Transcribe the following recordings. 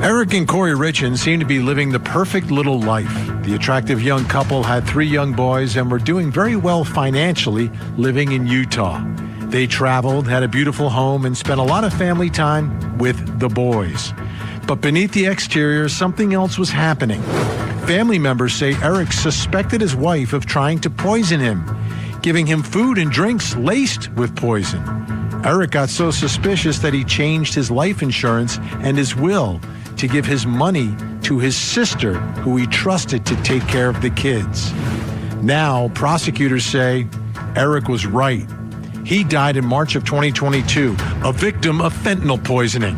Eric and Kouri Richins seem to be living the perfect little life. The attractive young couple had 3 young boys and were doing very well financially living in Utah. They traveled, had a beautiful home, and spent a lot of family time with the boys. But beneath the exterior, something else was happening. Family members say Eric suspected his wife of trying to poison him, giving him food and drinks laced with poison. Eric got so suspicious that he changed his life insurance and his will to give his money to his sister, who he trusted to take care of the kids. Now, prosecutors say Eric was right. He died in March of 2022, a victim of fentanyl poisoning.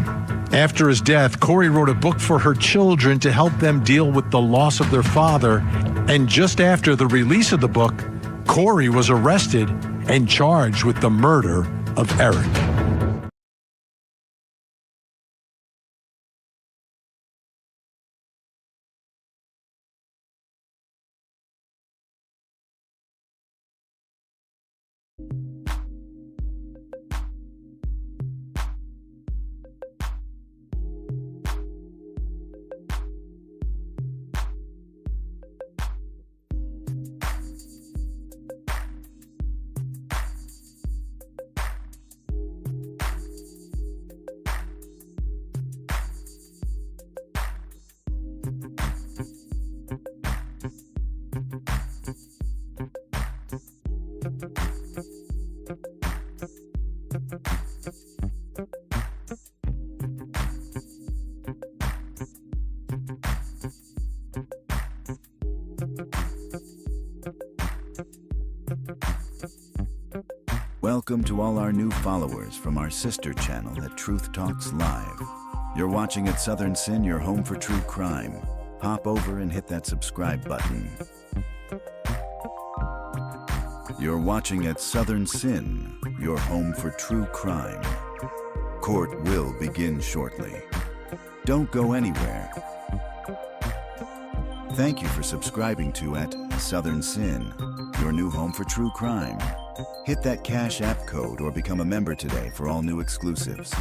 After his death, Kouri wrote a book for her children to help them deal with the loss of their father. And just after the release of the book, Kouri was arrested and charged with the murder of Eric. Welcome to all our new followers from our sister channel at Truth Talks Live. You're watching at Southern Sin, your home for true crime. Hop over and hit that subscribe button. You're watching at Southern Sin, your home for true crime. Court will begin shortly. Don't go anywhere. Thank you for subscribing to at Southern Sin, your new home for true crime. Hit that Cash App code or become a member today for all new exclusives.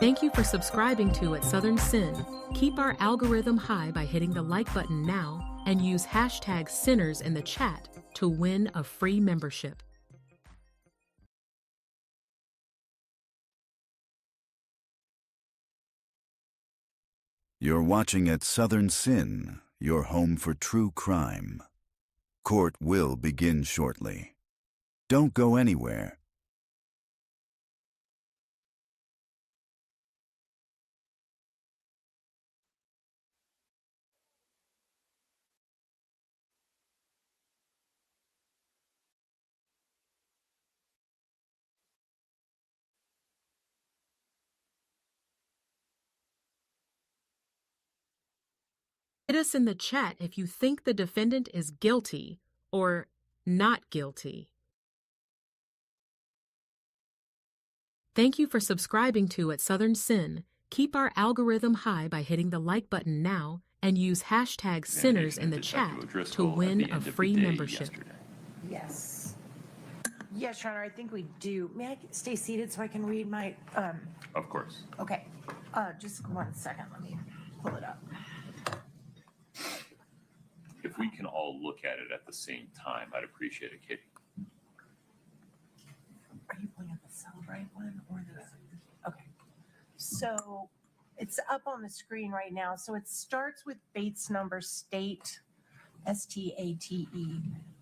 Thank you for subscribing to at Southern Sin. Keep our algorithm high by hitting the like button now and use hashtag Sinners in the chat to win a free membership. You're watching at Southern Sin, your home for true crime. Court will begin shortly. Don't go anywhere. Hit us in the chat if you think the defendant is guilty or not guilty. Thank you for subscribing to at Southern Sin. Keep our algorithm high by hitting the like button now and use hashtag Sinners in the chat to win a free membership. Yes. Yes, Your Honor, I think we do. May I stay seated so I can read my, Of course. okay. Just 1 second, let me pull it up. If we can all look at it at the same time, I'd appreciate it, Katie. Are you pulling up the Celebrate one or the, okay. So it's up on the screen right now. So it starts with Bates number state, STATE,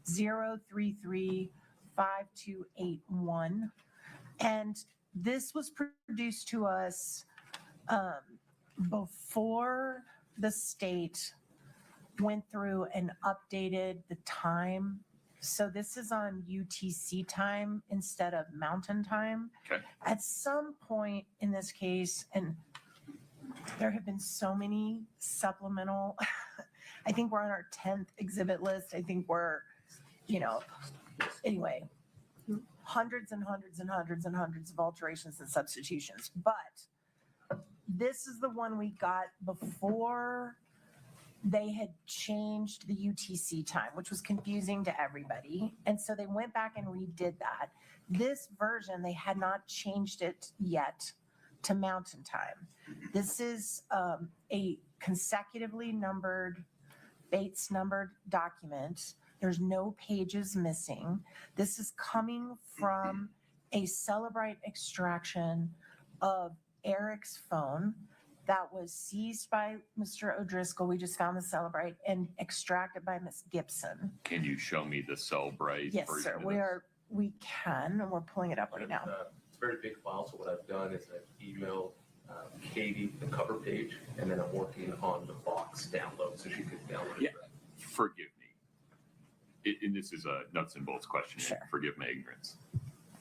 0335281. And this was produced to us before the state went through and updated the time. So this is on UTC time instead of mountain time. Okay. At some point in this case, and there have been so many supplemental, I think we're on our 10th exhibit list. I think we're, anyway, hundreds and hundreds and hundreds and hundreds of alterations and substitutions. But this is the one we got before they had changed the UTC time, which was confusing to everybody. And so they went back and redid that. This version, they had not changed it yet to mountain time. This is a consecutively numbered, Bates numbered document. There's no pages missing. This is coming from a Celebrite extraction of Eric's phone that was seized by Mr. O'Driscoll. We just found the Celebrite and extracted by Miss Gibson. Can you show me the Cellbrite Yes, version sir. of We this? are. We can, and we're pulling it up right now. It's a very big file, so what I've done is I've emailed Katie the cover page, and then I'm working on the box download, so she could download Yeah. it. Forgive me. And this is a nuts and bolts question. Sure. Forgive my ignorance.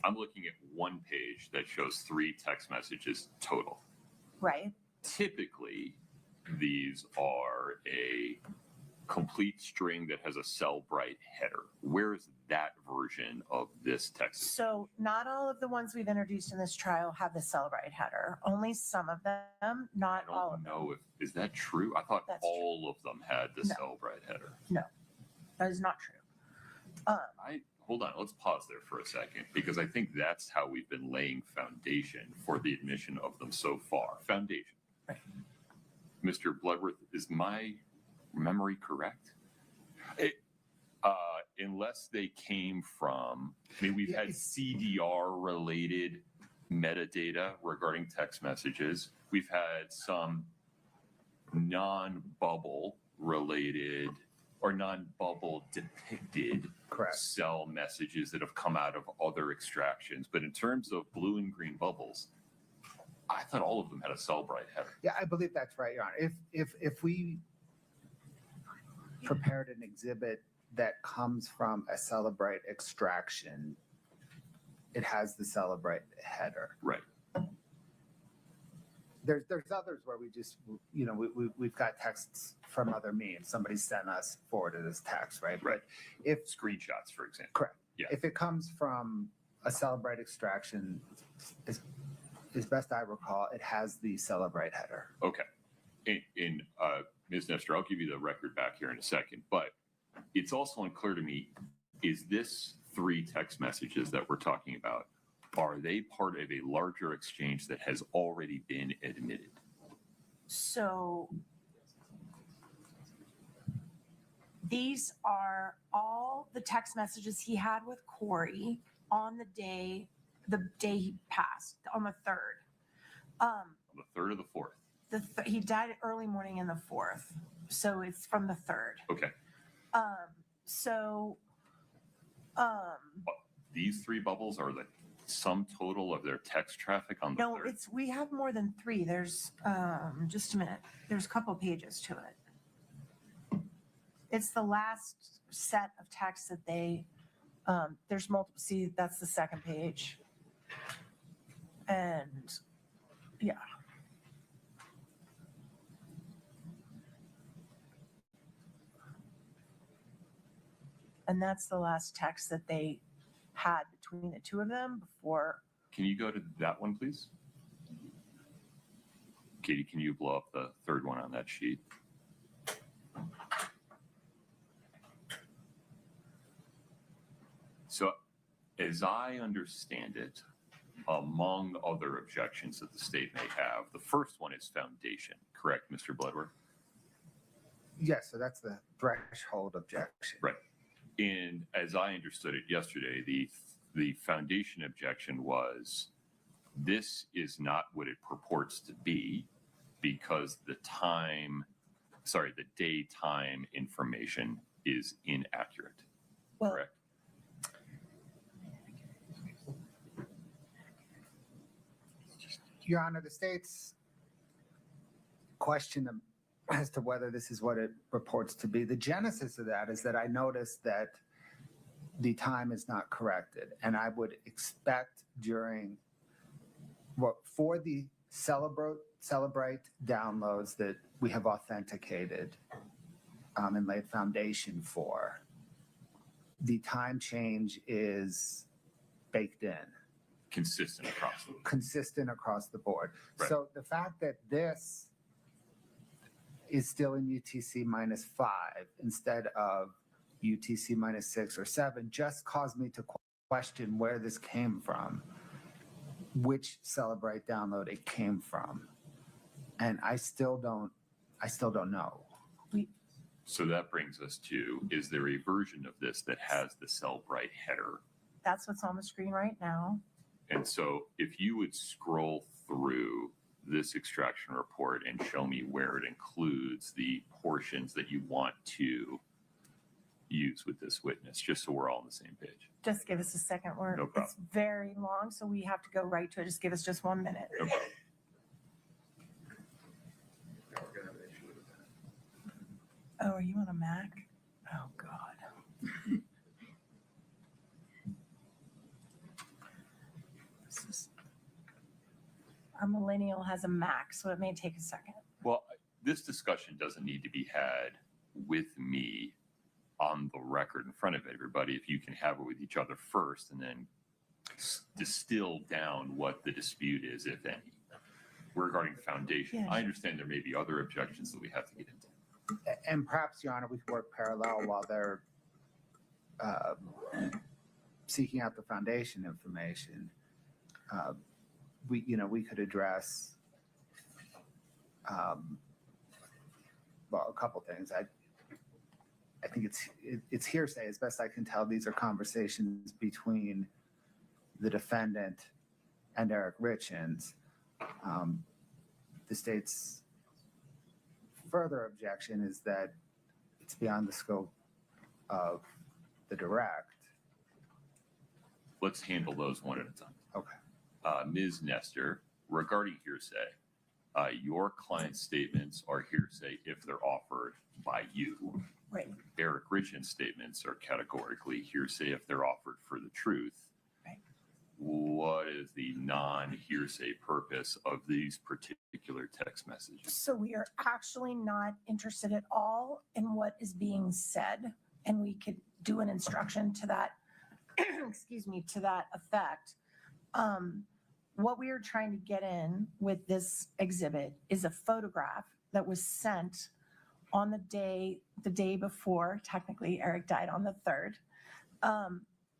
I'm looking at one page that shows 3 text messages total. Right. Typically, these are a complete string that has a Cellbrite header. Where is that version of this text? So not all of the ones we've introduced in this trial have the Celebrite header. Only some of them, not I all don't of them. know if, is that true? I thought That's all of them had the No. Cellbrite header. That is not true. Hold on, let's pause there for a second, because I think that's how we've been laying foundation for the admission of them so far. Foundation. Right. Mr. Bloodworth, is my memory correct? Unless they came from, I mean, we've had CDR related metadata regarding text messages. We've had some non-bubble related or non-bubble depicted cell messages that have come out of other extractions. But in terms of blue and green bubbles, I thought all of them had a Cellbrite header. Yeah, I believe that's right, Your Honor. If we prepared an exhibit that comes from a Celebrite extraction, it has the Celebrite header. Right. There's others where we just, we've got texts from other means. Somebody sent us forwarded this text, right? Right. But if Screenshots, for example. correct, Yeah. if it comes from a Celebrite extraction, as best I recall, it has the Celebrite header. Okay. Ms. Nestor, I'll give you the record back here in a second, but it's also unclear to me, is this 3 text messages that we're talking about, are they part of a larger exchange that has already been admitted? So these are all the text messages he had with Kouri on the day he passed, on the 3rd. On the 3rd or the 4th? He died early morning in the 4th, so it's from the 3rd. Okay. These 3 bubbles are the sum total of their text traffic on the No, 3rd? we have more than 3. There's just a minute. There's a couple pages to it. It's the last set of texts that they. There's multiple. See, that's the second page. And yeah. And that's the last text that they had between the 2 of them before. Can you go to that one, please? Katie, can you blow up the 3rd one on that sheet? So, as I understand it, among other objections that the state may have, the first one is foundation, correct, Mr. Bloodworth? Yes, so that's the threshold objection. Right. And as I understood it yesterday, the foundation objection was this is not what it purports to be because the daytime information is inaccurate. Well, Correct? Your Honor, the state's question as to whether this is what it purports to be, the genesis of that is that I noticed that the time is not corrected. And I would expect for the Celebrite downloads that we have authenticated and laid foundation for, the time change is baked in. Consistent across the board. Consistent across the board. Right. So the fact that this is still in UTC -5 instead of UTC -6 or 7 just caused me to question where this came from, which Celebrate download it came from. And I still don't know. So that brings us to, is there a version of this that has the Cellbrite header? That's what's on the screen right now. And so if you would scroll through this extraction report and show me where it includes the portions that you want to use with this witness, just so we're all on the same page. Just give us a second. No problem. It's very long, so we have to go right to it. Just give us just 1 minute. No problem. Oh, are you on a Mac? Oh, God. Our millennial has a Mac, so it may take a second. Well, this discussion doesn't need to be had with me on the record in front of everybody. If you can have it with each other first and then distill down what the dispute is, if any, regarding the foundation. Yeah. I understand there may be other objections that we have to get into. And perhaps, Your Honor, we could work parallel while they're seeking out the foundation information. We could address well, a couple things. I think it's hearsay, as best I can tell. These are conversations between the defendant and Eric Richins. The state's further objection is that it's beyond the scope of the direct. Let's handle those one at a time. Okay. Ms. Nestor, regarding hearsay, your client's statements are hearsay if they're offered by you. Right. Eric Richins' statements are categorically hearsay if they're offered for the truth. Right. What is the non-hearsay purpose of these particular text messages? So we are actually not interested at all in what is being said, and we could do an instruction to that, excuse me, to that effect. What we are trying to get in with this exhibit is a photograph that was sent on the day before. Technically, Eric died on the 3rd.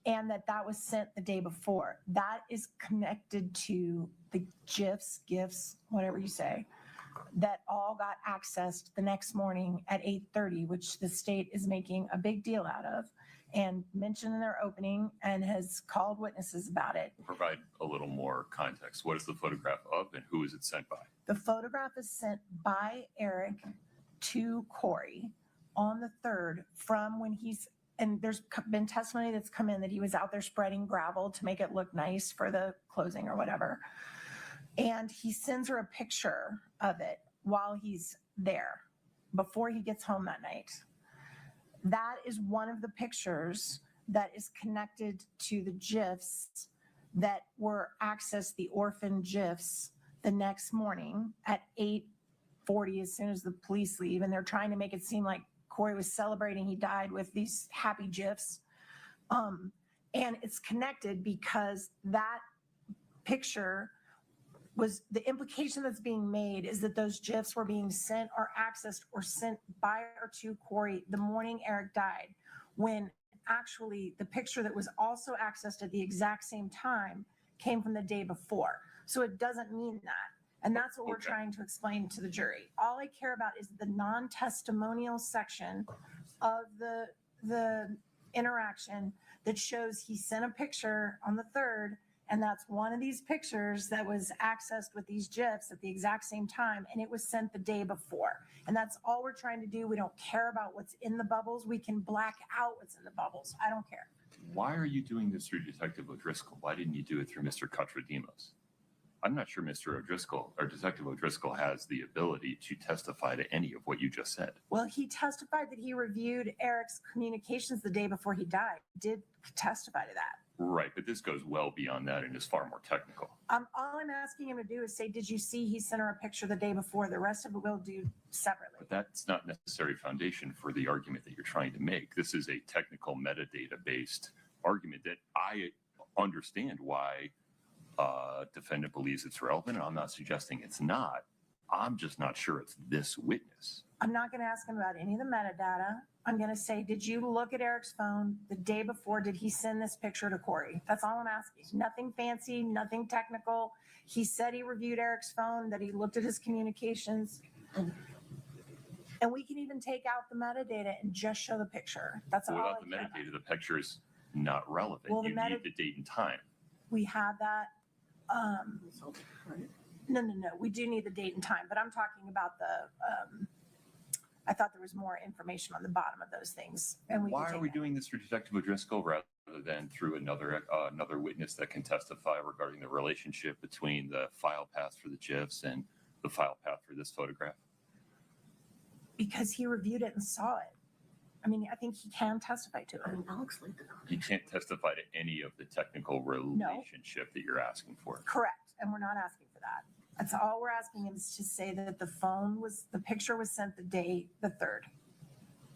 And that was sent the day before. That is connected to the GIFs, whatever you say, that all got accessed the next morning at 8:30, which the state is making a big deal out of and mentioned in their opening and has called witnesses about it. Provide a little more context. What is the photograph of and who is it sent by? The photograph is sent by Eric to Kouri on the 3rd from when and there's been testimony that's come in that he was out there spreading gravel to make it look nice for the closing or whatever. And he sends her a picture of it while he's there before he gets home that night. That is one of the pictures that is connected to the GIFs that were accessed, the orphan GIFs, the next morning at 8:40 as soon as the police leave. And they're trying to make it seem like Kouri was celebrating he died with these happy GIFs. And it's connected because that picture was the implication that's being made is that those GIFs were being sent or accessed or sent by or to Kouri the morning Eric died, when actually the picture that was also accessed at the exact same time came from the day before. So it doesn't mean that. And that's what we're trying to explain to the jury. All I care about is the non-testimonial section of the interaction that shows he sent a picture on the 3rd, and that's one of these pictures that was accessed with these GIFs at the exact same time, and it was sent the day before. And that's all we're trying to do. We don't care about what's in the bubbles. We can black out what's in the bubbles. I don't care. Why are you doing this through Detective O'Driscoll? Why didn't you do it through Mr. Kutradimos? I'm not sure Mr. O'Driscoll or Detective O'Driscoll has the ability to testify to any of what you just said. Well, he testified that he reviewed Eric's communications the day before he died. He did testify to that. Right, but this goes well beyond that and is far more technical. All I'm asking him to do is say, did you see he sent her a picture the day before? The rest of it we'll do separately. But that's not necessary foundation for the argument that you're trying to make. This is a technical metadata-based argument that I understand why defendant believes it's relevant, and I'm not suggesting it's not. I'm just not sure it's this witness. I'm not going to ask him about any of the metadata. I'm going to say, did you look at Eric's phone the day before? Did he send this picture to Kouri? That's all I'm asking. Nothing fancy, nothing technical. He said he reviewed Eric's phone, that he looked at his communications. And we can even take out the metadata and just show the picture. That's all. Without the metadata, the picture is not relevant. Well, you need the date and time. We have that. No. We do need the date and time, but I'm talking about I thought there was more information on the bottom of those things. And why are we doing this for Detective O'Driscoll rather than through another witness that can testify regarding the relationship between the file path for the GIFs and the file path for this photograph? Because he reviewed it and saw it. I mean, I think he can testify to it. You can't testify to any of the technical relationship that you're asking for. Correct. And we're not asking for that. That's all we're asking him is to say that the picture was sent the 3rd.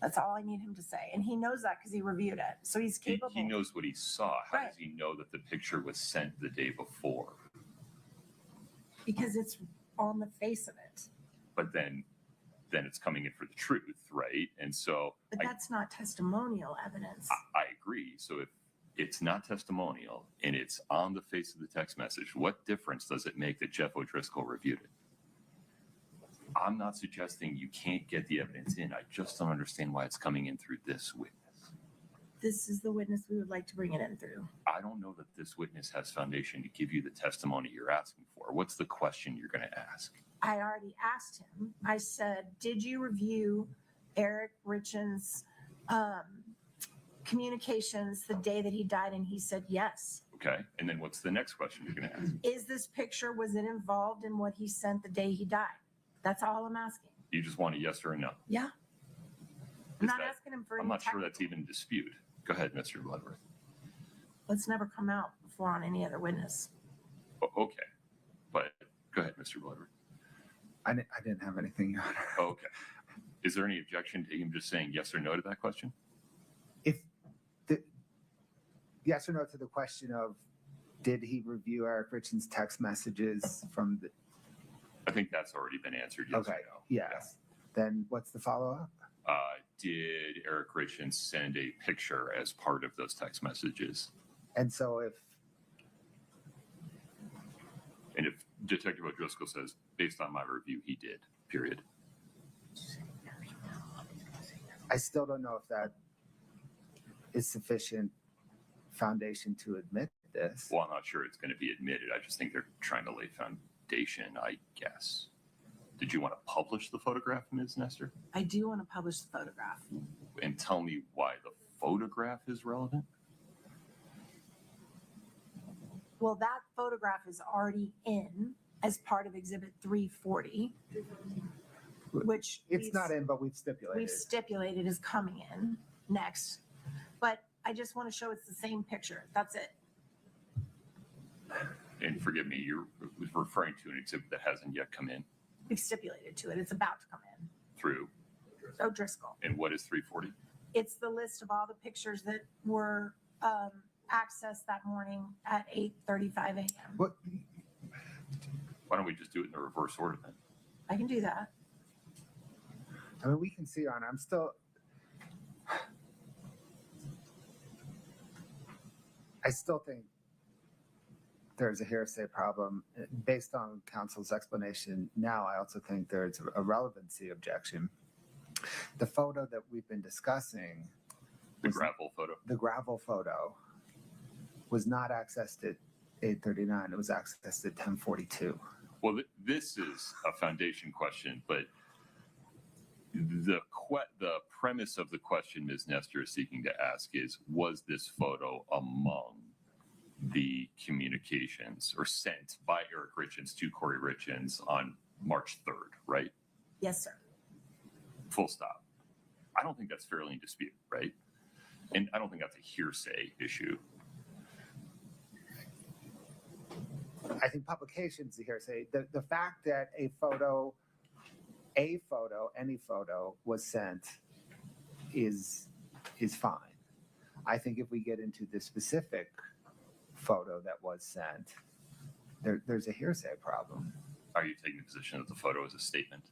That's all I need him to say. And he knows that because he reviewed it. So he's capable. He knows what he saw. How Right. does he know that the picture was sent the day before? Because it's on the face of it. But then it's coming in for the truth, right? And so But that's not testimonial evidence. I agree. So if it's not testimonial and it's on the face of the text message, what difference does it make that Jeff O'Driscoll reviewed it? I'm not suggesting you can't get the evidence in. I just don't understand why it's coming in through this witness. This is the witness we would like to bring it in through. I don't know that this witness has foundation to give you the testimony you're asking for. What's the question you're going to ask? I already asked him. I said, did you review Eric Richins' communications the day that he died? And he said, yes. Okay. And then what's the next question you're going to ask? Is this picture, was it involved in what he sent the day he died? That's all I'm asking. You just want a yes or a no? Yeah. I'm not asking him for I'm any not sure technical. that's even in dispute. Go ahead, Mr. Bloodworth. Let's never come out before on any other witness. Okay. But go ahead, Mr. Bloodworth. I didn't have anything, Your Honor. Okay. Is there any objection to him just saying yes or no to that question? If the yes or no to the question of did he review Eric Richins' text messages from the I think that's already been answered. Yes okay, or no. yes. Then what's the follow-up? Did Eric Richins send a picture as part of those text messages? And so if Detective O'Driscoll says, based on my review, he did, period. I still don't know if that is sufficient foundation to admit this. Well, I'm not sure it's going to be admitted. I just think they're trying to lay foundation, I guess. Did you want to publish the photograph, Ms. Nestor? I do want to publish the photograph. And tell me why the photograph is relevant? Well, that photograph is already in as part of Exhibit 340, which It's not in, but we've stipulated. is coming in next. But I just want to show it's the same picture. That's it. And forgive me, you're referring to an exhibit that hasn't yet come in We've stipulated to it. It's about to come in. through. O'Driscoll. And what is 340? It's the list of all the pictures that were accessed that morning at 8:35 a.m. What? Why don't we just do it in the reverse order then? I can do that. I mean, we can see, Your Honor, I still think there's a hearsay problem. Based on counsel's explanation now, I also think there's a relevancy objection. The photo that we've been discussing, The gravel photo. Was not accessed at 8:39. It was accessed at 10:42. Well, this is a foundation question, but the premise of the question Ms. Nestor is seeking to ask is, was this photo among the communications or sent by Eric Richins to Kouri Richins on March 3rd, right? Yes, sir. Full stop. I don't think that's fairly in dispute, right? And I don't think that's a hearsay issue. I think publications are hearsay. The fact that any photo was sent is fine. I think if we get into the specific photo that was sent, there's a hearsay problem. Are you taking the position that the photo is a statement?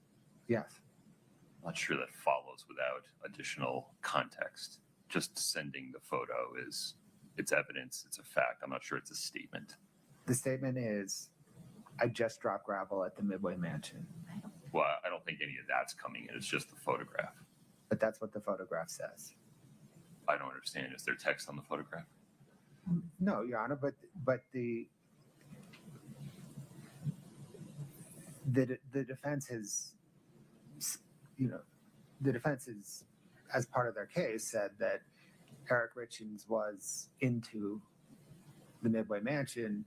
Yes. I'm not sure that follows without additional context. Just sending the photo it's evidence, it's a fact. I'm not sure it's a statement. The statement is, I just dropped gravel at the Midway Mansion. Well, I don't think any of that's coming in. It's just the photograph. But that's what the photograph says. I don't understand. Is there text on the photograph? No, Your Honor, but the defense is, the defense is, as part of their case, said that Eric Richins was into the Midway Mansion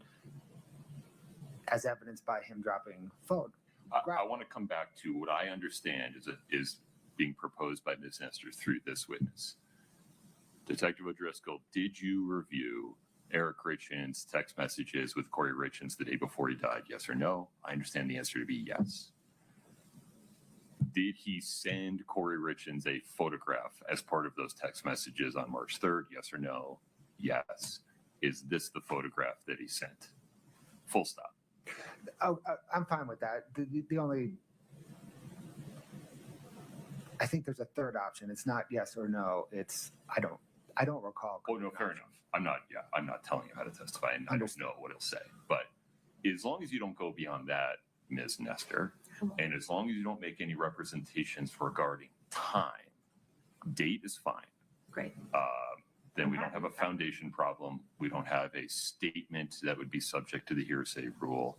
as evidenced by him dropping phone. I want to come back to what I understand is being proposed by Ms. Nestor through this witness. Detective O'Driscoll, did you review Eric Richins' text messages with Kouri Richins the day before he died? Yes or no? I understand the answer to be yes. Did he send Kouri Richins a photograph as part of those text messages on March 3rd? Yes or no? Yes. Is this the photograph that he sent? Full stop. Oh, I'm fine with that. The only, I think there's a third option. It's not yes or no. It's I don't recall. Oh no, fair enough. I'm not telling you how to testify, and I don't know what he'll say. But as long as you don't go beyond that, Ms. Nestor, and as long as you don't make any representations regarding time, date is fine. Great. Then we don't have a foundation problem. We don't have a statement that would be subject to the hearsay rule.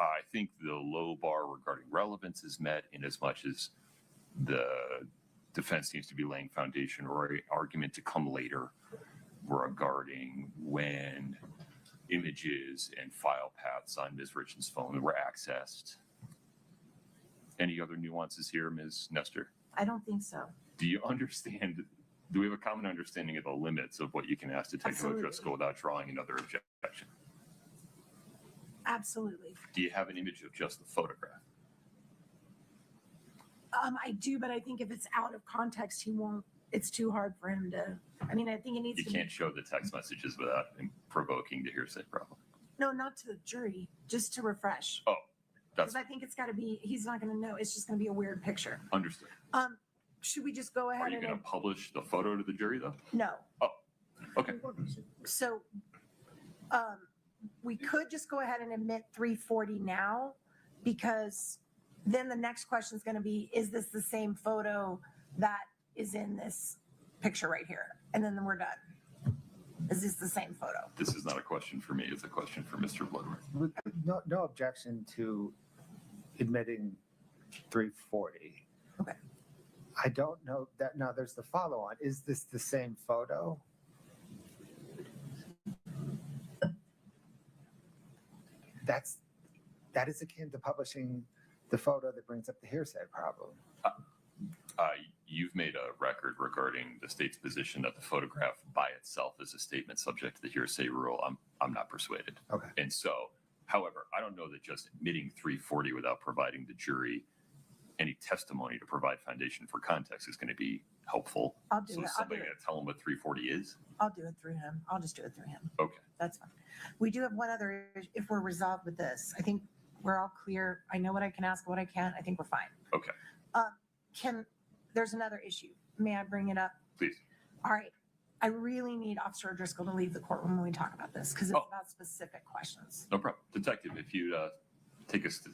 I think the low bar regarding relevance is met in as much as the defense seems to be laying foundation or an argument to come later regarding when images and file paths on Ms. Richins' phone were accessed. Any other nuances here, Ms. Nestor? I don't think so. Do you understand? Do we have a common understanding of the limits of what you can ask Detective O'Driscoll without drawing another objection? Absolutely. Do you have an image of just the photograph? I do, but I think if it's out of context, he won't. It's too hard for him to. I mean, I think it needs You to. can't show the text messages without provoking the hearsay problem. No, not to the jury, just to refresh. Oh, that's Because I think it's got to be. He's not going to know. It's just going to be a weird picture. understood. Should we just go ahead Are you going to publish the photo to the jury, though? No. Oh, okay. So, we could just go ahead and admit 340 now, because then the next question is going to be, is this the same photo that is in this picture right here? And then we're done. Is this the same photo? This is not a question for me. It's a question for Mr. Bloodworth. No objection to admitting 340. Okay. I don't know that. Now there's the follow on. Is this the same photo? That is akin to publishing the photo that brings up the hearsay problem. You've made a record regarding the state's position that the photograph by itself is a statement subject to the hearsay rule. I'm not persuaded. Okay. And so, however, I don't know that just admitting 340 without providing the jury any testimony to provide foundation for context is going to be helpful. I'll do So it. is somebody going to tell them what 340 is? I'll do it through him. I'll just do it through him. Okay. That's fine. We do have one other, if we're resolved with this, I think we're all clear. I know what I can ask, what I can't. I think we're fine. Okay. There's another issue. May I bring it up? Please. All right. I really need Officer O'Driscoll to leave the courtroom when we talk about this, because it's about specific questions. No problem. Detective, if you'd take us to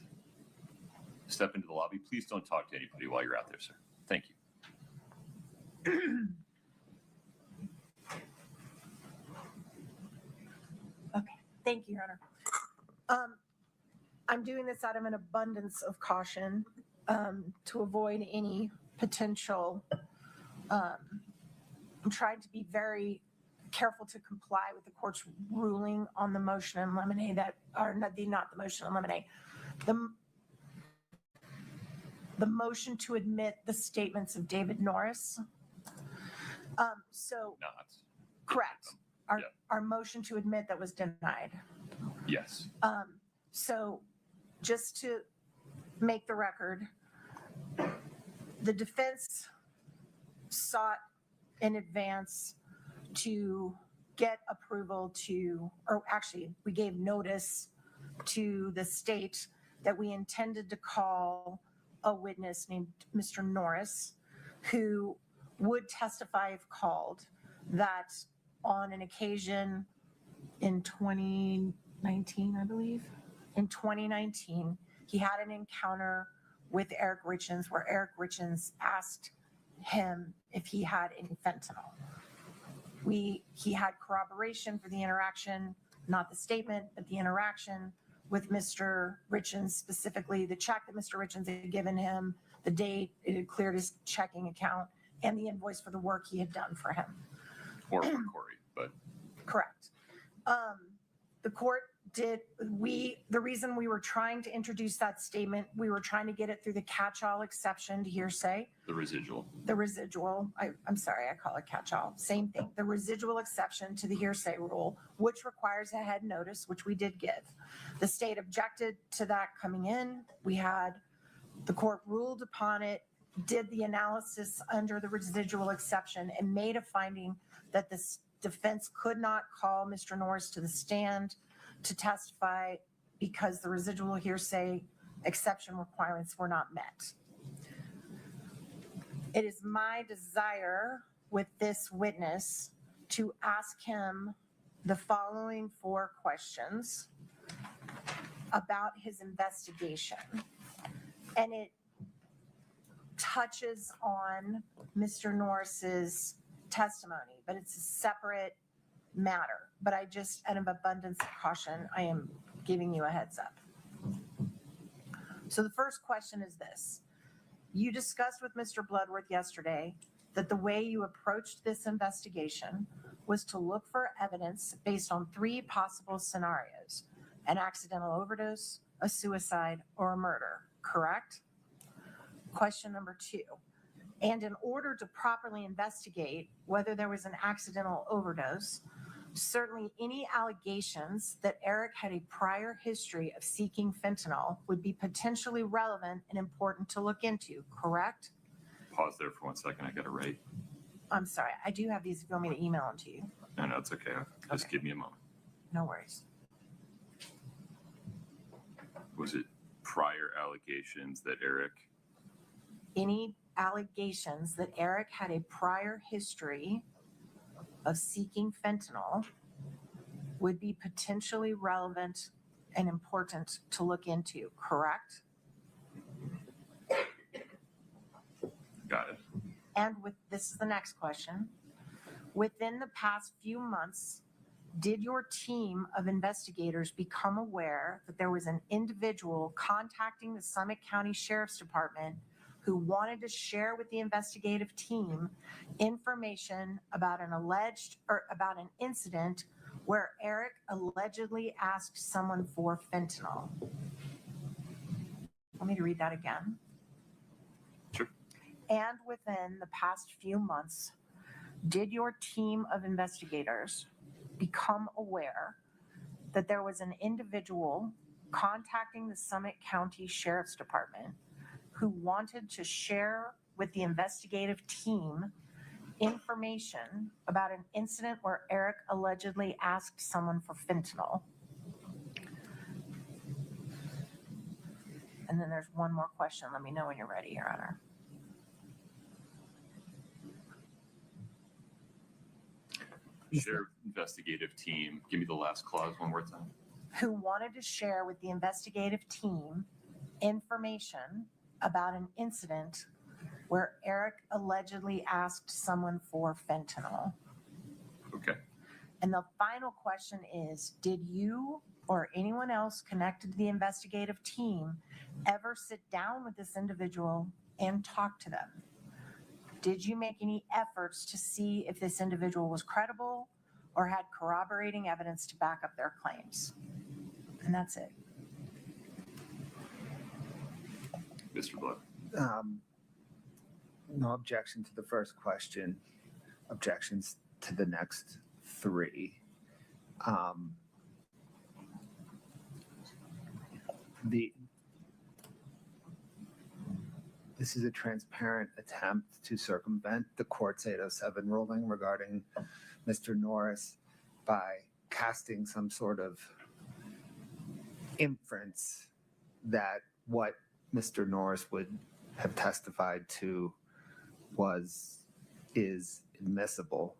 step into the lobby, please don't talk to anybody while you're out there, sir. Thank you. Okay. Thank you, Your Honor. I'm doing this out of an abundance of caution to avoid any potential. I'm trying to be very careful to comply with the court's ruling on the motion in limine not the motion in limine. The motion to admit the statements of David Norris. Correct. Our motion to admit that was denied. Yes. So just to make the record, the defense sought in advance to get approval to, or actually we gave notice to the state that we intended to call a witness named Mr. Norris, who would testify if called, that on an occasion in 2019, I believe, in 2019, he had an encounter with Eric Richins where Eric Richins asked him if he had any fentanyl. He had corroboration for the interaction, not the statement, but the interaction with Mr. Richins, specifically the check that Mr. Richins had given him, the date it had cleared his checking account, and the invoice for the work he had done for him. Or for Kouri, but Correct. The court the reason we were trying to introduce that statement, we were trying to get it through the catch-all exception to hearsay. the residual. I'm sorry, I call it catch-all, same thing. The residual exception to the hearsay rule, which requires a head notice, which we did give. The state objected to that coming in. The court ruled upon it, did the analysis under the residual exception, and made a finding that the defense could not call Mr. Norris to the stand to testify because the residual hearsay exception requirements were not met. It is my desire with this witness to ask him the following 4 questions about his investigation. And it touches on Mr. Norris's testimony, but it's a separate matter. But I just, out of abundance of caution, I am giving you a heads up. So the first question is this. You discussed with Mr. Bloodworth yesterday that the way you approached this investigation was to look for evidence based on 3 possible scenarios: an accidental overdose, a suicide, or a murder, correct? Question number 2. And in order to properly investigate whether there was an accidental overdose, certainly any allegations that Eric had a prior history of seeking fentanyl would be potentially relevant and important to look into, correct? Pause there for 1 second. I got it right. I'm sorry, I do have these if you want me to email them to you. No, it's okay. Just Okay. give me a moment. No worries. Was it prior allegations that Eric? Any allegations that Eric had a prior history of seeking fentanyl would be potentially relevant and important to look into, correct? Got it. And this is the next question. Within the past few months, did your team of investigators become aware that there was an individual contacting the Summit County Sheriff's Department who wanted to share with the investigative team information about about an incident where Eric allegedly asked someone for fentanyl? Want me to read that again? Sure. And within the past few months, did your team of investigators become aware that there was an individual contacting the Summit County Sheriff's Department who wanted to share with the investigative team information about an incident where Eric allegedly asked someone for fentanyl? And then there's one more question. Let me know when you're ready, Your Honor. Sheriff investigative team. Give me the last clause one more time. Who wanted to share with the investigative team information about an incident where Eric allegedly asked someone for fentanyl. Okay. And the final question is, did you or anyone else connected to the investigative team ever sit down with this individual and talk to them? Did you make any efforts to see if this individual was credible or had corroborating evidence to back up their claims? And that's it. Mr. Blood. No objection to the first question. Objections to the next 3. This is a transparent attempt to circumvent the court's 807 ruling regarding Mr. Norris by casting some sort of inference that what Mr. Norris would have testified to is admissible.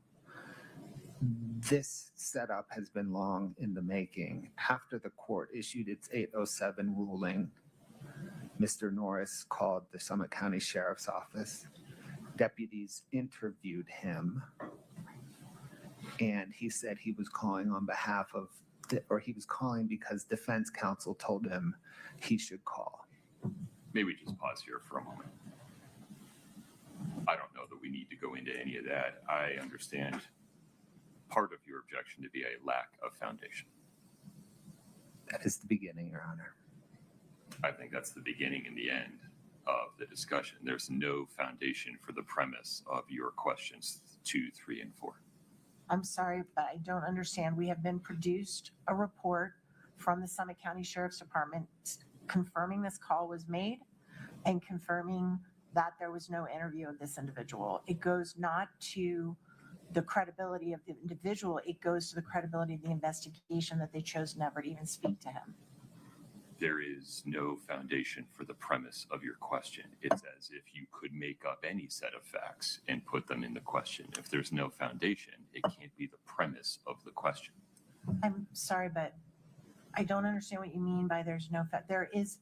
This setup has been long in the making. After the court issued its 807 ruling, Mr. Norris called the Summit County Sheriff's Office. Deputies interviewed him, and he said he was calling on behalf of, he was calling because defense counsel told him he should call. Maybe just pause here for a moment. I don't know that we need to go into any of that. I understand part of your objection to be a lack of foundation. That is the beginning, Your Honor. I think that's the beginning and the end of the discussion. There's no foundation for the premise of your questions 2, 3, and 4. I'm sorry, but I don't understand. We have been produced a report from the Summit County Sheriff's Department confirming this call was made and confirming that there was no interview of this individual. It goes not to the credibility of the individual, it goes to the credibility of the investigation that they chose never to even speak to him. There is no foundation for the premise of your question. It's as if you could make up any set of facts and put them in the question. If there's no foundation, it can't be the premise of the question. I'm sorry, but I don't understand what you mean by there's no there is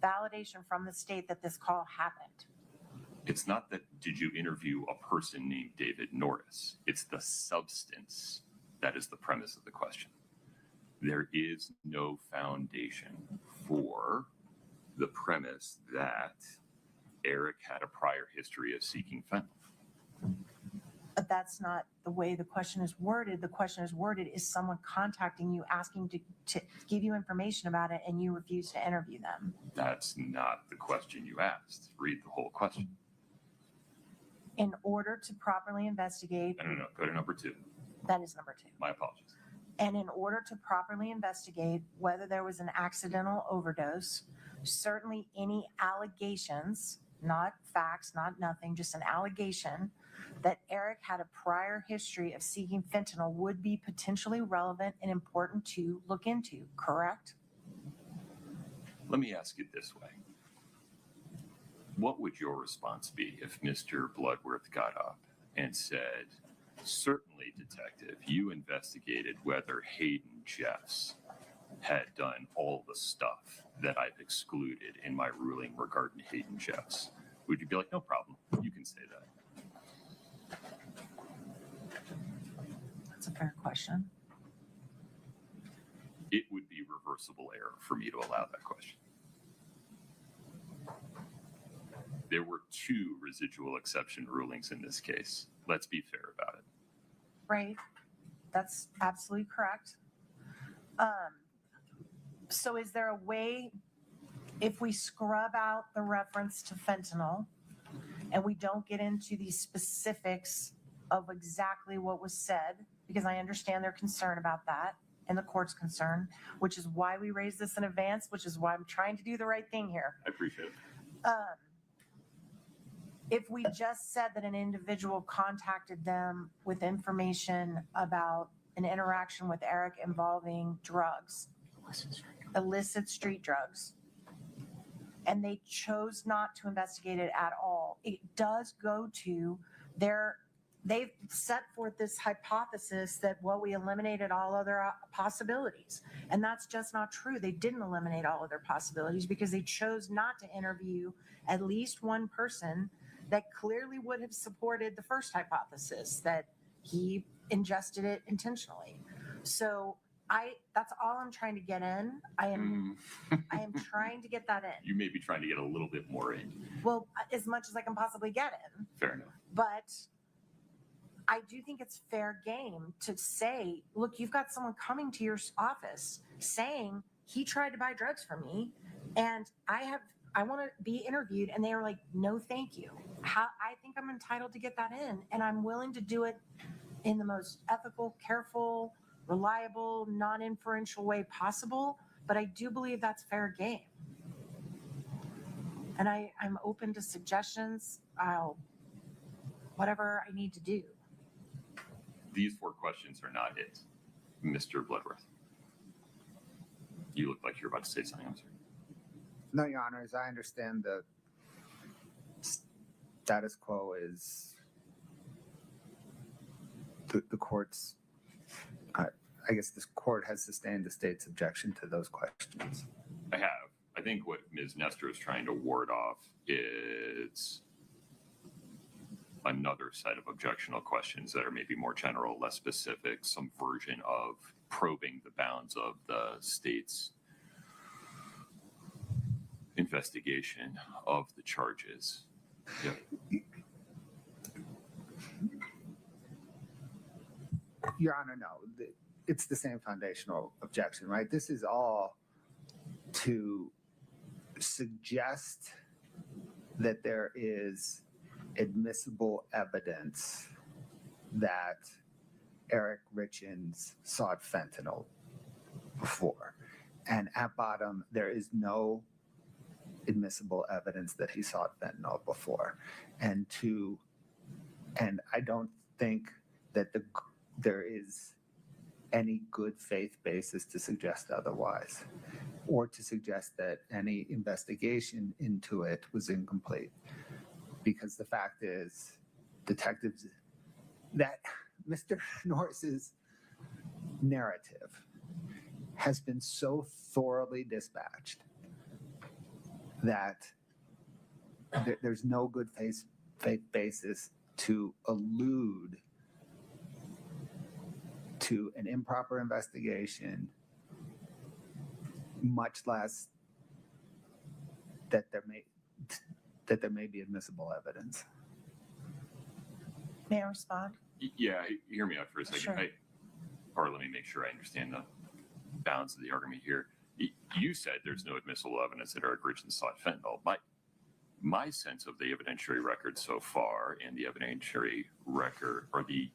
validation from the state that this call happened. It's not that did you interview a person named David Norris. It's the substance that is the premise of the question. There is no foundation for the premise that Eric had a prior history of seeking fentanyl. But that's not the way the question is worded. The question is worded is someone contacting you, asking to give you information about it, and you refuse to interview them. That's not the question you asked. Read the whole question. In order to properly investigate. No. Go to number 2. That is number 2. My apologies. And in order to properly investigate whether there was an accidental overdose, certainly any allegations, not facts, not nothing, just an allegation that Eric had a prior history of seeking fentanyl would be potentially relevant and important to look into, correct? Let me ask it this way. What would your response be if Mr. Bloodworth got up and said, certainly, detective, you investigated whether Hayden Jeffs had done all the stuff that I've excluded in my ruling regarding Hayden Jeffs? Would you be like, no problem, you can say that? That's a fair question. It would be reversible error for me to allow that question. There were 2 residual exception rulings in this case. Let's be fair about it. Right. That's absolutely correct. So is there a way, if we scrub out the reference to fentanyl and we don't get into the specifics of exactly what was said, because I understand their concern about that and the court's concern, which is why we raised this in advance, which is why I'm trying to do the right thing here. I appreciate it. If we just said that an individual contacted them with information about an interaction with Eric involving drugs, illicit street drugs, and they chose not to investigate it at all, it does go to they've set forth this hypothesis that, well, we eliminated all other possibilities. And that's just not true. They didn't eliminate all other possibilities because they chose not to interview at least one person that clearly would have supported the first hypothesis that he ingested it intentionally. So that's all I'm trying to get in. I am trying to get that in. You may be trying to get a little bit more in. Well, as much as I can possibly get in. Fair enough. But I do think it's fair game to say, look, you've got someone coming to your office saying he tried to buy drugs from me and I want to be interviewed. And they are like, no, thank you. I think I'm entitled to get that in. And I'm willing to do it in the most ethical, careful, reliable, non-inferential way possible. But I do believe that's fair game. And I'm open to suggestions. Whatever I need to do. These 4 questions are not it, Mr. Bloodworth. You look like you're about to say something. I'm sorry. No, Your Honor, as I understand, the status quo is the court's, I guess this court has sustained the state's objection to those questions. I have. I think what Ms. Nestor is trying to ward off is another set of objectionable questions that are maybe more general, less specific, some version of probing the bounds of the state's investigation of the charges. Yeah. Your Honor, no, it's the same foundational objection, right? This is all to suggest that there is admissible evidence that Eric Richins sought fentanyl before. And at bottom, there is no admissible evidence that he sought fentanyl before. And I don't think that there is any good faith basis to suggest otherwise, or to suggest that any investigation into it was incomplete. Because the fact is, detectives, that Mr. Norris's narrative has been so thoroughly dispatched that there's no good faith basis to allude to an improper investigation, much less that there may be admissible evidence. May I respond? Yeah, hear me out for a second. Sure. Or let me make sure I understand the bounds of the argument here. You said there's no admissible evidence that Eric Richins sought fentanyl. My sense of the evidentiary record so far, and the evidentiary record, or the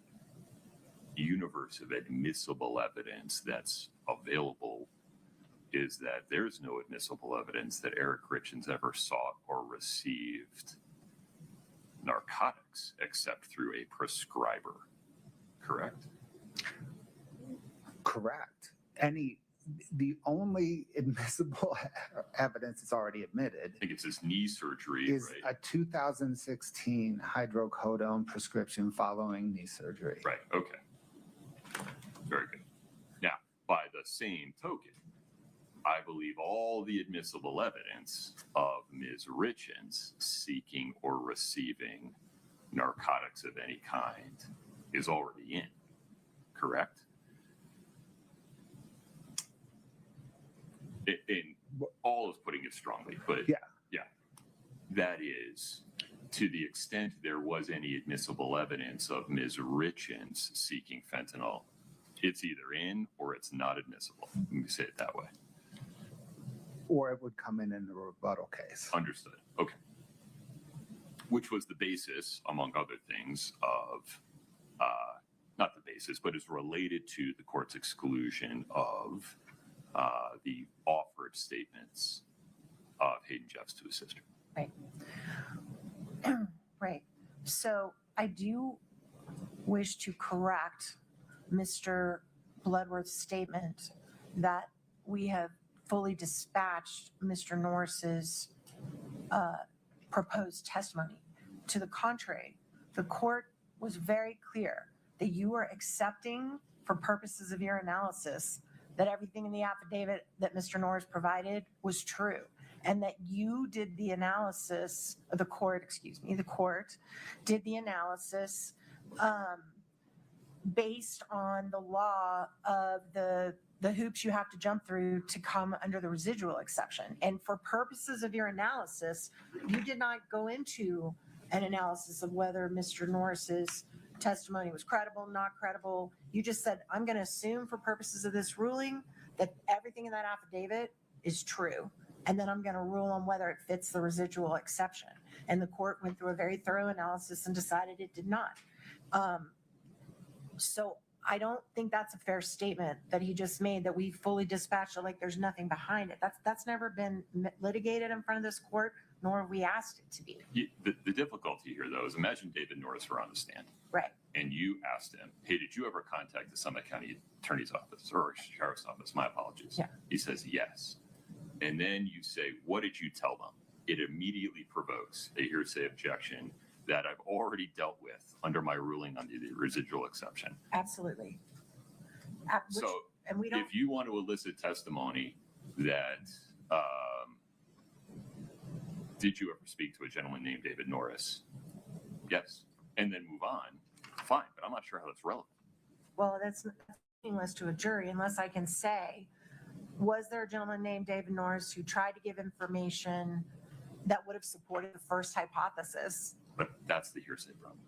universe of admissible evidence that's available, is that there's no admissible evidence that Eric Richins ever sought or received narcotics except through a prescriber. Correct? Correct. The only admissible evidence that's already admitted, I think it's his knee surgery, is right? a 2016 hydrocodone prescription following knee surgery. Right, okay. Very good. Now, by the same token, I believe all the admissible evidence of Ms. Richins seeking or receiving narcotics of any kind is already in, correct? In all is putting it strongly, but Yeah. That is, to the extent there was any admissible evidence of Ms. Richins seeking fentanyl, it's either in or it's not admissible. Let me say it that way. Or it would come in a rebuttal case. Understood. Okay. Which was the basis, among other things, of, not the basis, but is related to the court's exclusion of the offered statements of Hayden Jeffs to his sister. Right. Right. So I do wish to correct Mr. Bloodworth's statement that we have fully dispatched Mr. Norris's proposed testimony. To the contrary, the court was very clear that you were accepting, for purposes of your analysis, that everything in the affidavit that Mr. Norris provided was true, and that you did the analysis, the court did the analysis based on the law of the hoops you have to jump through to come under the residual exception. And for purposes of your analysis, you did not go into an analysis of whether Mr. Norris's testimony was credible, not credible. You just said, I'm going to assume for purposes of this ruling that everything in that affidavit is true. And then I'm going to rule on whether it fits the residual exception. And the court went through a very thorough analysis and decided it did not. So I don't think that's a fair statement that he just made, that we fully dispatched it like there's nothing behind it. That's never been litigated in front of this court. nor have we asked it to be. The difficulty here, though, is imagine David Norris were on the stand. Right. And you asked him, hey, did you ever contact the Summit County Attorney's Office or Sheriff's Office? My apologies. Yeah. He says, yes. And then you say, what did you tell them? It immediately provokes a hearsay objection that I've already dealt with under my ruling under the residual exception. Absolutely. So and we don't. if you want to elicit testimony that, did you ever speak to a gentleman named David Norris? Yes. And then move on. Fine, but I'm not sure how that's relevant. Well, that's meaningless to a jury unless I can say, was there a gentleman named David Norris who tried to give information that would have supported the first hypothesis? But that's the hearsay problem.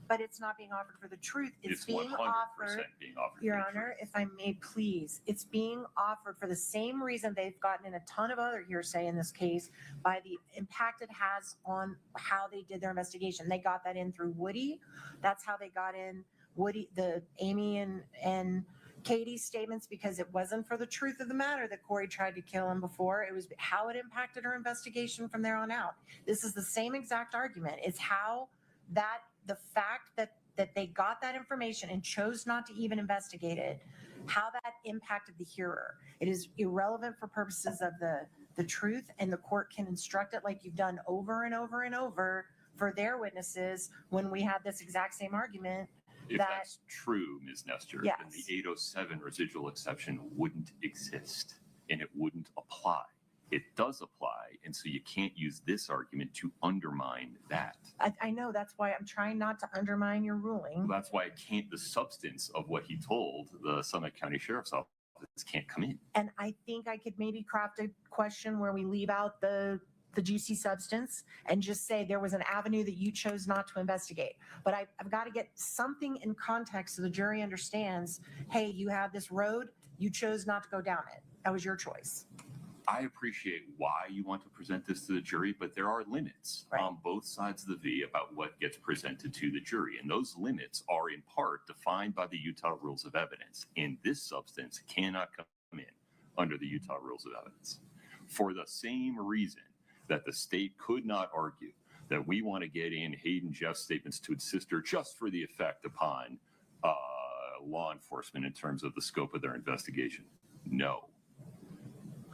But it's not being offered for the truth. It's being 100% offered, being offered. Your for the Honor, truth. if I may please, it's being offered for the same reason they've gotten in a ton of other hearsay in this case by the impact it has on how they did their investigation. They got that in through Woody. That's how they got in Woody, the Amy and Katie's statements, because it wasn't for the truth of the matter that Kouri tried to kill him before. It was how it impacted her investigation from there on out. This is the same exact argument. It's how that the fact that they got that information and chose not to even investigate it, how that impacted the hearer. It is irrelevant for purposes of the truth, and the court can instruct it like you've done over and over and over for their witnesses when we had this exact same argument. If that's true, Ms. Nestor, Yes. then the 807 residual exception wouldn't exist and it wouldn't apply. It does apply, and so you can't use this argument to undermine that. I know, that's why I'm trying not to undermine your ruling. That's why it can't, the substance of what he told the Summit County Sheriff's Office can't come in. And I think I could maybe craft a question where we leave out the juicy substance and just say there was an avenue that you chose not to investigate. But I've got to get something in context so the jury understands, hey, you have this road, you chose not to go down it. That was your choice. I appreciate why you want to present this to the jury, but there are limits on both sides of the V about what gets presented to the jury. And those limits are in part defined by the Utah Rules of Evidence. And this substance cannot come in under the Utah Rules of Evidence for the same reason that the state could not argue that we want to get in Hayden Jeff's statements to his sister just for the effect upon law enforcement in terms of the scope of their investigation. No.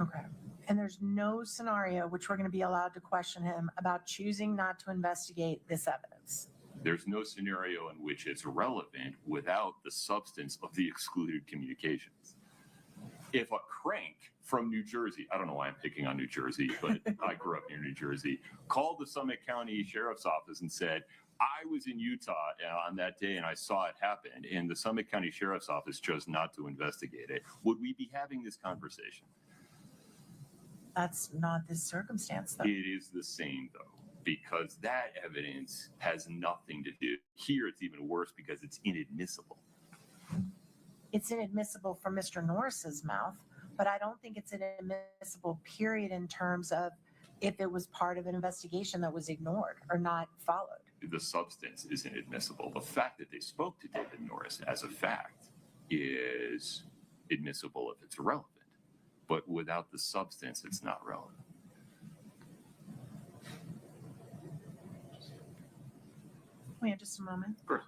Okay. And there's no scenario which we're going to be allowed to question him about choosing not to investigate this evidence. There's no scenario in which it's relevant without the substance of the excluded communications. If a crank from New Jersey, I don't know why I'm picking on New Jersey, but I grew up near New Jersey, called the Summit County Sheriff's Office and said, I was in Utah on that day and I saw it happen, and the Summit County Sheriff's Office chose not to investigate it, would we be having this conversation? That's not this circumstance, though. It is the same, though, because that evidence has nothing to do. Here, it's even worse because it's inadmissible. It's inadmissible from Mr. Norris's mouth, but I don't think it's inadmissible, period, in terms of if it was part of an investigation that was ignored or not followed. The substance is inadmissible. The fact that they spoke to David Norris as a fact is admissible if it's relevant. But without the substance, it's not relevant. Wait just a moment. Of course.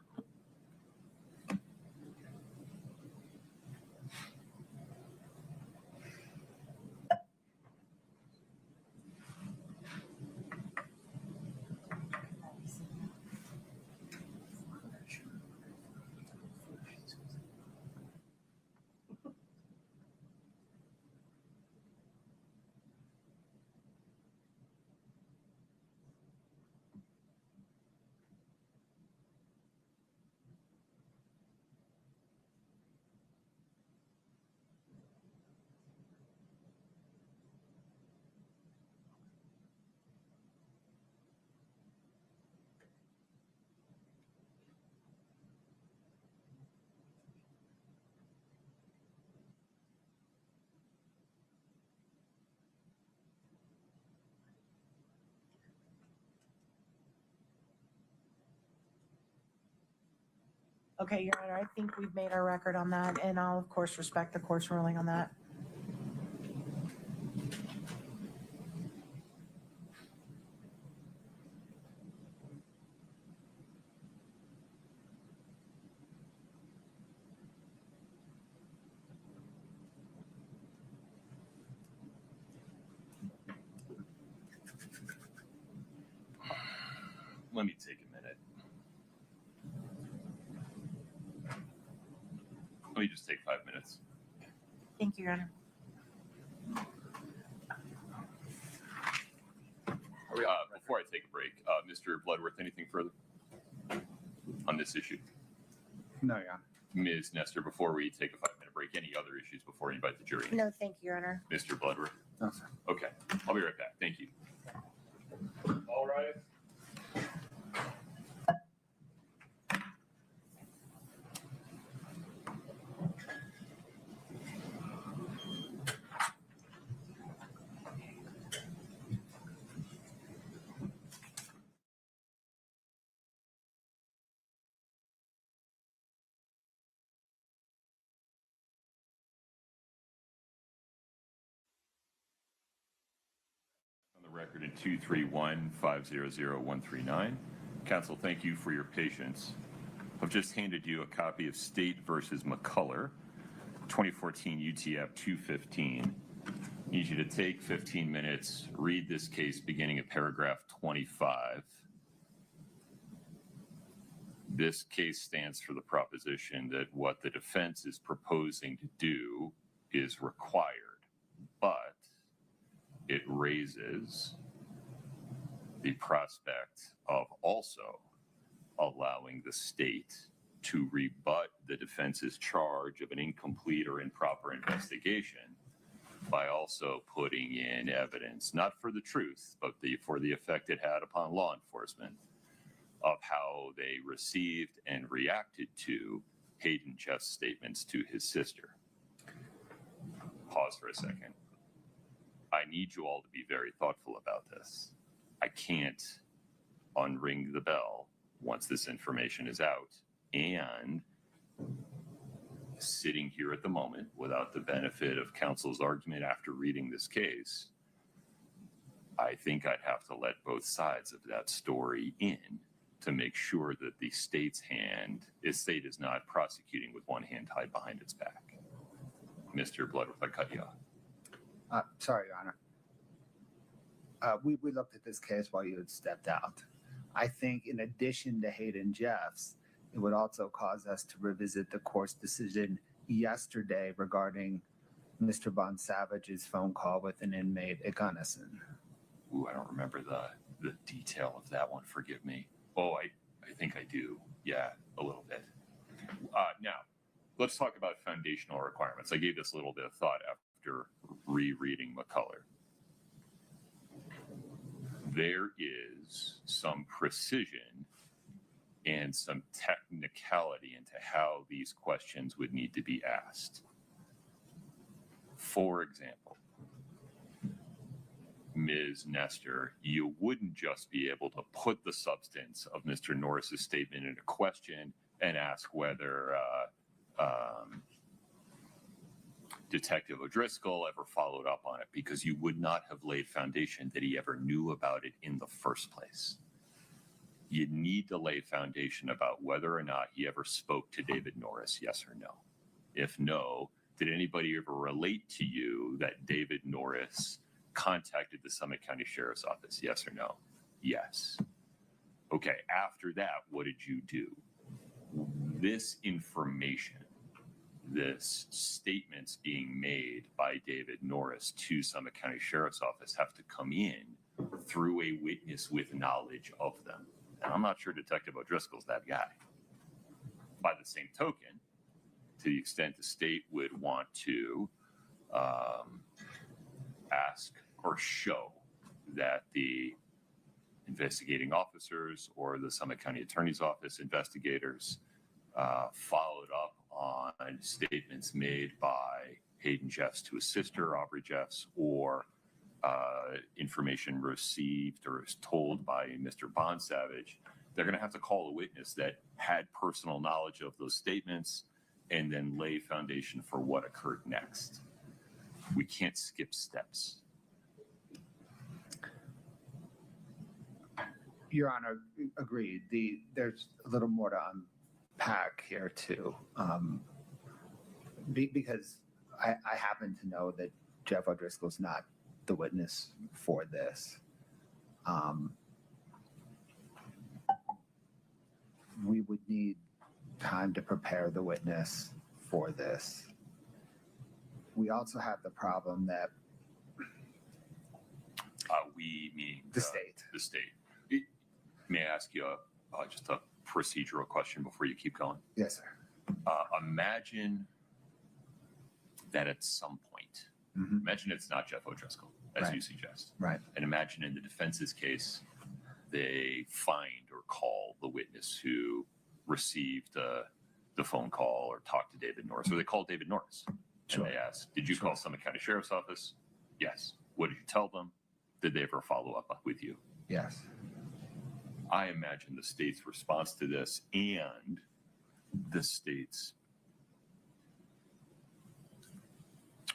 Okay, Your Honor, I think we've made our record on that, and I'll, of course, respect the court's ruling on that. let me take a minute. Let me just take 5 minutes. Thank you, Your Honor. Before I take a break, Mr. Bloodworth, anything further on this issue? No, Your Honor. Ms. Nestor, before we take a 5-minute break, any other issues before we invite the jury? No, thank you, Your Honor. Mr. Bloodworth? No, sir. Okay, I'll be right back. Thank you. All right. Record in 231-500-139. Counsel, thank you for your patience. I've just handed you a copy of State versus McCullough, 2014 UTF 215. I need you to take 15 minutes, read this case beginning at paragraph 25. This case stands for the proposition that what the defense is proposing to do is required, but it raises the prospect of also allowing the state to rebut the defense's charge of an incomplete or improper investigation by also putting in evidence, not for the truth, but for the effect it had upon law enforcement, of how they received and reacted to Hayden Jeff's statements to his sister. Pause for a second. I need you all to be very thoughtful about this. I can't unring the bell once this information is out. And sitting here at the moment without the benefit of counsel's argument after reading this case, I think I'd have to let both sides of that story in to make sure that the state is not prosecuting with one hand tied behind its back. Mr. Bloodworth, I cut you off. Sorry, Your Honor. We looked at this case while you had stepped out. I think in addition to Hayden Jeffs, it would also cause us to revisit the court's decision yesterday regarding Mr. Bon Savage's phone call with an inmate at Gunnison. Ooh, I don't remember the detail of that one. Forgive me. Oh, I think I do. Yeah, a little bit. Now, let's talk about foundational requirements. I gave this a little bit of thought after rereading McCullough. There is some precision and some technicality into how these questions would need to be asked. For example, Ms. Nestor, you wouldn't just be able to put the substance of Mr. Norris's statement in a question and ask whether Detective O'Driscoll ever followed up on it, because you would not have laid foundation that he ever knew about it in the first place. You need to lay foundation about whether or not he ever spoke to David Norris, yes or no. If no, did anybody ever relate to you that David Norris contacted the Summit County Sheriff's Office, yes or no? Yes. Okay, after that, what did you do? This information, this statements being made by David Norris to Summit County Sheriff's Office have to come in through a witness with knowledge of them. And I'm not sure Detective O'Driscoll's that guy. By the same token, to the extent the state would want to ask or show that the investigating officers or the Summit County Attorney's Office investigators followed up on statements made by Hayden Jeffs to his sister, Aubrey Jeffs, or information received or is told by Mr. Bon Savage, they're going to have to call a witness that had personal knowledge of those statements and then lay foundation for what occurred next. We can't skip steps. Your Honor, agreed. There's a little more to unpack here too, because I happen to know that Jeff O'Driscoll's not the witness for this. we would need time to prepare the witness for this. We also have the problem that we meaning the state. The state. May I ask you just a procedural question before you keep going? Yes, sir. Imagine that at some point, imagine it's not Jeff O'Driscoll, as Right. you suggest. Right. And imagine in the defense's case, they find or call the witness who received the phone call or talked to David Norris, or they call David Norris. Sure. And they ask, did you Sure. call Summit County Sheriff's Office? Yes. What did you tell them? Did they ever follow up with you? Yes. I imagine the state's response to this and the state's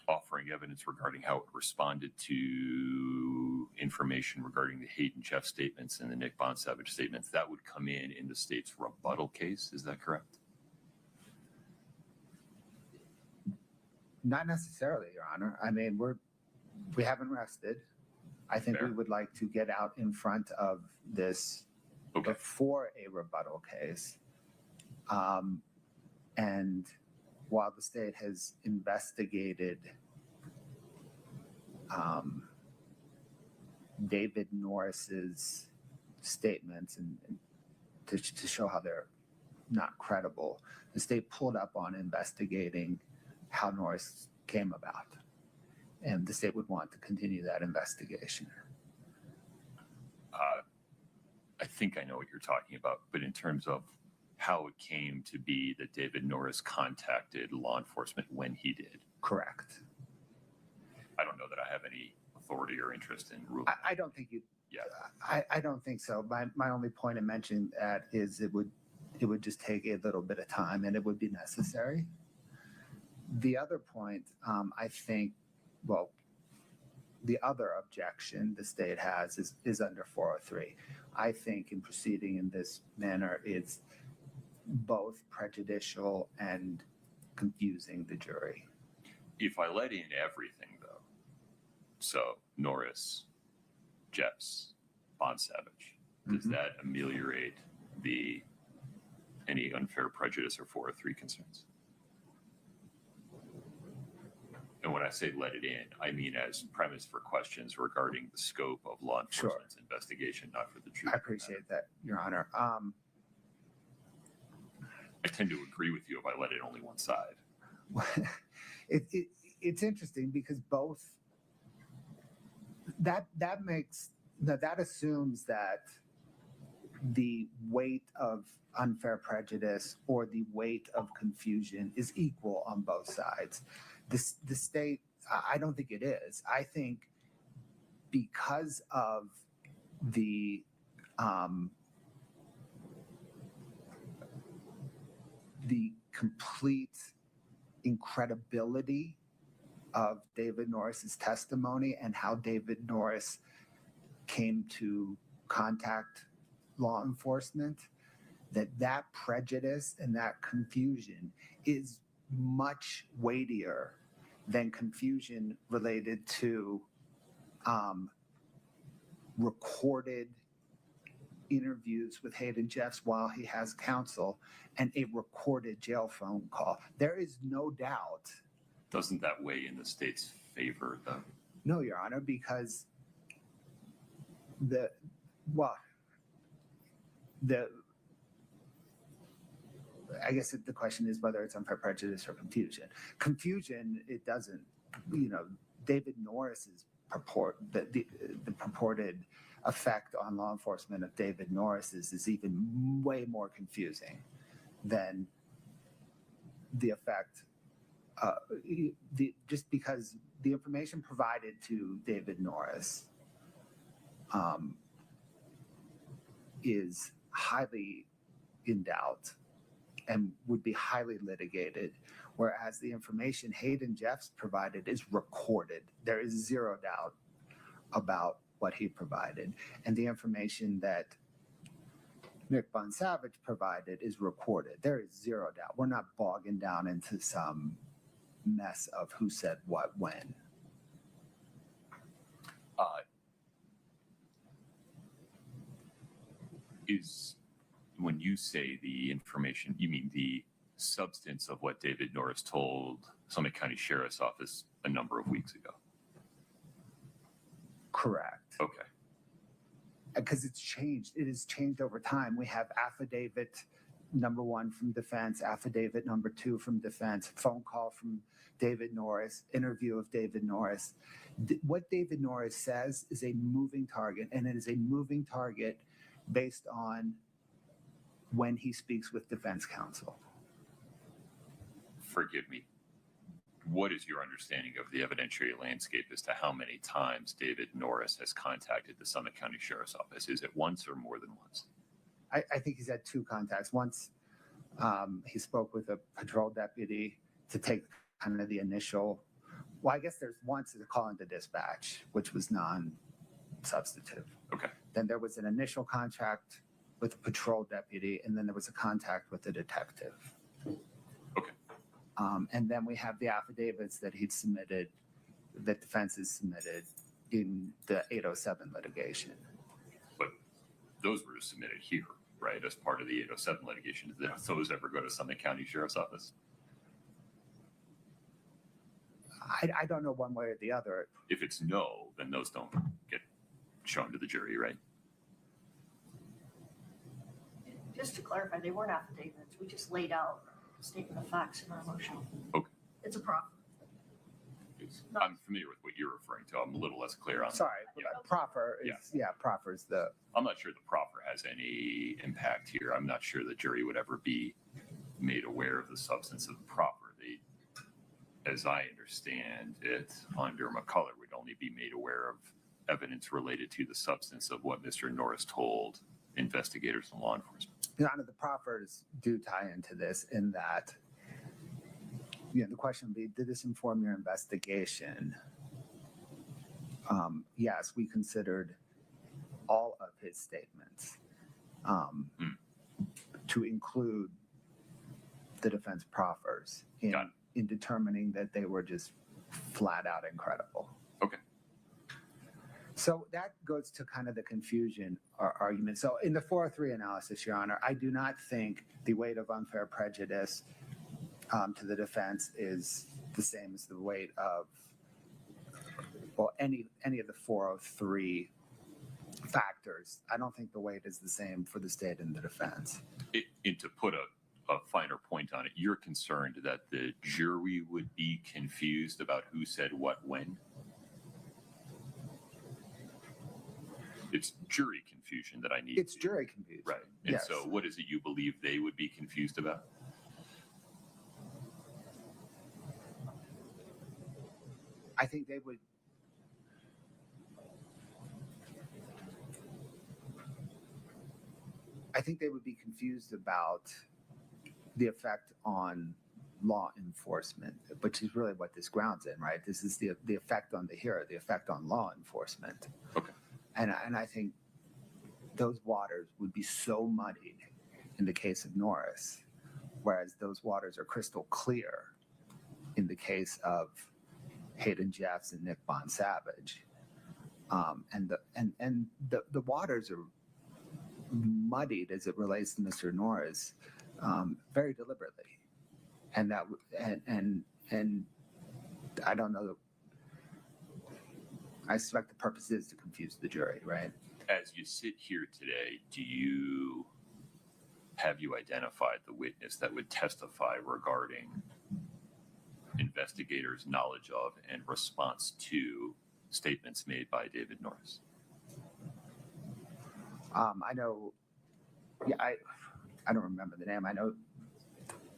offering evidence regarding how it responded to information regarding the Hayden Jeff statements and the Nick Bonsavage statements, that would come in the state's rebuttal case. Is that correct? Not necessarily, Your Honor. I mean, we haven't rested. I think Fair. we would like to get out in front of this Okay. before a rebuttal case. And while the state has investigated David Norris's statements and to show how they're not credible, the state pulled up on investigating how Norris came about. And the state would want to continue that investigation. I think I know what you're talking about, but in terms of how it came to be that David Norris contacted law enforcement when he did, Correct. I don't know that I have any authority or interest in ruling. I don't think you. Yeah. I don't think so. My only point in mentioning that is it would just take a little bit of time and it would be necessary. The other point, I think, well, the other objection the state has is under 403. I think in proceeding in this manner, it's both prejudicial and confusing the jury. If I let in everything, though, so Norris, Jeffs, Bonsavage, does that ameliorate any unfair prejudice or 403 concerns? And when I say let it in, I mean as premise for questions regarding the scope of law enforcement's investigation, not for the truth. I appreciate that, Your Honor. I tend to agree with you if I let in only one side. It's interesting because both that assumes that the weight of unfair prejudice or the weight of confusion is equal on both sides. The state, I don't think it is. I think because of the complete incredibility of David Norris's testimony and how David Norris came to contact law enforcement, that prejudice and that confusion is much weightier than confusion related to recorded interviews with Hayden Jeffs while he has counsel and a recorded jail phone call. There is no doubt. Doesn't that weigh in the state's favor, though? No, Your Honor, because I guess the question is whether it's unfair prejudice or confusion. Confusion, it doesn't, David Norris's the purported effect on law enforcement of David Norris's is even way more confusing than the effect, just because the information provided to David Norris is highly in doubt and would be highly litigated, whereas the information Hayden Jeffs provided is recorded. There is zero doubt about what he provided. And the information that Nick Bonsavage provided is recorded. There is zero doubt. We're not bogging down into some mess of who said what when. when you say the information, you mean the substance of what David Norris told Summit County Sheriff's Office a number of weeks ago? Correct. Okay. Because it's changed. It has changed over time. We have affidavit number 1 from defense, affidavit number 2 from defense, phone call from David Norris, interview of David Norris. What David Norris says is a moving target, and it is a moving target based on when he speaks with defense counsel. Forgive me. What is your understanding of the evidentiary landscape as to how many times David Norris has contacted the Summit County Sheriff's Office? Is it once or more than once? I think he's had 2 contacts. Once he spoke with a patrol deputy to take kind of the initial, well, I guess there's once a call into dispatch, which was non-substantive. Okay. Then there was an initial contact with a patrol deputy, and then there was a contact with a detective. Okay. And then we have the affidavits that he'd submitted, that defense has submitted in the 807 litigation. But those were submitted here, right, as part of the 807 litigation. Did those ever go to Summit County Sheriff's Office? I don't know one way or the other. If it's no, then those don't get shown to the jury, right? Just to clarify, they weren't affidavits. We just laid out a statement of facts in our motion. Okay. It's a proffer. I'm familiar with what you're referring to. I'm a little less clear on. Sorry, Yeah. proffer is, proffer is the, I'm not sure the proffer has any impact here. I'm not sure the jury would ever be made aware of the substance of the proffer. They, as I understand it, under McCullough, would only be made aware of evidence related to the substance of what Mr. Norris told investigators and law enforcement. Your Honor, the proffers do tie into this in that, the question would be, did this inform your investigation? Yes, we considered all of his statements to include the defense proffers in determining that they were just flat out incredible. Okay. So that goes to kind of the confusion argument. So in the 403 analysis, Your Honor, I do not think the weight of unfair prejudice to the defense is the same as the weight of, well, any of the 403 factors. I don't think the weight is the same for the state and the defense. And to put a finer point on it, you're concerned that the jury would be confused about who said what when? It's jury confusion that I need. It's jury confusion. Right. And yes. so what is it you believe they would be confused about? I think they would. I think they would be confused about the effect on law enforcement, which is really what this grounds in, right? This is the effect on the hearer, the effect on law enforcement. Okay. And I think those waters would be so muddied in the case of Norris, whereas those waters are crystal clear in the case of Hayden Jeffs and Nick Bond Savage. And the waters are muddied as it relates to Mr. Norris very deliberately. And that and I don't know. I suspect the purpose is to confuse the jury, right? As you sit here today, have you identified the witness that would testify regarding investigators' knowledge of and response to statements made by David Norris? I know, I don't remember the name. I know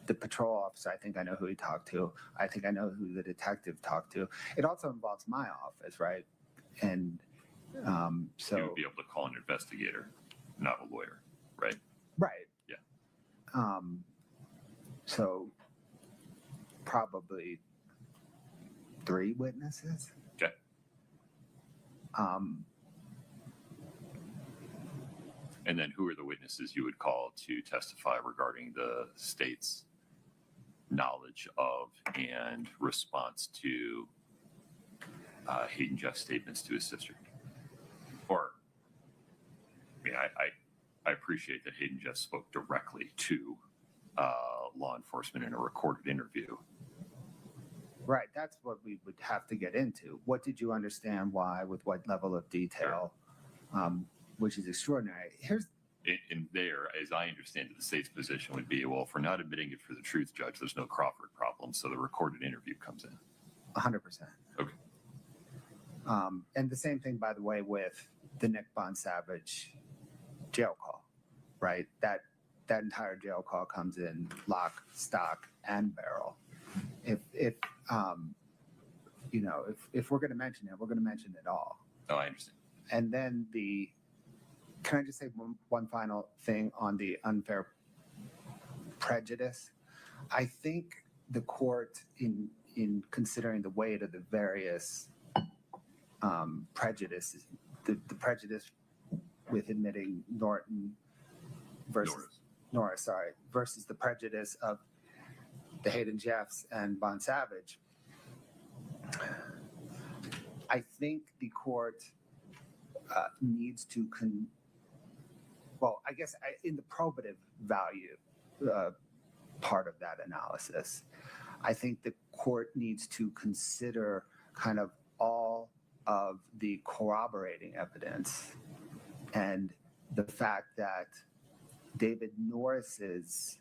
the patrol officer. I think I know who he talked to. I think I know who the detective talked to. It also involves my office, right? And so you would be able to call an investigator, not a lawyer, right? Right. Yeah. So probably 3 witnesses. Okay. And then who are the witnesses you would call to testify regarding the state's knowledge of and response to Hayden Jeff's statements to his sister? Or, I mean, I I appreciate that Hayden just spoke directly to law enforcement in a recorded interview. Right, that's what we would have to get into. What did you understand, why, with what level of detail, which is extraordinary. In there, as I understand it, the state's position would be, well, if we're not admitting it for the truth, Judge, there's no Crawford problem, so the recorded interview comes in. 100%. Okay. And the same thing, by the way, with the Nick Savage jail call, right? That entire jail call comes in lock, stock, and barrel. If we're going to mention it, we're going to mention it all. Oh, I understand. And then can I just say one final thing on the unfair prejudice? I think the court, in considering the weight of the various prejudices, the prejudice with admitting Norton versus versus the prejudice of the Hayden Jeffs and Savage, I think the court needs to in the probative value part of that analysis, I think the court needs to consider kind of all of the corroborating evidence and the fact that David Norris's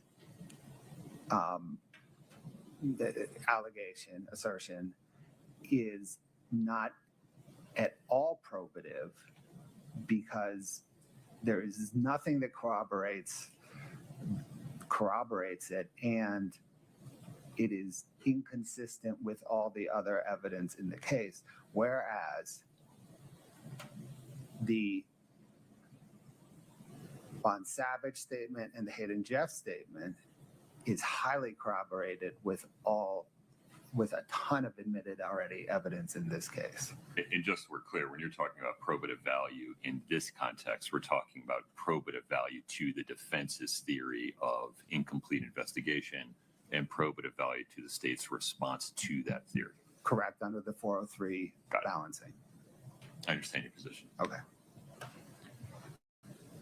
assertion is not at all probative, because there is nothing that corroborates it, and it is inconsistent with all the other evidence in the case. Whereas the Savage statement and the Hayden Jeff statement is highly corroborated with a ton of admitted already evidence in this case. And just so we're clear, when you're talking about probative value in this context, we're talking about probative value to the defense's theory of incomplete investigation and probative value to the state's response to that theory. Correct, under the 403 balancing. I understand your position. Okay.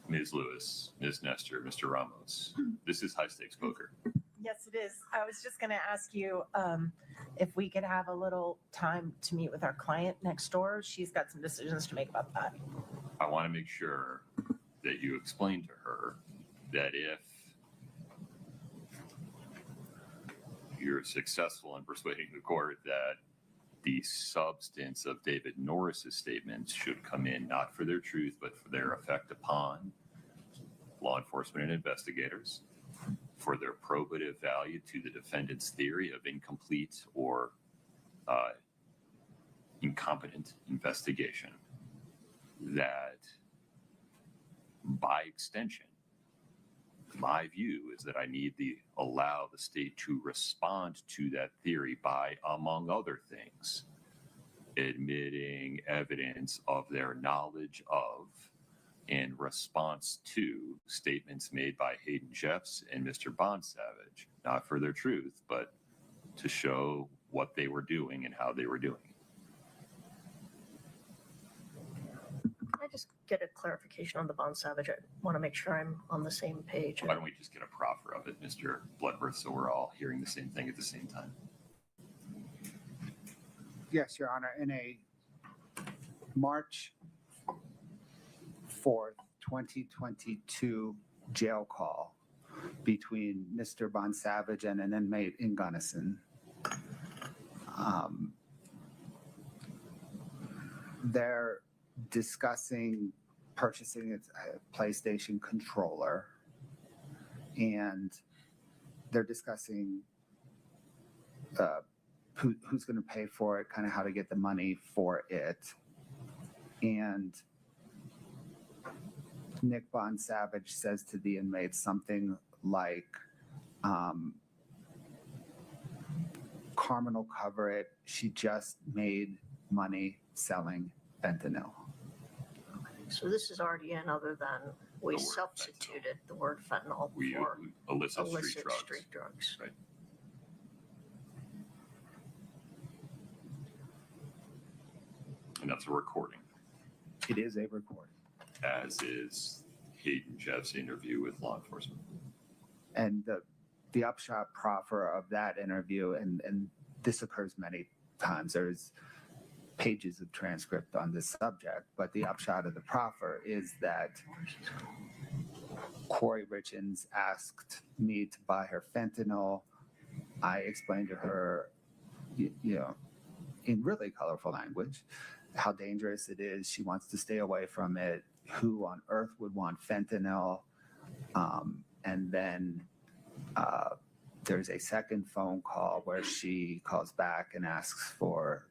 Ms. Lewis, Ms. Nestor, Mr. Ramos, this is high stakes poker. Yes, it is. I was just going to ask you if we could have a little time to meet with our client next door. She's got some decisions to make about that. I want to make sure that you explain to her that if you're successful in persuading the court that the substance of David Norris's statements should come in not for their truth, but for their effect upon law enforcement and investigators, for their probative value to the defendant's theory of incomplete or incompetent investigation, that by extension, my view is that I need to allow the state to respond to that theory by, among other things, admitting evidence of their knowledge of in response to statements made by Hayden Jeffs and Mr. Savage, not for their truth, but to show what they were doing and how they were doing it. Can I just get a clarification on the Savage? I want to make sure I'm on the same page. Why don't we just get a proffer of it, Mr. Bloodworth, so we're all hearing the same thing at the same time? Yes, Your Honor. In a March 4th, 2022 jail call between Mr. Savage and an inmate in Gunnison, they're discussing purchasing a PlayStation controller, and they're discussing who's going to pay for it, kind of how to get the money for it. And Nick Savage says to the inmates something like, Carmen will cover it. She just made money selling fentanyl. So this is already in, other than we substituted the word fentanyl for illicit street drugs. Right. And that's a recording. It is a recording. As is Hayden Jeff's interview with law enforcement. And the upshot proffer of that interview, and this occurs many times, there's pages of transcript on this subject, but the upshot of the proffer is that Kouri Richins asked me to buy her fentanyl. I explained to her, in really colorful language, how dangerous it is. She wants to stay away from it. Who on earth would want fentanyl? And then there's a second phone call where she calls back and asks for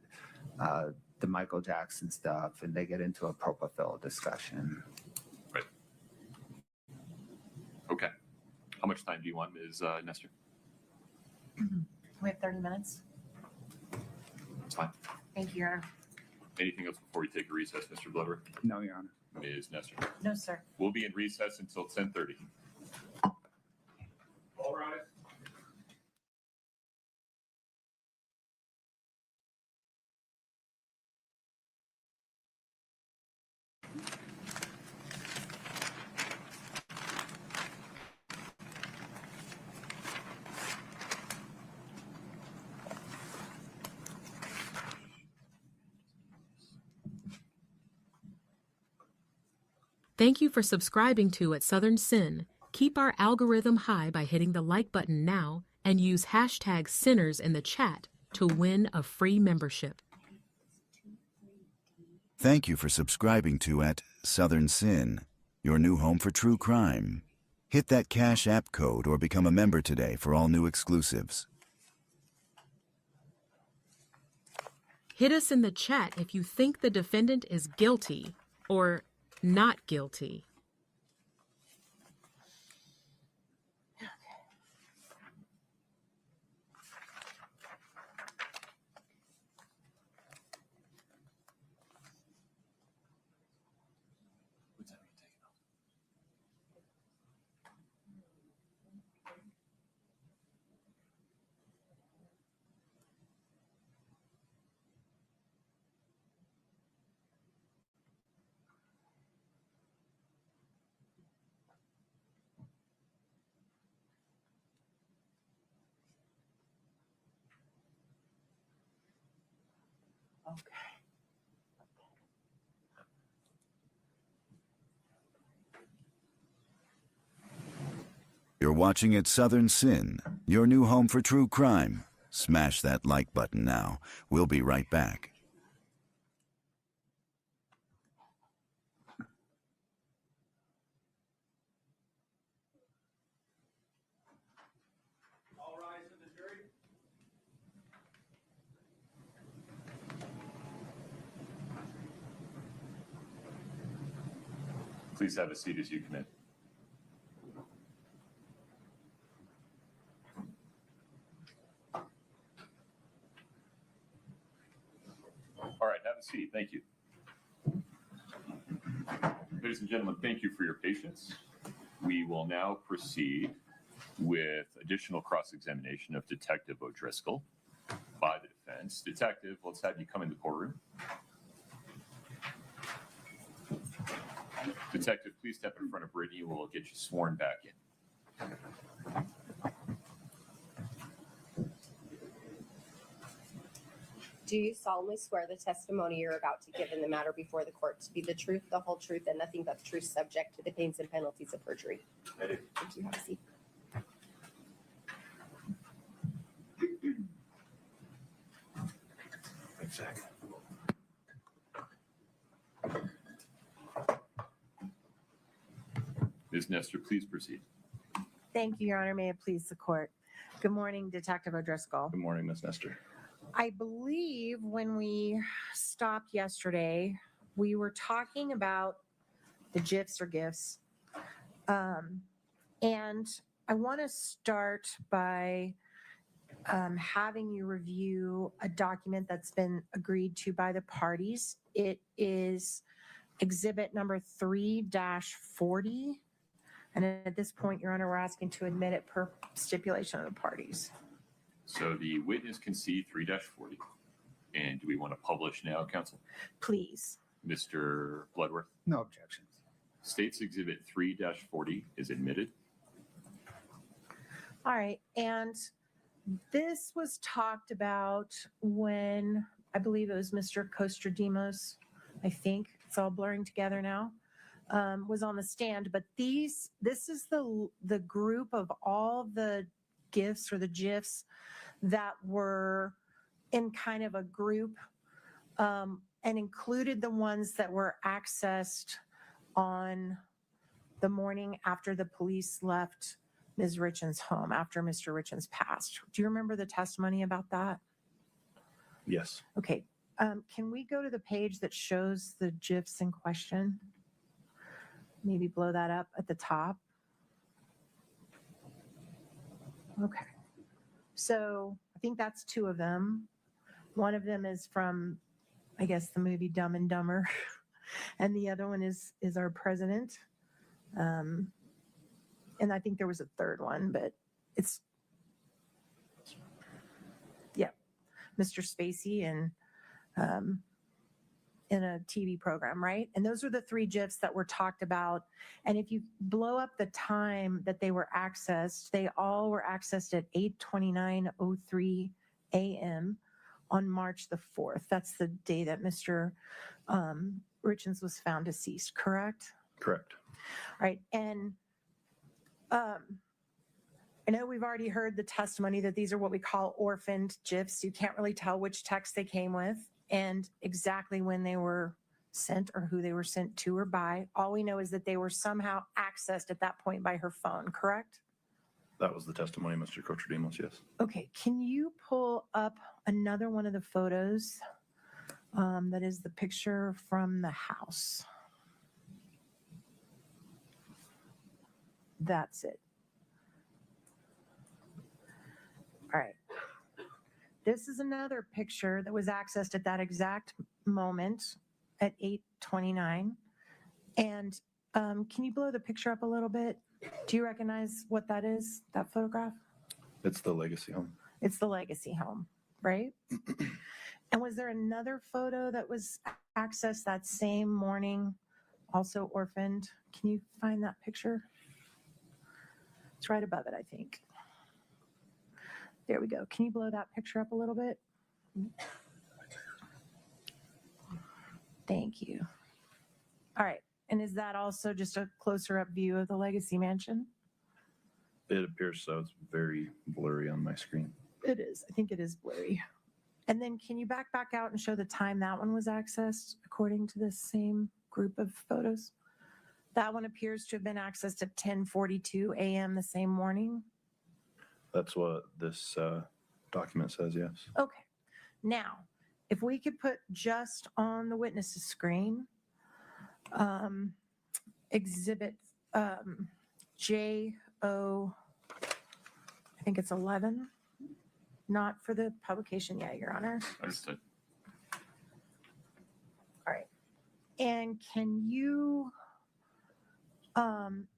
the Michael Jackson stuff, and they get into a propofol discussion. Right. Okay. How much time do you want, Ms. Nestor? We have 30 minutes. That's fine. Thank you, Your Honor. Anything else before we take a recess, Mr. Bloodworth? No, Your Honor. Ms. Nestor? No, sir. We'll be in recess until 10:30. All rise. Thank you for subscribing to At Southern Sin. Keep our algorithm high by hitting the like button now and use hashtag Sinners in the chat to win a free membership. Thank you for subscribing to At Southern Sin, your new home for true crime. Hit that Cash App code or become a member today for all new exclusives. Hit us in the chat if you think the defendant is guilty or not guilty. Okay. You're watching At Southern Sin, your new home for true crime. Smash that like button now. We'll be right back. All rise for the jury. Please have a seat as you come in. All right, have a seat. Thank you. Ladies and gentlemen, thank you for your patience. We will now proceed with additional cross-examination of Detective O'Driscoll by the defense. Detective, let's have you come in the courtroom. Detective, please step in front of Brittany. We'll get you sworn back in. Do you solemnly swear the testimony you're about to give in the matter before the court to be the truth, the whole truth, and nothing but the truth, subject to the pains and penalties of perjury? I do. Thank you. Have a seat. Exactly. Ms. Nestor, please proceed. Thank you, Your Honor. May it please the court. Good morning, Detective O'Driscoll. Good morning, Ms. Nestor. I believe when we stopped yesterday, we were talking about the GIFs or GIFs. And I want to start by having you review a document that's been agreed to by the parties. It is exhibit number 3-40. And at this point, Your Honor, we're asking to admit it per stipulation of the parties. So the witness can see 3-40. And do we want to publish now, counsel? Please. Mr. Bloodworth? No objections. State's Exhibit 3-40 is admitted. All right. And this was talked about when I believe it was Mr. Kostradimos, I think it's all blurring together now, was on the stand. But this is the group of all the gifts or the GIFs that were in kind of a group and included the ones that were accessed on the morning after the police left Ms. Richins' home, after Mr. Richins passed. Do you remember the testimony about that? Yes. Okay. Can we go to the page that shows the GIFs in question? Maybe blow that up at the top. Okay. So I think that's two of them. One of them is from, I guess, the movie Dumb and Dumber. And the other one is our president. And I think there was a third one, but it's, yeah, Mr. Spacey and in a TV program, right? And those are the three GIFs that were talked about. And if you blow up the time that they were accessed, they all were accessed at 8:29:03 a.m. on March the 4th. That's the day that Mr. Richins was found deceased, correct? Correct. All right. And I know we've already heard the testimony that these are what we call orphaned GIFs. You can't really tell which text they came with and exactly when they were sent or who they were sent to or by. All we know is that they were somehow accessed at that point by her phone, correct? That was the testimony, Mr. Kostradimos, yes. Okay, can you pull up another one of the photos that is the picture from the house? That's it. All right. This is another picture that was accessed at that exact moment at 8:29. And can you blow the picture up a little bit? Do you recognize what that is, that photograph? It's the legacy home. It's the legacy home, right? And was there another photo that was accessed that same morning, also orphaned? Can you find that picture? It's right above it, I think. There we go. Can you blow that picture up a little bit? Thank you. All right. And is that also just a closer up view of the Legacy Mansion? It appears so. It's very blurry on my screen. It is. I think it is blurry. And then can you back out and show the time that one was accessed according to this same group of photos? That one appears to have been accessed at 10:42 a.m. the same morning. That's what this document says, yes. Okay. Now, if we could put just on the witness's screen, exhibit JO, I think it's 11, not for the publication yet, Your Honor. Understood. All right. And can you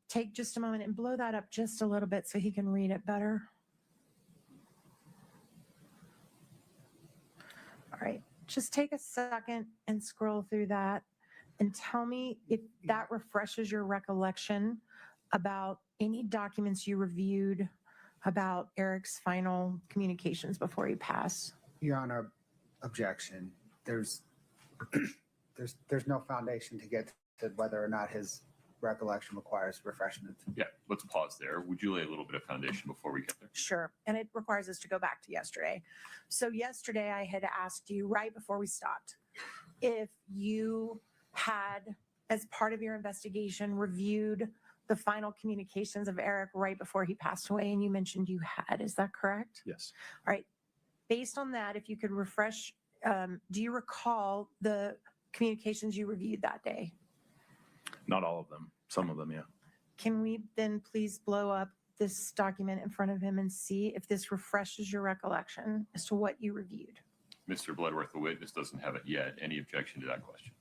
take just a moment and blow that up just a little bit so he can read it better? All right, just take a second and scroll through that and tell me if that refreshes your recollection about any documents you reviewed about Eric's final communications before he passed. Your Honor, objection. There's no foundation to get to whether or not his recollection requires refreshment. Yeah, let's pause there. Would you lay a little bit of foundation before we get there? Sure. And it requires us to go back to yesterday. So yesterday I had asked you right before we stopped if you had, as part of your investigation, reviewed the final communications of Eric right before he passed away, and you mentioned you had. Is that correct? Yes. All right. Based on that, if you could refresh, do you recall the communications you reviewed that day? Not all of them. Some of them, yeah. Can we then please blow up this document in front of him and see if this refreshes your recollection as to what you reviewed? Mr. Bloodworth, the witness doesn't have it yet. Any objection to that question?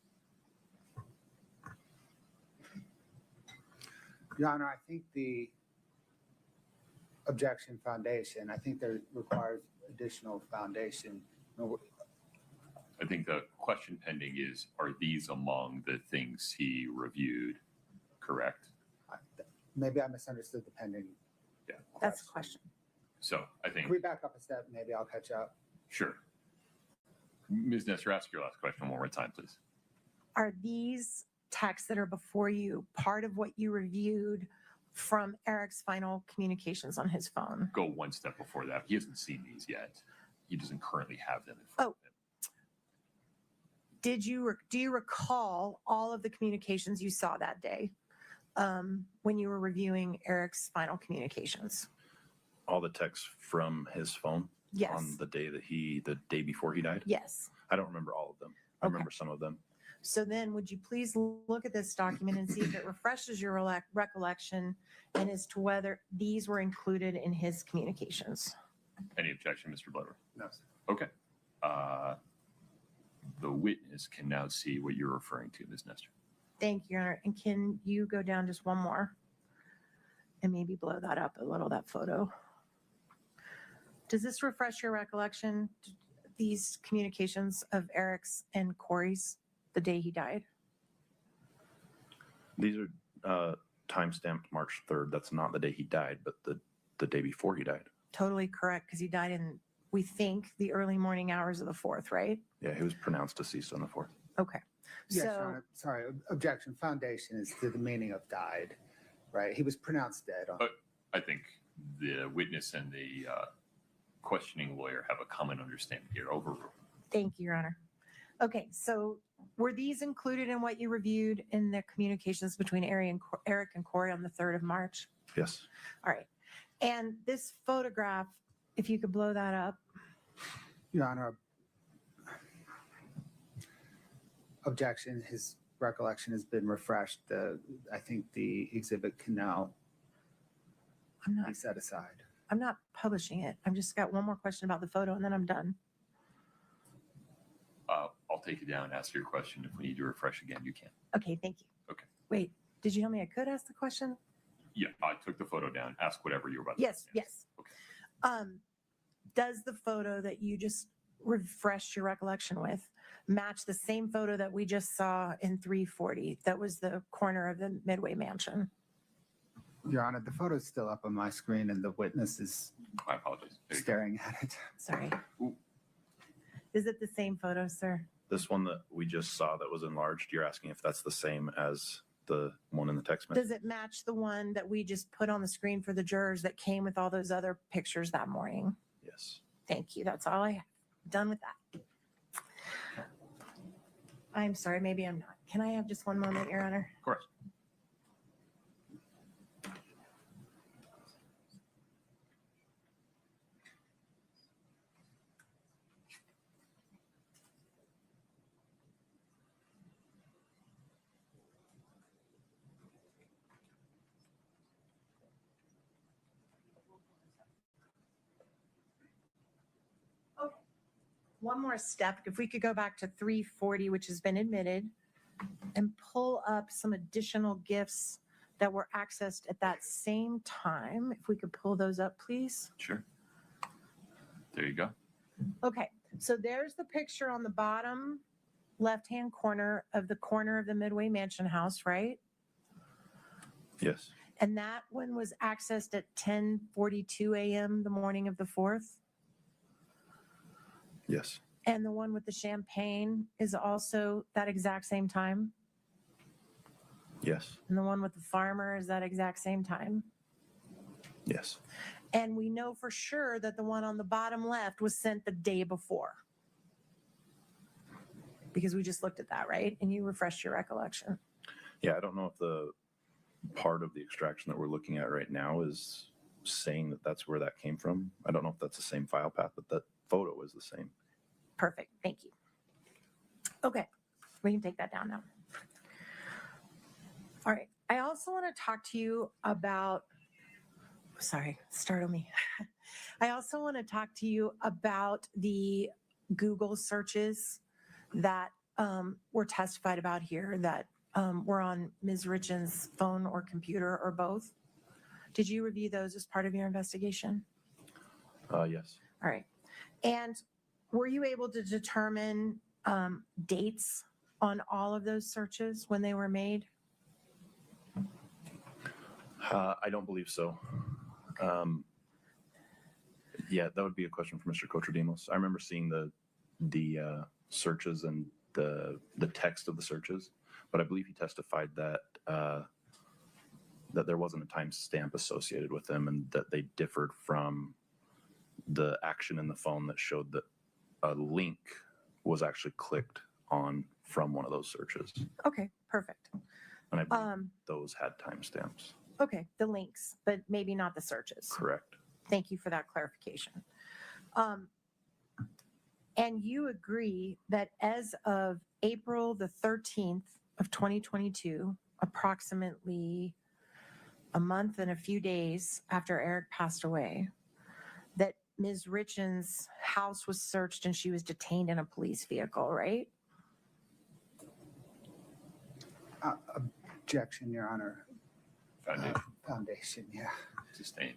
Your Honor, I think the objection foundation, I think there requires additional foundation. I think the question pending is, are these among the things he reviewed? correct? Maybe I misunderstood the pending. Yeah. That's the question. So I think, Can we back up a step? Maybe I'll catch up. sure. Ms. Nestor, ask your last question one more time, please. Are these texts that are before you part of what you reviewed from Eric's final communications on his phone? Go one step before that. He hasn't seen these yet. He doesn't currently have them in front of him. Do you recall all of the communications you saw that day when you were reviewing Eric's final communications? All the texts from his phone Yes. on the day before he died. Yes. I don't remember all of them. I remember some of them. So then would you please look at this document and see if it refreshes your recollection and as to whether these were included in his communications? Any objection, Mr. Bloodworth? No, sir. Okay. The witness can now see what you're referring to, Ms. Nestor. Thank you, Your Honor. And can you go down just one more and maybe blow that up a little, that photo? Does this refresh your recollection, these communications of Eric's and Kouri's the day he died? These are time-stamped March 3rd. That's not the day he died, but the day before he died. Totally correct, because he died in, we think, the early morning hours of the 4th, right? Yeah, he was pronounced deceased on the 4th. Okay. Yes, So, Your Honor. Sorry, objection. Foundation is to the meaning of died, right? He was pronounced dead on. I think the witness and the questioning lawyer have a common understanding here. Overruled. thank you, Your Honor. Okay, so were these included in what you reviewed in the communications between Eric and Kouri on the 3rd of March? Yes. All right. And this photograph, if you could blow that up. Your Honor, objection. His recollection has been refreshed. I think the exhibit can now be set aside. I'm not publishing it. I've just got one more question about the photo and then I'm done. I'll take it down, ask your question. If we need to refresh again, you can. Okay, thank you. Okay. Wait, did you tell me I could ask the question? Yeah, I took the photo down. Ask whatever you're about to Yes, ask. yes. Okay. Does the photo that you just refreshed your recollection with match the same photo that we just saw in 340? That was the corner of the Midway Mansion. Your Honor, the photo is still up on my screen and the witness is I apologize. There you go. staring at it. Sorry. Ooh. Is it the same photo, sir? This one that we just saw that was enlarged, you're asking if that's the same as the one in the text message? Does it match the one that we just put on the screen for the jurors that came with all those other pictures that morning? Yes. Thank you. That's all I have. Done with that. I'm sorry, maybe I'm not. Can I have just one moment, Your Honor? Of course. One more step. If we could go back to 340, which has been admitted, and pull up some additional gifts that were accessed at that same time. If we could pull those up, please. Sure. There you go. Okay, so there's the picture on the bottom left-hand corner of the Midway Mansion house, right? Yes. And that one was accessed at 10:42 a.m. the morning of the 4th. Yes. And the one with the champagne is also that exact same time? Yes. And the one with the farmer is that exact same time? Yes. And we know for sure that the one on the bottom left was sent the day before. Because we just looked at that, right? And you refreshed your recollection. Yeah, I don't know if the part of the extraction that we're looking at right now is saying that that's where that came from. I don't know if that's the same file path, but that photo is the same. Perfect. Thank you. Okay, we can take that down now. All right. I also want to talk to you about, sorry, startle me. I also want to talk to you about the Google searches that were testified about here that were on Ms. Richins' phone or computer or both. Did you review those as part of your investigation? Yes. All right. And were you able to determine dates on all of those searches when they were made? I don't believe so. Yeah, that would be a question for Mr. Cotrudimos. I remember seeing the searches and the text of the searches, but I believe he testified that that there wasn't a timestamp associated with them, and that they differed from the action in the phone that showed that a link was actually clicked on from one of those searches. Okay, perfect. And I believe those had timestamps. Okay, the links, but maybe not the searches. Correct. Thank you for that clarification. And you agree that as of April the 13th of 2022, approximately a month and a few days after Eric passed away, that Ms. Richins' house was searched and she was detained in a police vehicle, right? Objection, Your Honor. Foundation. Foundation, yeah. Sustained.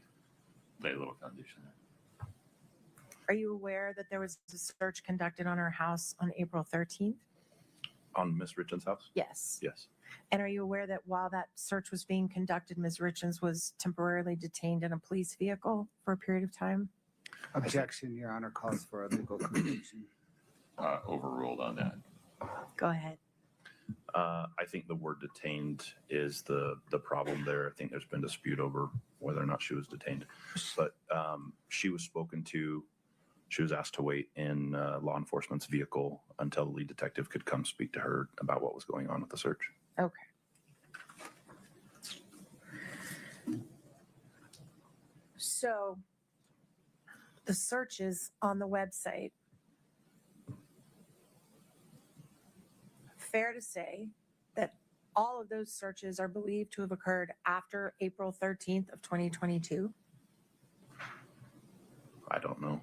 Lay a little foundation there. Are you aware that there was a search conducted on her house on April 13th? On Miss Richins' house? Yes. Yes. And are you aware that while that search was being conducted, Ms. Richins was temporarily detained in a police vehicle for a period of time? Objection, Your Honor, calls for a legal conclusion. Overruled on that. Go ahead. I think the word detained is the problem there. I think there's been dispute over whether or not she was detained. But she was spoken to. She was asked to wait in law enforcement's vehicle until the lead detective could come speak to her about what was going on with the search. Okay. So the searches on the website, fair to say that all of those searches are believed to have occurred after April 13th of 2022? I don't know.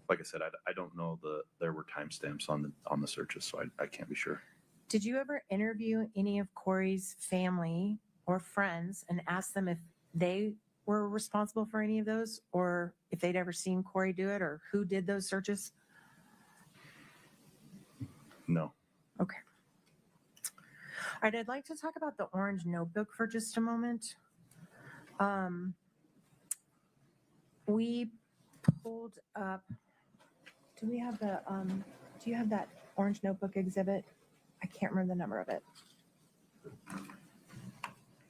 Like I said, I don't know there were timestamps on the searches, so I can't be sure. Did you ever interview any of Kouri's family or friends and ask them if they were responsible for any of those, or if they'd ever seen Kouri do it, or who did those searches? No. Okay. All right, I'd like to talk about the orange notebook for just a moment. We pulled up, do we have the, do you have that orange notebook exhibit? I can't remember the number of it.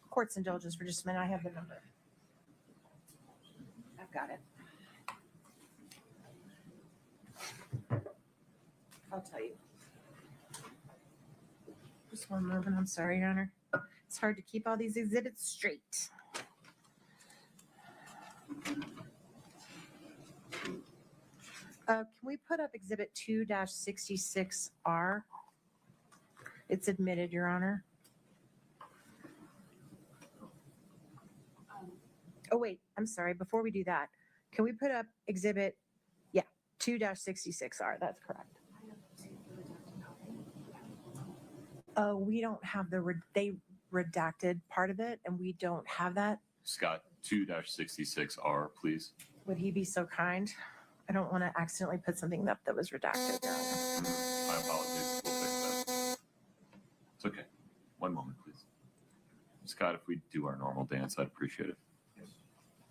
Court's indulgence for just a minute, I have the number. I've got it. I'll tell you. Just one moment, I'm sorry, Your Honor. It's hard to keep all these exhibits straight. Can we put up exhibit 2-66R? It's admitted, Your Honor. Oh, wait, I'm sorry. Before we do that, can we put up exhibit, 2-66R? That's correct. We don't have they redacted part of it, and we don't have that. Scott, 2-66R, please. Would he be so kind? I don't want to accidentally put something up that was redacted, Your Honor. I apologize. We'll fix that. It's okay. One moment, please. Scott, if we do our normal dance, I'd appreciate it. Yes.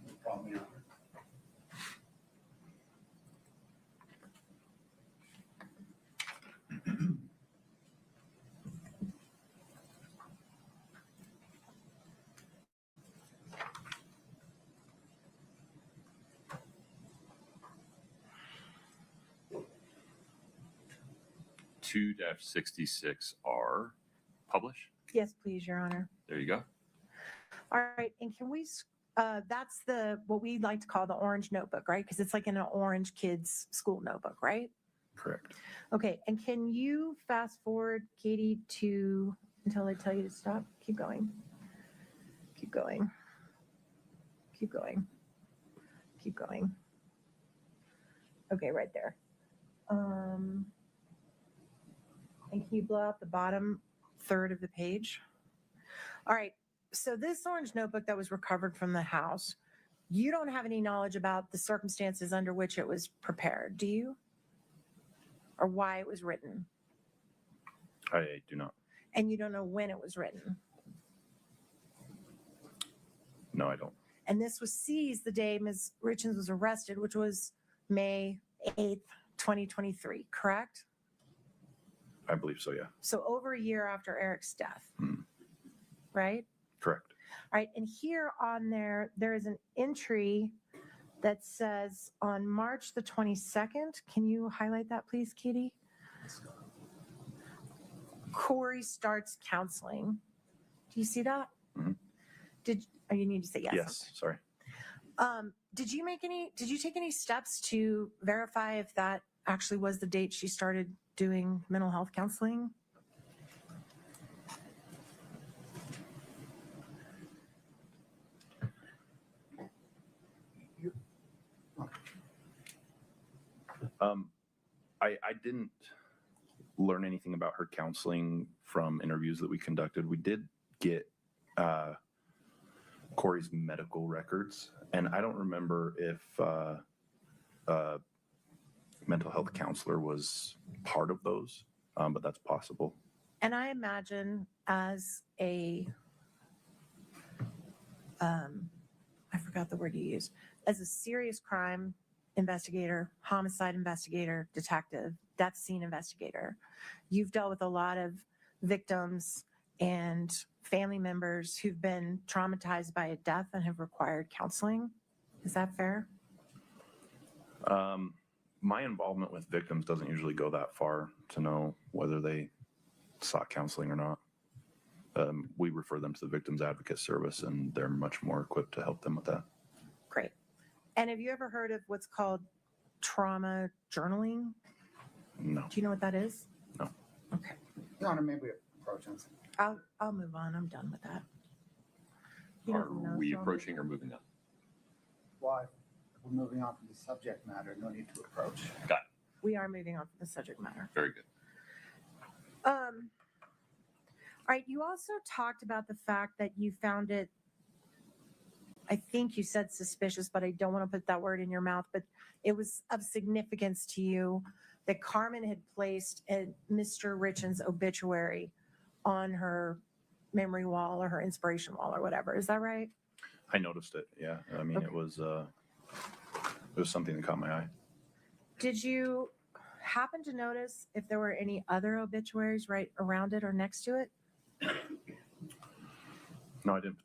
No problem, Your Honor. Two 66R, publish. Yes, please, Your Honor. There you go. All right, and can we, that's what we like to call the orange notebook, right? Because it's like in an orange kids school notebook, right? Correct. Okay, and can you fast forward, Katie, until I tell you to stop? Keep going. Keep going. Keep going. Keep going. Okay, right there. And can you blow out the bottom third of the page? All right, so this orange notebook that was recovered from the house, you don't have any knowledge about the circumstances under which it was prepared, do you? Or why it was written? I do not. And you don't know when it was written? No, I don't. And this was seized the day Ms. Richins was arrested, which was May 8th, 2023, correct? I believe so, yeah. So over a year after Eric's death, Hmm. right? Correct. All right, and here on there is an entry that says on March the 22nd. Can you highlight that, please, Katie? Kouri starts counseling. Do you see that? Mhm. You need to say yes. Yes, sorry. Did you take any steps to verify if that actually was the date she started doing mental health counseling? I didn't learn anything about her counseling from interviews that we conducted. We did get Kouri's medical records, and I don't remember if a mental health counselor was part of those, but that's possible. And I imagine as I forgot the word you used, as a serious crime investigator, homicide investigator, detective, death scene investigator, you've dealt with a lot of victims and family members who've been traumatized by a death and have required counseling. Is that fair? My involvement with victims doesn't usually go that far to know whether they sought counseling or not. We refer them to the Victims Advocate Service, and they're much more equipped to help them with that. Great. And have you ever heard of what's called trauma journaling? No. Do you know what that is? No. Okay. Your Honor, maybe approaching. I'll move on. I'm done with that. You Are don't know, we so- approaching or moving on? Why? We're moving on from the subject matter. No need to approach. Got it. We are moving on from the subject matter. Very good. All right. You also talked about the fact that you found it, I think you said suspicious, but I don't want to put that word in your mouth, but it was of significance to you that Carmen had placed a Mr. Richins obituary on her memory wall or her inspiration wall or whatever. Is that right? I noticed it. Yeah. I mean, Okay. it was something that caught my eye. Did you happen to notice if there were any other obituaries right around it or next to it? No, I didn't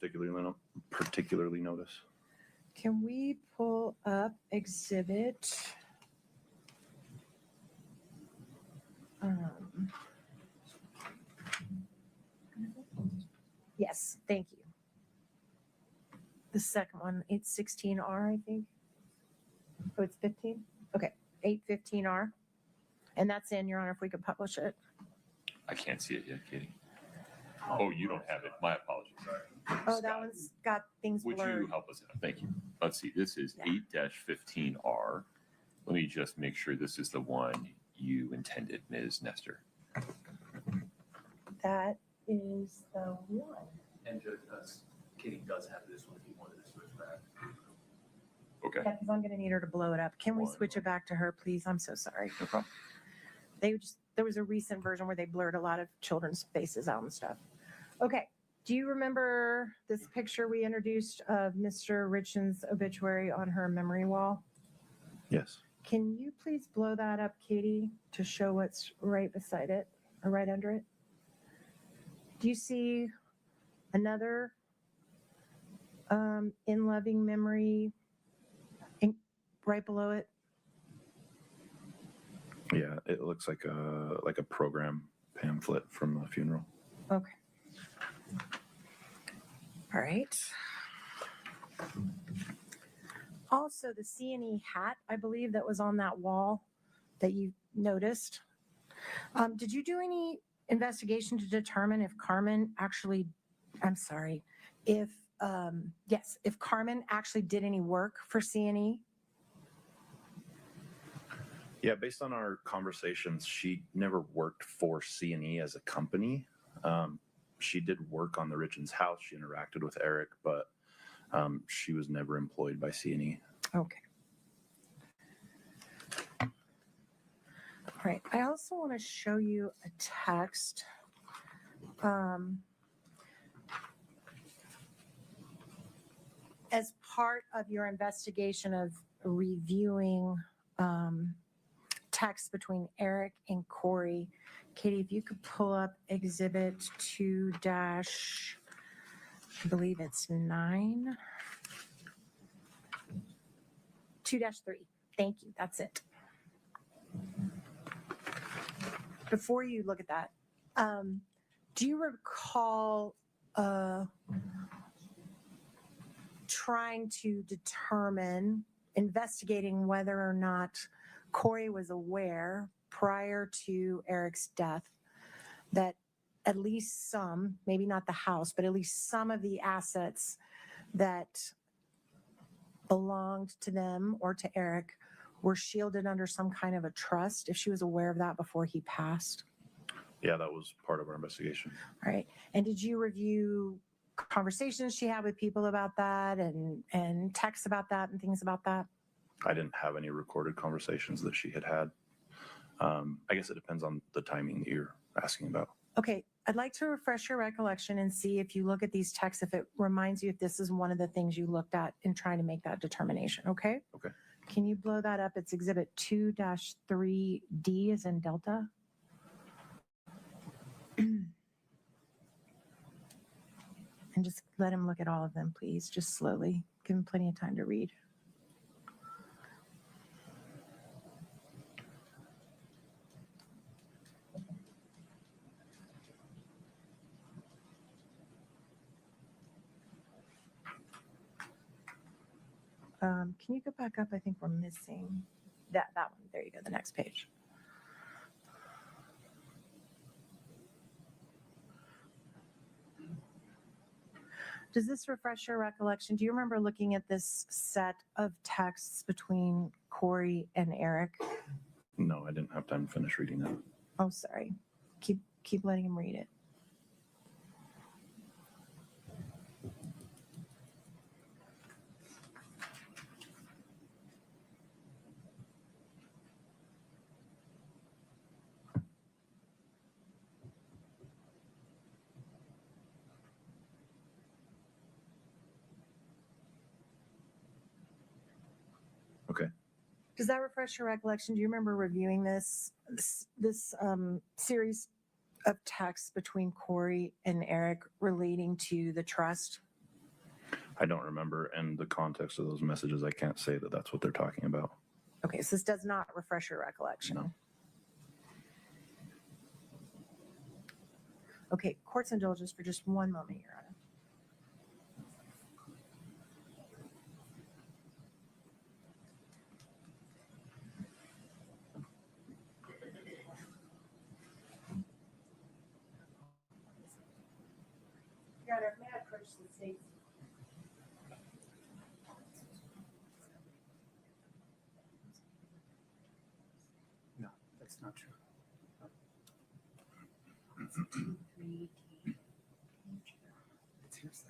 particularly notice. Can we pull up exhibit? Yes, thank you. The second one, 816R, I think. Oh, it's 15? Okay, 815R. And that's in, Your Honor, if we could publish it. I can't see it yet, Katie. Oh, you don't have it. My apologies. Oh, that one's got things Would blurred. you help us out? Thank you. Let's see. This is 8-15R. Let me just make sure this is the one you intended, Ms. Nestor. That is the one. And Judge, Katie does have this one if you wanted to switch back. Okay. Yeah, because I'm going to need her to blow it up. Can we switch it back to her, please? I'm so sorry. No problem. There was a recent version where they blurred a lot of children's faces out and stuff. Okay. Do you remember this picture we introduced of Mr. Richins' obituary on her memory wall? Yes. Can you please blow that up, Katie, to show what's right beside it or right under it? Do you see another in loving memory right below it? Yeah, it looks like a program pamphlet from a funeral. Okay. All right. Also, the C&E hat, I believe, that was on that wall that you noticed. Did you do any investigation to determine if Carmen actually, if Carmen actually did any work for C&E? Yeah, based on our conversations, she never worked for C&E as a company. She did work on the Richins house. She interacted with Eric, but she was never employed by C&E. Okay. All right. I also want to show you a text. as part of your investigation of reviewing texts between Eric and Kouri, Katie, if you could pull up exhibit 2 dash, I believe it's 9. 2-3. Thank you. That's it. Before you look at that, do you recall trying to determine, investigating whether or not Kouri was aware prior to Eric's death that at least some, maybe not the house, but at least some of the assets that belonged to them or to Eric were shielded under some kind of a trust, if she was aware of that before he passed? Yeah, that was part of our investigation. All right. And did you review conversations she had with people about that and texts about that and things about that? I didn't have any recorded conversations that she had had. I guess it depends on the timing that you're asking about. Okay. I'd like to refresh your recollection and see if you look at these texts, if it reminds you if this is one of the things you looked at in trying to make that determination. Okay. Okay. Can you blow that up? It's exhibit 2-3D as in Delta. And just let him look at all of them, please. Just slowly. Give him plenty of time to read. Can you go back up? I think we're missing that one. There you go, the next page. Does this refresh your recollection? Do you remember looking at this set of texts between Kouri and Eric? No, I didn't have time to finish reading that. Oh, sorry. Keep letting him read it. Okay. Does that refresh your recollection? Do you remember reviewing this series of texts between Kouri and Eric relating to the trust? I don't remember, and the context of those messages, I can't say that that's what they're talking about. Okay, so this does not refresh your recollection. No. Okay, court's indulgence for just one moment, Your Honor. Your Honor, may I approach the state? No, that's not true. It's hearsay.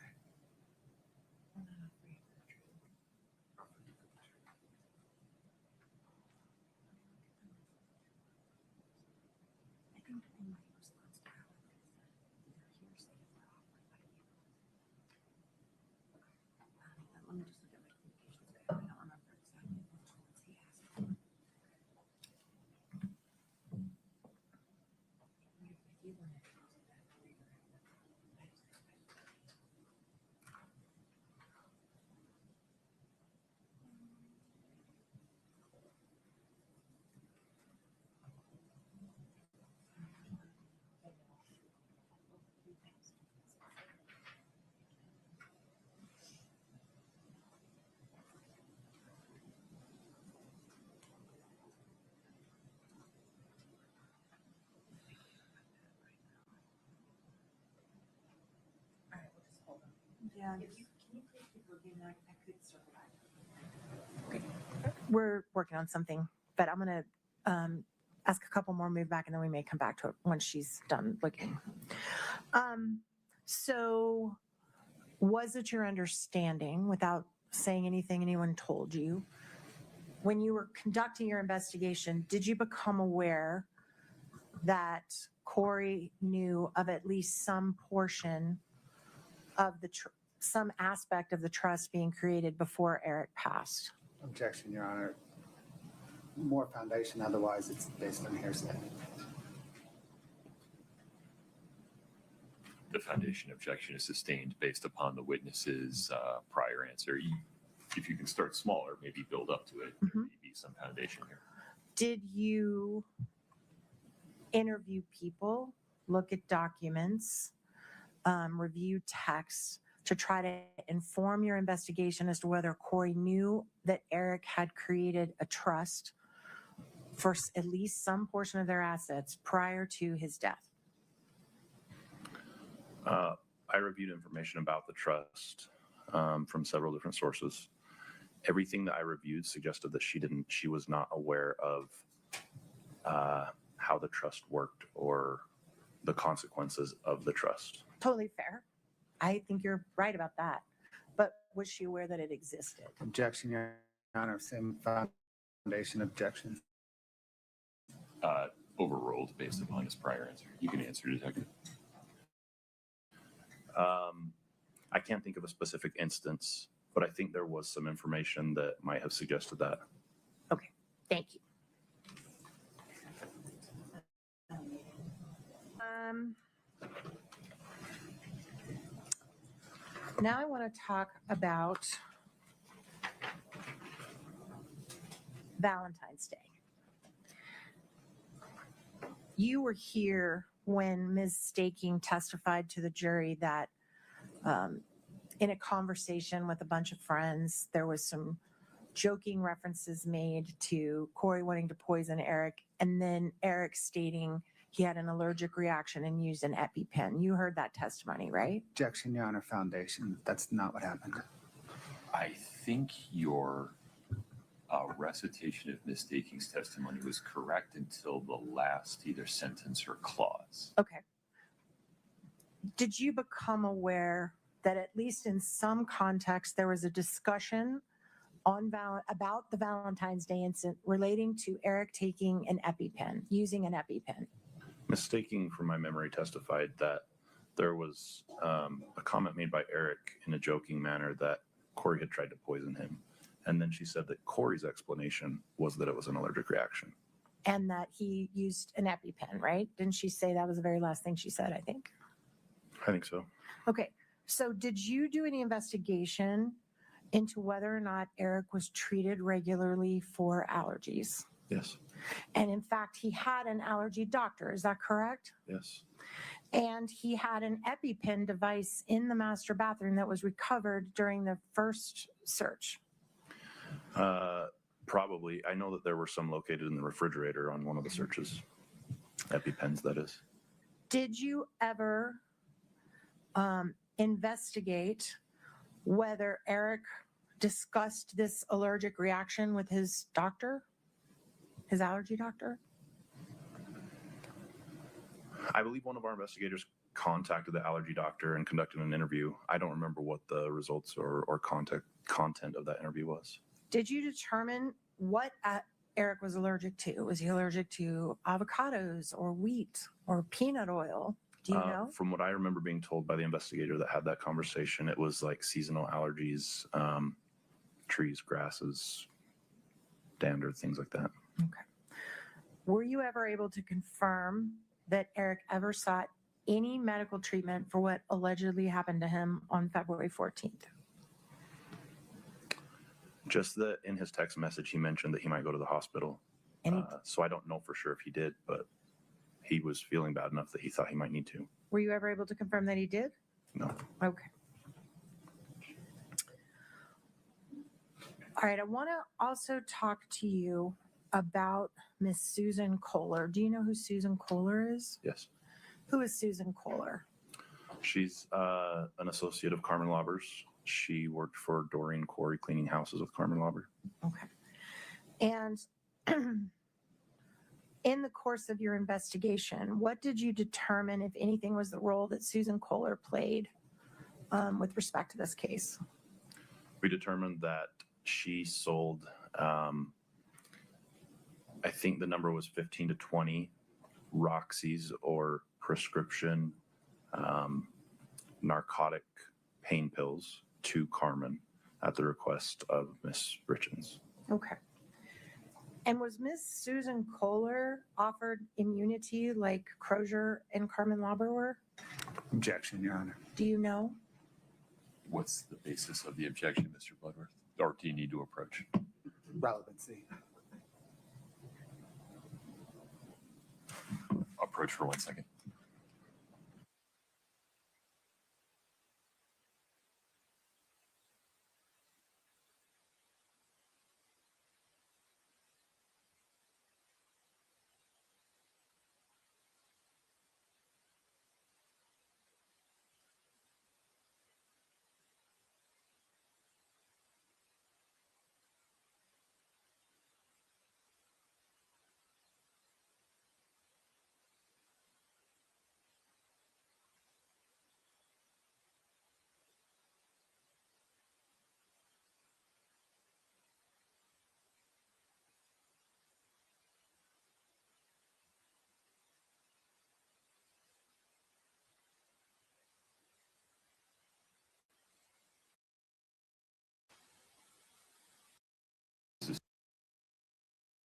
Yeah. Can you please keep looking at I could circle back. Okay. We're working on something, but I'm going to ask a couple more, move back, and then we may come back to it once she's done looking. So was it your understanding, without saying anything anyone told you, when you were conducting your investigation, did you become aware that Kouri knew of at least some portion of the some aspect of the trust being created before Eric passed. Objection, Your Honor. More foundation, otherwise it's based on hearsay. The foundation objection is sustained based upon the witness's prior answer. If you can start smaller, maybe build up to it, there may be some foundation here. Did you interview people, look at documents, review texts to try to inform your investigation as to whether Kouri knew that Eric had created a trust for at least some portion of their assets prior to his death? I reviewed information about the trust from several different sources. Everything that I reviewed suggested that she was not aware of how the trust worked or the consequences of the trust. Totally fair. I think you're right about that. But was she aware that it existed? Objection, Your Honor. Same foundation objection. Overruled based upon his prior answer. You can answer, Detective. I can't think of a specific instance, but I think there was some information that might have suggested that. Okay, thank you. Now I want to talk about Valentine's Day. You were here when Ms. Staking testified to the jury that in a conversation with a bunch of friends, there was some joking references made to Kouri wanting to poison Eric, and then Eric stating he had an allergic reaction and used an EpiPen. You heard that testimony, right? Objection, Your Honor. Foundation. That's not what happened. I think your recitation of Ms. Staking's testimony was correct until the last either sentence or clause. Okay. Did you become aware that at least in some context there was a discussion on about the Valentine's Day incident relating to Eric taking an EpiPen, using an EpiPen? Ms. Staking, from my memory, testified that there was a comment made by Eric in a joking manner that Kouri had tried to poison him. And then she said that Kouri's explanation was that it was an allergic reaction. And that he used an EpiPen, right? Didn't she say that was the very last thing she said, I think? I think so. Okay. So did you do any investigation into whether or not Eric was treated regularly for allergies? Yes. And in fact, he had an allergy doctor. Is that correct? Yes. And he had an EpiPen device in the master bathroom that was recovered during the first search. Probably. I know that there were some located in the refrigerator on one of the searches. EpiPens, that is. Did you ever investigate whether Eric discussed this allergic reaction with his doctor, his allergy doctor? I believe one of our investigators contacted the allergy doctor and conducted an interview. I don't remember what the results or content of that interview was. Did you determine what Eric was allergic to? Was he allergic to avocados or wheat or peanut oil? Do you know? From what I remember being told by the investigator that had that conversation, it was like seasonal allergies, trees, grasses, dander, things like that. Okay. Were you ever able to confirm that Eric ever sought any medical treatment for what allegedly happened to him on February 14th? Just that in his text message, he mentioned that he might go to the hospital. So I don't know for sure if he did, but he was feeling bad enough that he thought he might need to. Were you ever able to confirm that he did? No. Okay. All right. I want to also talk to you about Miss Susan Kohler. Do you know who Susan Kohler is? Yes. Who is Susan Kohler? She's an associate of Carmen Laubers. She worked for Doreen Kouri cleaning houses with Carmen Lauber. Okay. And in the course of your investigation, what did you determine, if anything, was the role that Susan Kohler played with respect to this case? We determined that she sold, I think the number was 15 to 20 Roxy's or prescription narcotic pain pills to Carmen at the request of Miss Richins. Okay. And was Miss Susan Kohler offered immunity like Crozier and Carmen Lauber were? Objection, Your Honor. Do you know? What's the basis of the objection, Mr. Bloodworth? Or do you need to approach? Relevancy. Approach for 1 second.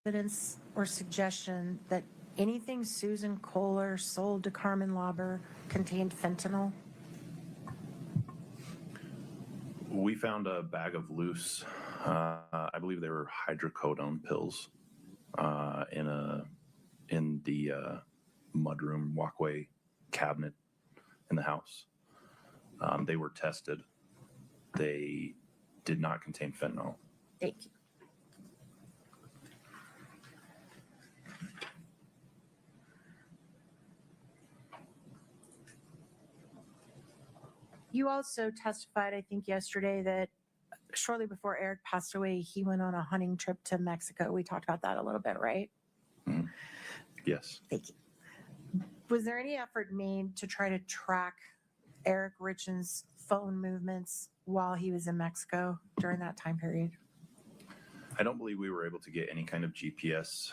Evidence or suggestion that anything Susan Kohler sold to Carmen Lauber contained fentanyl? We found a bag of loose, I believe they were hydrocodone pills, in the mudroom walkway cabinet in the house. They were tested. They did not contain fentanyl. Thank you. You also testified, I think, yesterday that shortly before Eric passed away, he went on a hunting trip to Mexico. We talked about that a little bit, right? Mhm. Yes. Thank you. Was there any effort made to try to track Eric Richins' phone movements while he was in Mexico during that time period? I don't believe we were able to get any kind of GPS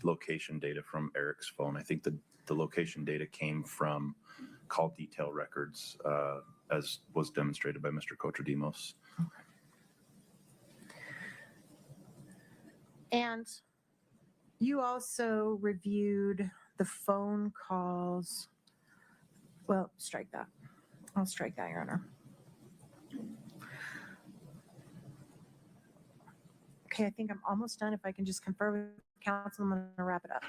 location data from Eric's phone. I think the location data came from call detail records, as was demonstrated by Mr. Kotradimos. And you also reviewed the phone calls. Well, strike that. I'll strike that, Your Honor. Okay, I think I'm almost done. If I can just confer with counsel, I'm going to wrap it up.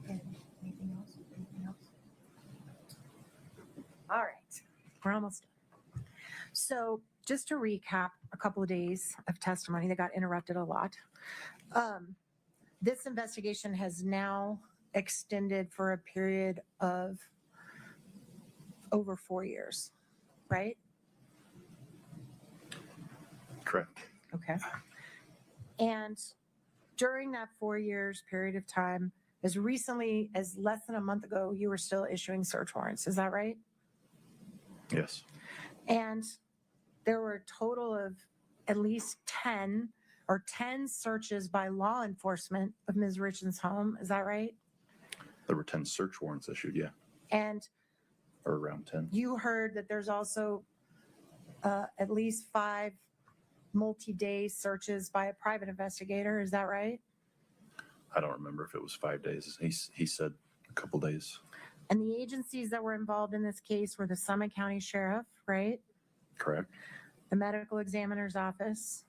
Anything else? Anything else? All right, we're almost done. So just to recap a couple of days of testimony that got interrupted a lot. This investigation has now extended for a period of over 4 years, right? Correct. Okay. And during that 4 years period of time, as recently as less than a month ago, you were still issuing search warrants. Is that right? Yes. And there were a total of at least 10 searches by law enforcement of Ms. Richins' home. Is that right? There were 10 search warrants issued, yeah. And Or around 10. you heard that there's also at least 5 multi-day searches by a private investigator. Is that right? I don't remember if it was 5 days. He said a couple days. And the agencies that were involved in this case were the Summit County Sheriff, right? Correct. The medical examiner's office.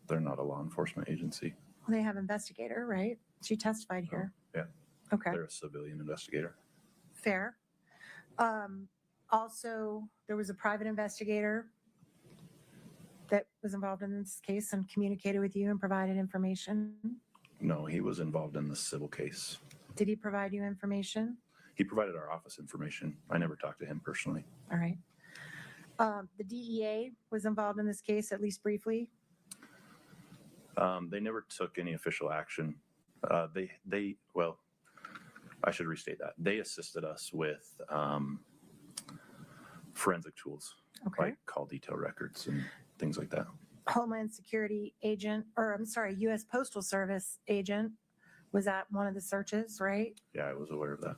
They're not a law enforcement agency. Well, they have investigator, right? She testified here. Yeah. Okay, They're a civilian investigator. fair. Also, there was a private investigator that was involved in this case and communicated with you and provided information. No, he was involved in the civil case. Did he provide you information? He provided our office information. I never talked to him personally. All right. The DEA was involved in this case, at least briefly. They never took any official action. Well, I should restate that. They assisted us with forensic tools, Okay. like call detail records and things like that. Homeland Security agent, or I'm sorry, U.S. Postal Service agent was at one of the searches, right? Yeah, I was aware of that.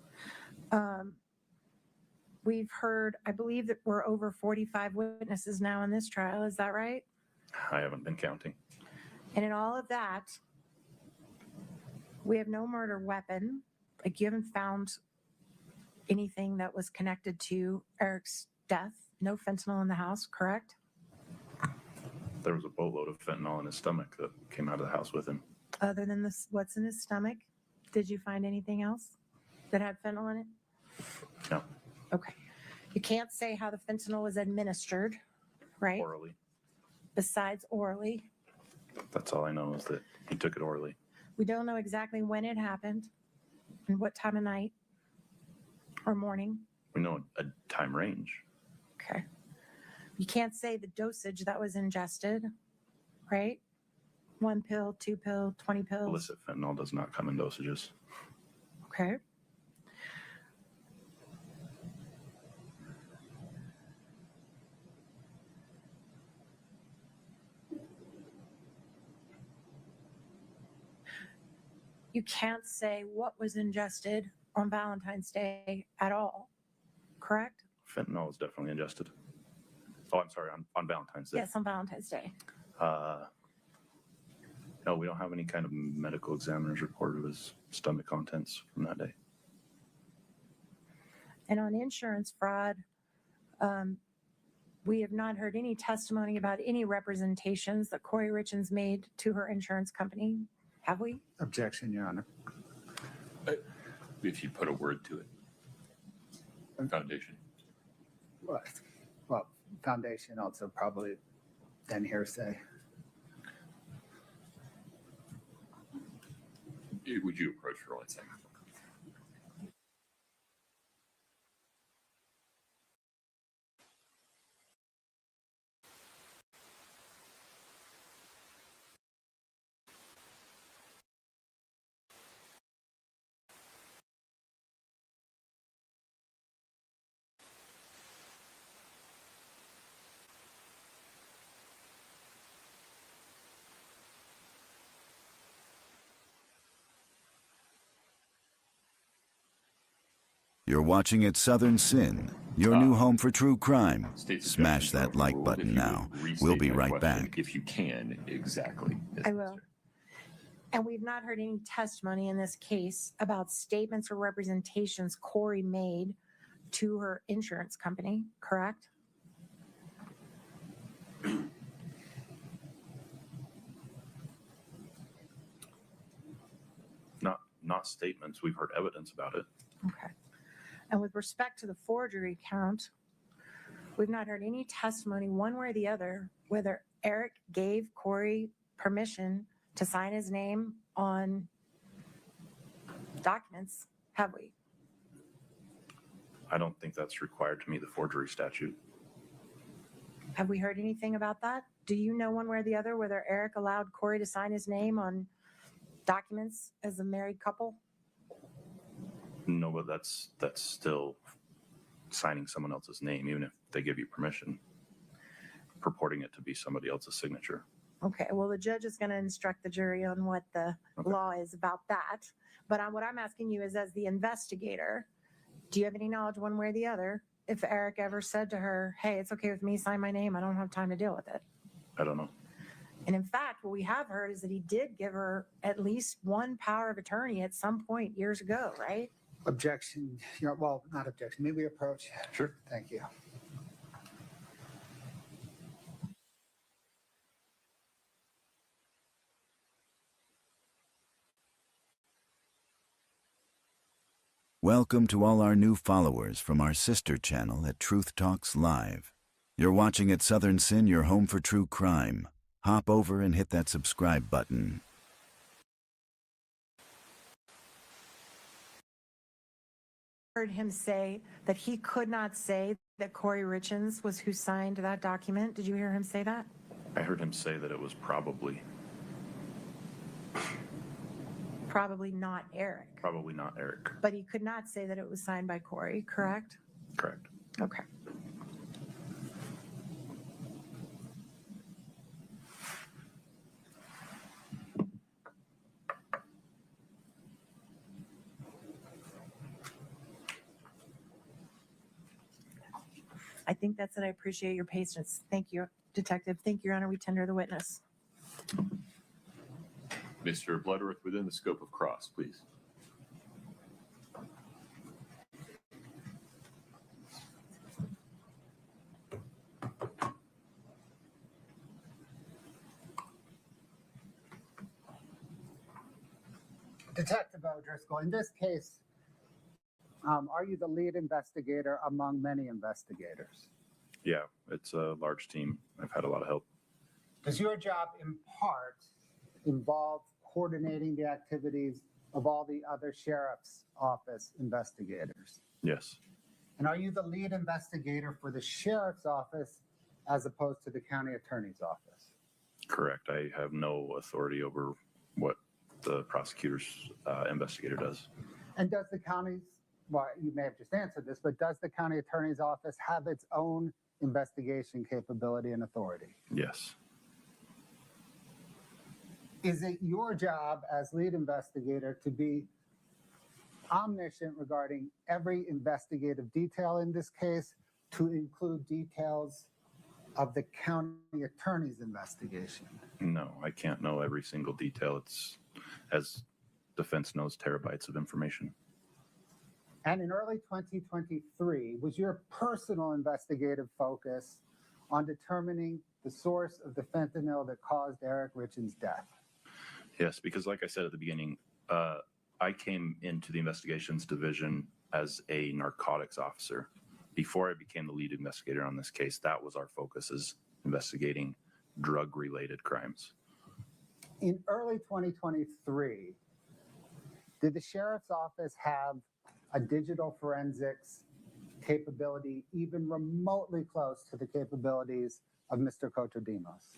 we've heard, I believe that we're over 45 witnesses now in this trial. Is that right? I haven't been counting. And in all of that, we have no murder weapon. Like, you haven't found anything that was connected to Eric's death. No fentanyl in the house, correct? There was a boatload of fentanyl in his stomach that came out of the house with him. Other than this, what's in his stomach? Did you find anything else that had fentanyl in it? No. Okay. You can't say how the fentanyl was administered, right? Orally. Besides orally. That's all I know is that he took it orally. We don't know exactly when it happened and what time of night or morning. We know a time range. Okay. You can't say the dosage that was ingested, right? 1 pill, 2 pill, 20 pills. Illicit fentanyl does not come in dosages. Okay. You can't say what was ingested on Valentine's Day at all, correct? Fentanyl is definitely ingested. Oh, I'm sorry, on Valentine's Day. Yes, on Valentine's Day. No, we don't have any kind of medical examiner's report of his stomach contents from that day. And on insurance fraud, we have not heard any testimony about any representations that Kouri Richins made to her insurance company. Have we? Objection, Your Honor. If you put a word to it. Foundation. Well, foundation also probably then hearsay. Would you approach for 1 second? You're watching at Southern Sin, your new home for true crime. Smash that like button now. We'll be right back. If you can, exactly. I will. And we've not heard any testimony in this case about statements or representations Kouri made to her insurance company, correct? Not statements. We've heard evidence about it. Okay. And with respect to the forgery count, we've not heard any testimony one way or the other whether Eric gave Kouri permission to sign his name on documents, have we? I don't think that's required to meet the forgery statute. Have we heard anything about that? Do you know one way or the other whether Eric allowed Kouri to sign his name on documents as a married couple? No, but that's still signing someone else's name, even if they give you permission, purporting it to be somebody else's signature. Okay, well, the judge is going to instruct the jury on what the law is about that. But what I'm asking you is, as the investigator, do you have any knowledge one way or the other if Eric ever said to her, hey, it's okay with me, sign my name, I don't have time to deal with it? I don't know. And in fact, what we have heard is that he did give her at least one power of attorney at some point years ago, right? Objection. Well, not objection. May we approach? Sure. Thank you. Welcome to all our new followers from our sister channel at Truth Talks Live. You're watching at Southern Sin, your home for true crime. Hop over and hit that subscribe button. Heard him say that he could not say that Kouri Richins was who signed that document. Did you hear him say that? I heard him say that it was probably Not Eric. Probably not Eric. But he could not say that it was signed by Kouri, correct? Correct. Okay. I think that's it. I appreciate your patience. Thank you, Detective. Thank you, Your Honor. We tender the witness. Mr. Bloodworth, within the scope of cross, please. Detective O'Driscoll, in this case, are you the lead investigator among many investigators? Yeah, it's a large team. I've had a lot of help. Does your job in part involve coordinating the activities of all the other sheriff's office investigators? Yes, And are you the lead investigator for the sheriff's office as opposed to the county attorney's office? correct. I have no authority over what the prosecutor's investigator does. And does the county's, well, you may have just answered this, but does the county attorney's office have its own investigation capability and authority? Yes, Is it your job as lead investigator to be omniscient regarding every investigative detail in this case, to include details of the county attorney's investigation? no, I can't know every single detail. It's, as defense knows, terabytes of information. And in early 2023, was your personal investigative focus on determining the source of the fentanyl that caused Eric Richins' death? Yes, because like I said at the beginning, I came into the investigations division as a narcotics officer. Before I became the lead investigator on this case, that was our focus, is investigating drug-related crimes. In early 2023, did the sheriff's office have a digital forensics capability even remotely close to the capabilities of Mr. Cotodimos?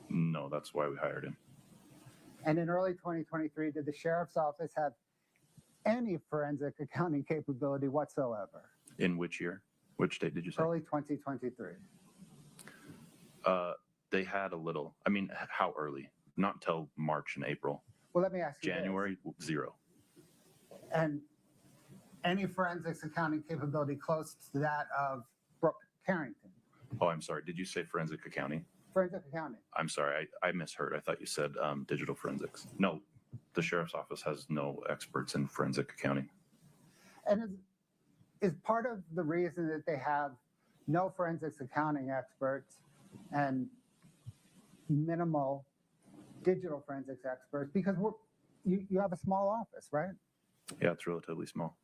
No, that's why we hired him. And in early 2023, did the sheriff's office have any forensic accounting capability whatsoever? In which year? Which date did you say? Early 2023. They had a little. I mean, how early? Not until March and April. Well, let me ask you this. January, zero. And any forensics accounting capability close to that of Brooke Carrington? Oh, I'm sorry. Did you say forensic accounting? Forensic accounting. I'm sorry. I misheard. I thought you said digital forensics. No, the sheriff's office has no experts in forensic accounting. And is part of the reason that they have no forensics accounting experts and minimal digital forensics experts because you have a small office, right? Yeah, it's relatively small.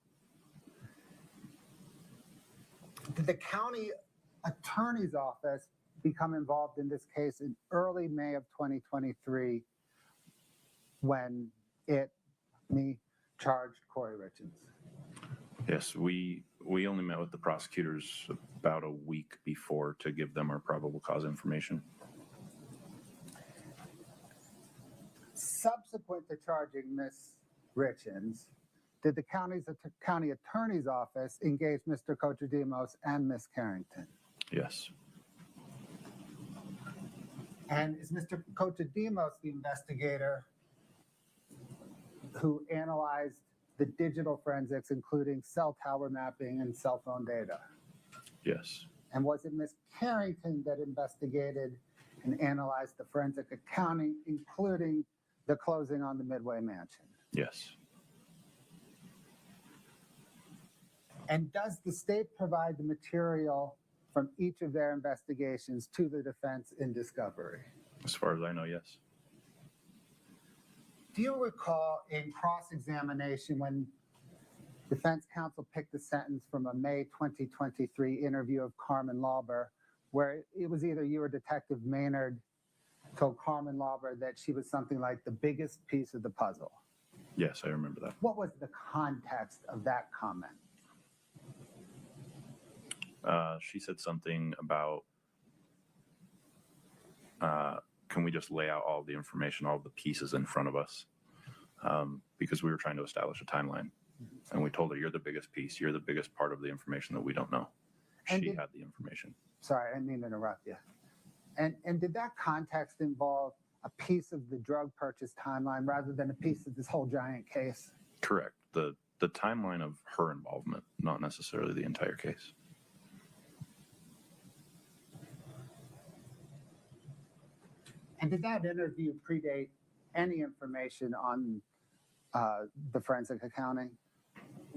Did the county attorney's office become involved in this case in early May of 2023 when me charged Kouri Richins? Yes, we only met with the prosecutors about a week before to give them our probable cause information. Subsequent to charging Ms. Richins, did the county attorney's office engage Mr. Cotodimos and Ms. Carrington? Yes. And is Mr. Cotodimos the investigator who analyzed the digital forensics, including cell tower mapping and cell phone data? Yes. And was it Ms. Carrington that investigated and analyzed the forensic accounting, including the closing on the Midway Mansion? Yes. And does the state provide the material from each of their investigations to the defense in discovery? As far as I know, yes. Do you recall in cross-examination when defense counsel picked a sentence from a May 2023 interview of Carmen Lauber, where it was either you or Detective Maynard told Carmen Lauber that she was something like the biggest piece of the puzzle? Yes, I remember that. What was the context of that comment? She said something about, can we just lay out all the information, all the pieces in front of us? Because we were trying to establish a timeline. And we told her, you're the biggest piece. You're the biggest part of the information that we don't know. And She did- had the information. Sorry, I didn't mean to interrupt you. And did that context involve a piece of the drug purchase timeline rather than a piece of this whole giant case? Correct. The timeline of her involvement, not necessarily the entire case. And did that interview predate any information on the forensic accounting?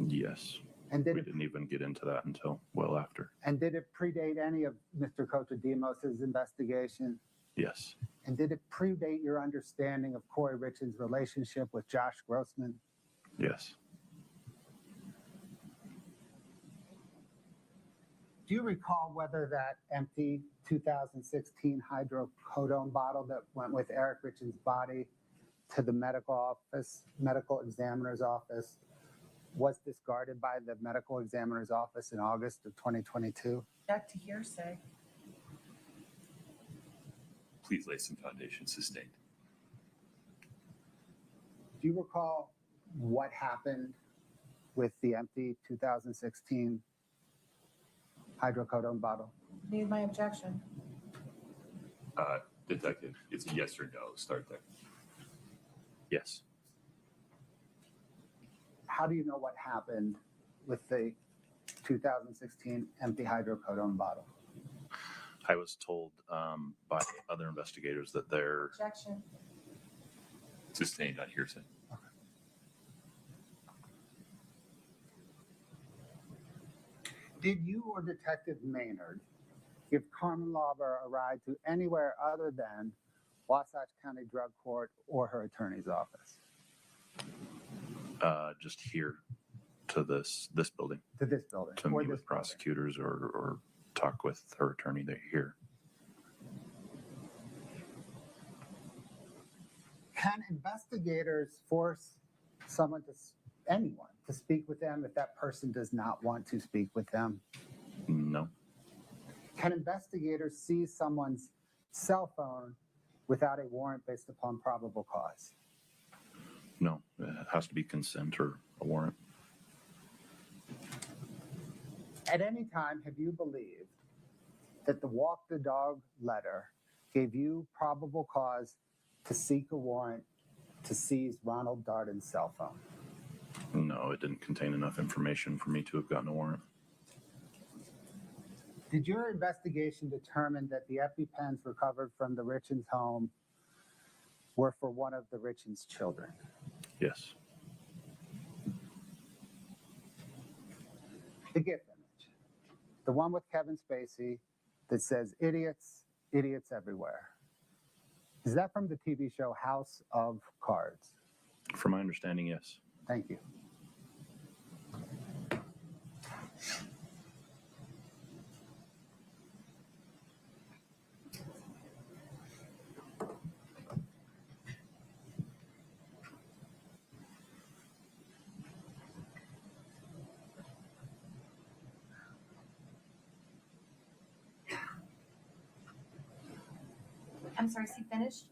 Yes. And We did it, didn't even get into that until well after. and did it predate any of Mr. Kotodimos' investigation? Yes. And did it predate your understanding of Kouri Richins' relationship with Josh Grossman? Yes. Do you recall whether that empty 2016 hydrocodone bottle that went with Eric Richins' body to the medical examiner's office, was discarded by the medical examiner's office in August of 2022? Back to hearsay. Please lay some foundation. Sustained. Do you recall what happened with the empty 2016 hydrocodone bottle? Need my objection. Detective, it's a yes or no. Start there. Yes. How do you know what happened with the 2016 empty hydrocodone bottle? I was told by other investigators that they're Objection. Sustained on hearsay. Did you or Detective Maynard give Carmen Lauber a ride to anywhere other than Wasatch County Drug Court or her attorney's office? just here to this building To this building? to or meet this with prosecutors or talk with her attorney. They're here. Can investigators force anyone to speak with them if that person does not want to speak with them? No. Can investigators seize someone's cell phone without a warrant based upon probable cause? No. It has to be consent or a warrant. At any time, have you believed that the walk the dog letter gave you probable cause to seek a warrant to seize Ronald Darden's cell phone? No, it didn't contain enough information for me to have gotten a warrant. Did your investigation determine that the EpiPens recovered from the Richins home were for one of the Richins children? Yes. The gift image, the one with Kevin Spacey that says idiots, idiots everywhere. Is that from the TV show House of Cards? From my understanding, yes. Thank you. I'm sorry, is he finished?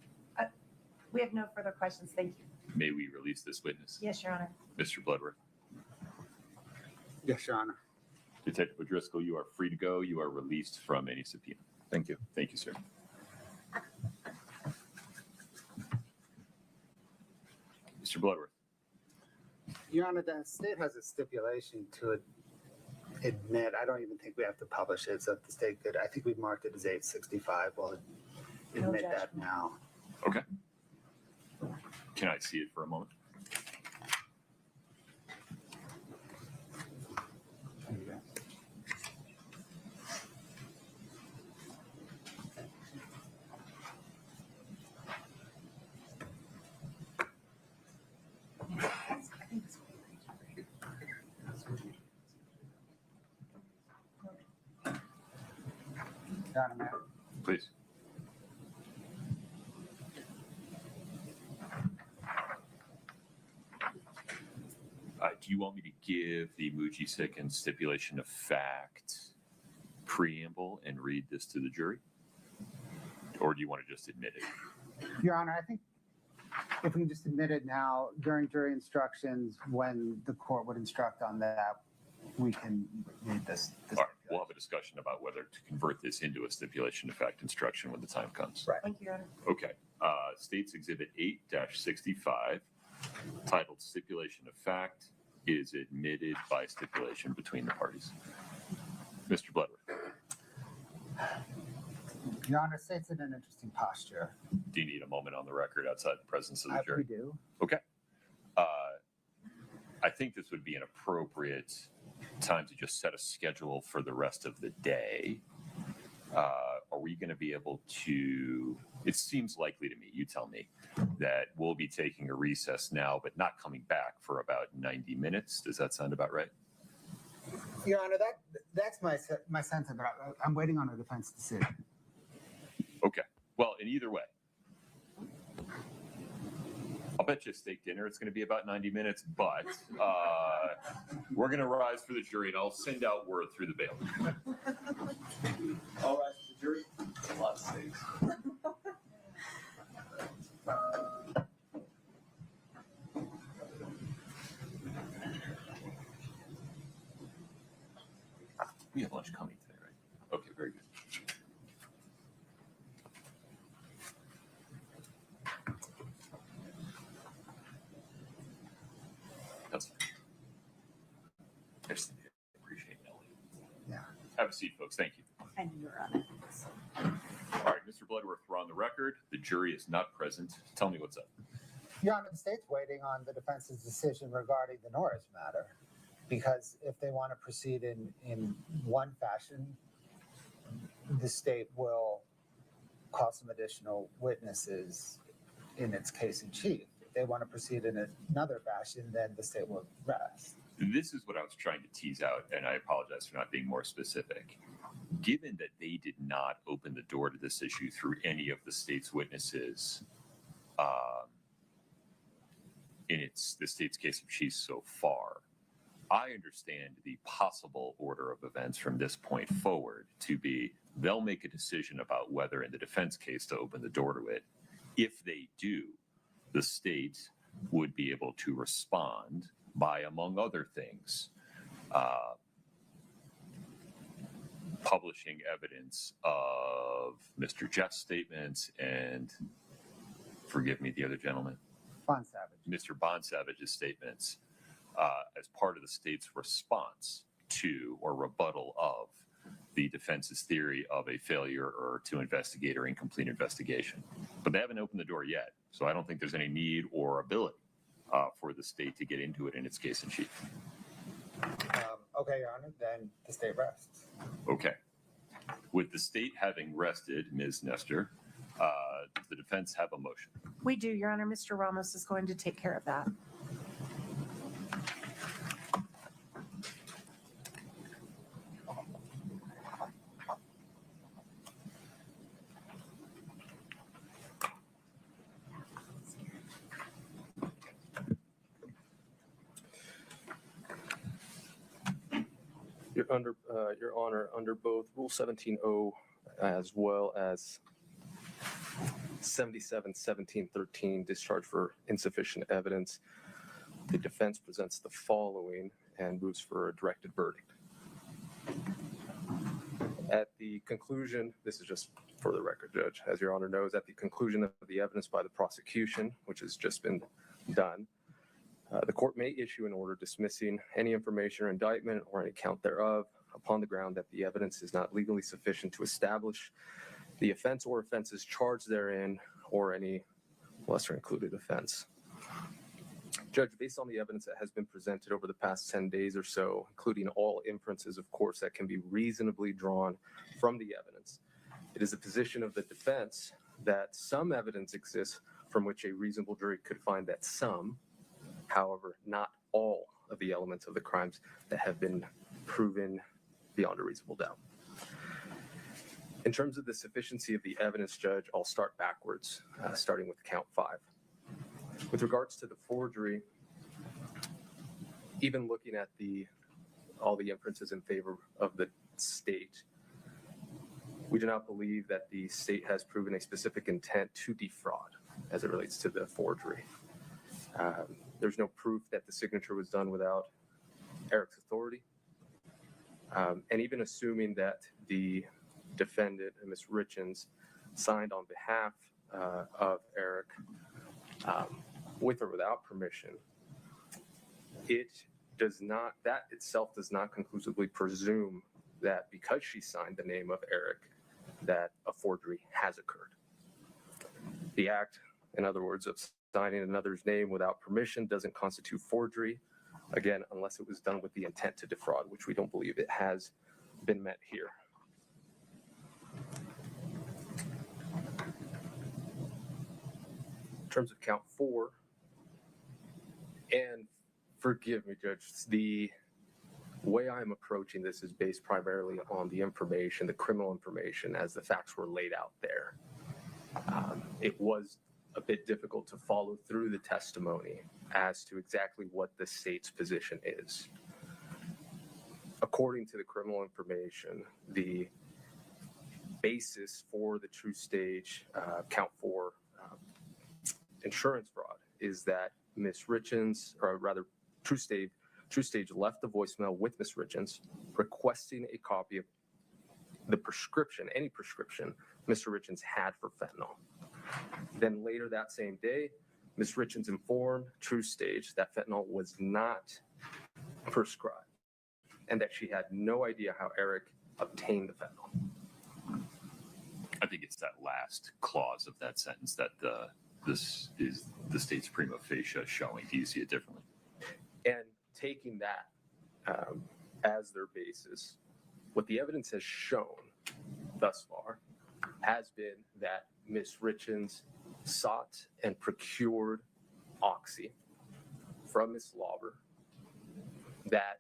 We have no further questions. Thank you. May we release this witness? Yes, Your Honor. Mr. Bloodworth. Yes, Your Honor. Detective O'Driscoll, you are free to go. You are released from any subpoena. Thank you. Thank you, sir. Mr. Bloodworth. Your Honor, the state has a stipulation to admit. I don't even think we have to publish it. So if the state could, I think we've marked it as 865. We'll No admit judgment. that now. Okay. Can I see it for a moment? There you go. Your Honor, ma'am. Please. Do you want me to give the Mujisik and stipulation of fact preamble and read this to the jury? Or do you want to just admit it? Your Honor, I think if we can just admit it now during jury instructions, when the court would instruct on that, we can read this. All right, we'll have a discussion about whether to convert this into a stipulation of fact instruction when the time comes. Right. Thank you, Your Honor. Okay. States Exhibit 8-65, titled Stipulation of Fact, is admitted by stipulation between the parties. Mr. Bloodworth. Your Honor, state's in an interesting posture. Do you need a moment on the record outside the presence of the We jury? do. Okay. I think this would be an appropriate time to just set a schedule for the rest of the day. Are we going to be able to, it seems likely to me, you tell me, that we'll be taking a recess now, but not coming back for about 90 minutes. Does that sound about right? Your Honor, that's my sense of it. I'm waiting on a defense decision. Okay. Well, in either way, I'll bet you a steak dinner it's going to be about 90 minutes, but we're going to rise for the jury, and I'll send out word through the bailiff. All rise for the jury. A lot of steaks. We have lunch coming today, right? Okay, very good. That's fine. I just appreciate Ellie. Yeah. Have a seat, folks. Thank you. And you're on it. All right, Mr. Bloodworth, we're on the record. The jury is not present. Tell me what's up. Your Honor, the state's waiting on the defense's decision regarding the Norris matter, because if they want to proceed in one fashion, the state will call some additional witnesses in its case in chief. If they want to proceed in another fashion, then the state will rest. This is what I was trying to tease out, and I apologize for not being more specific. Given that they did not open the door to this issue through any of the state's witnesses in the state's case in chief so far, I understand the possible order of events from this point forward to be they'll make a decision about whether in the defense case to open the door to it. If they do, the state would be able to respond by, among other things, publishing evidence of Mr. Jeff's statements and, forgive me, the other gentleman, Bond Savage. Mr. Bonsavage's statements as part of the state's response to or rebuttal of the defense's theory of a failure or to investigate or incomplete investigation. But they haven't opened the door yet, so I don't think there's any need or ability for the state to get into it in its case in chief. Okay, Your Honor, then the state rests. Okay. With the state having rested, Ms. Nestor, does the defense have a motion? We do, Your Honor. Mr. Ramos is going to take care of that. Your Honor, under both Rule 17-0 as well as 77-17-13, discharge for insufficient evidence, the defense presents the following and moves for a directed verdict. At the conclusion, this is just for the record, Judge, as Your Honor knows, at the conclusion of the evidence by the prosecution, which has just been done, the court may issue an order dismissing any information or indictment or any count thereof upon the ground that the evidence is not legally sufficient to establish the offense or offenses charged therein or any lesser included offense. Judge, based on the evidence that has been presented over the past 10 days or so, including all inferences, of course, that can be reasonably drawn from the evidence, it is the position of the defense that some evidence exists from which a reasonable jury could find that some, however, not all of the elements of the crimes that have been proven beyond a reasonable doubt. In terms of the sufficiency of the evidence, Judge, I'll start backwards, starting with count 5. With regards to the forgery, even looking at all the inferences in favor of the state, we do not believe that the state has proven a specific intent to defraud as it relates to the forgery. There's no proof that the signature was done without Eric's authority. And even assuming that the defendant, Ms. Richins, signed on behalf of Eric with or without permission, that itself does not conclusively presume that because she signed the name of Eric, that a forgery has occurred. The act, in other words, of signing another's name without permission doesn't constitute forgery, again, unless it was done with the intent to defraud, which we don't believe it has been met here. In terms of count 4, and forgive me, Judge, the way I'm approaching this is based primarily on the information, the criminal information, as the facts were laid out there. It was a bit difficult to follow through the testimony as to exactly what the state's position is. According to the criminal information, the basis for the true stage count 4 insurance fraud is that Ms. Richins, or rather True Stage left the voicemail with Ms. Richins requesting a copy of the prescription, any prescription Mr. Richins had for fentanyl. Then later that same day, Ms. Richins informed True Stage that fentanyl was not prescribed and that she had no idea how Eric obtained the fentanyl. I think it's that last clause of that sentence that this is the state's prima facie showing. Do you see it differently? And taking that as their basis, what the evidence has shown thus far has been that Ms. Richins sought and procured oxy from Ms. Lauber, that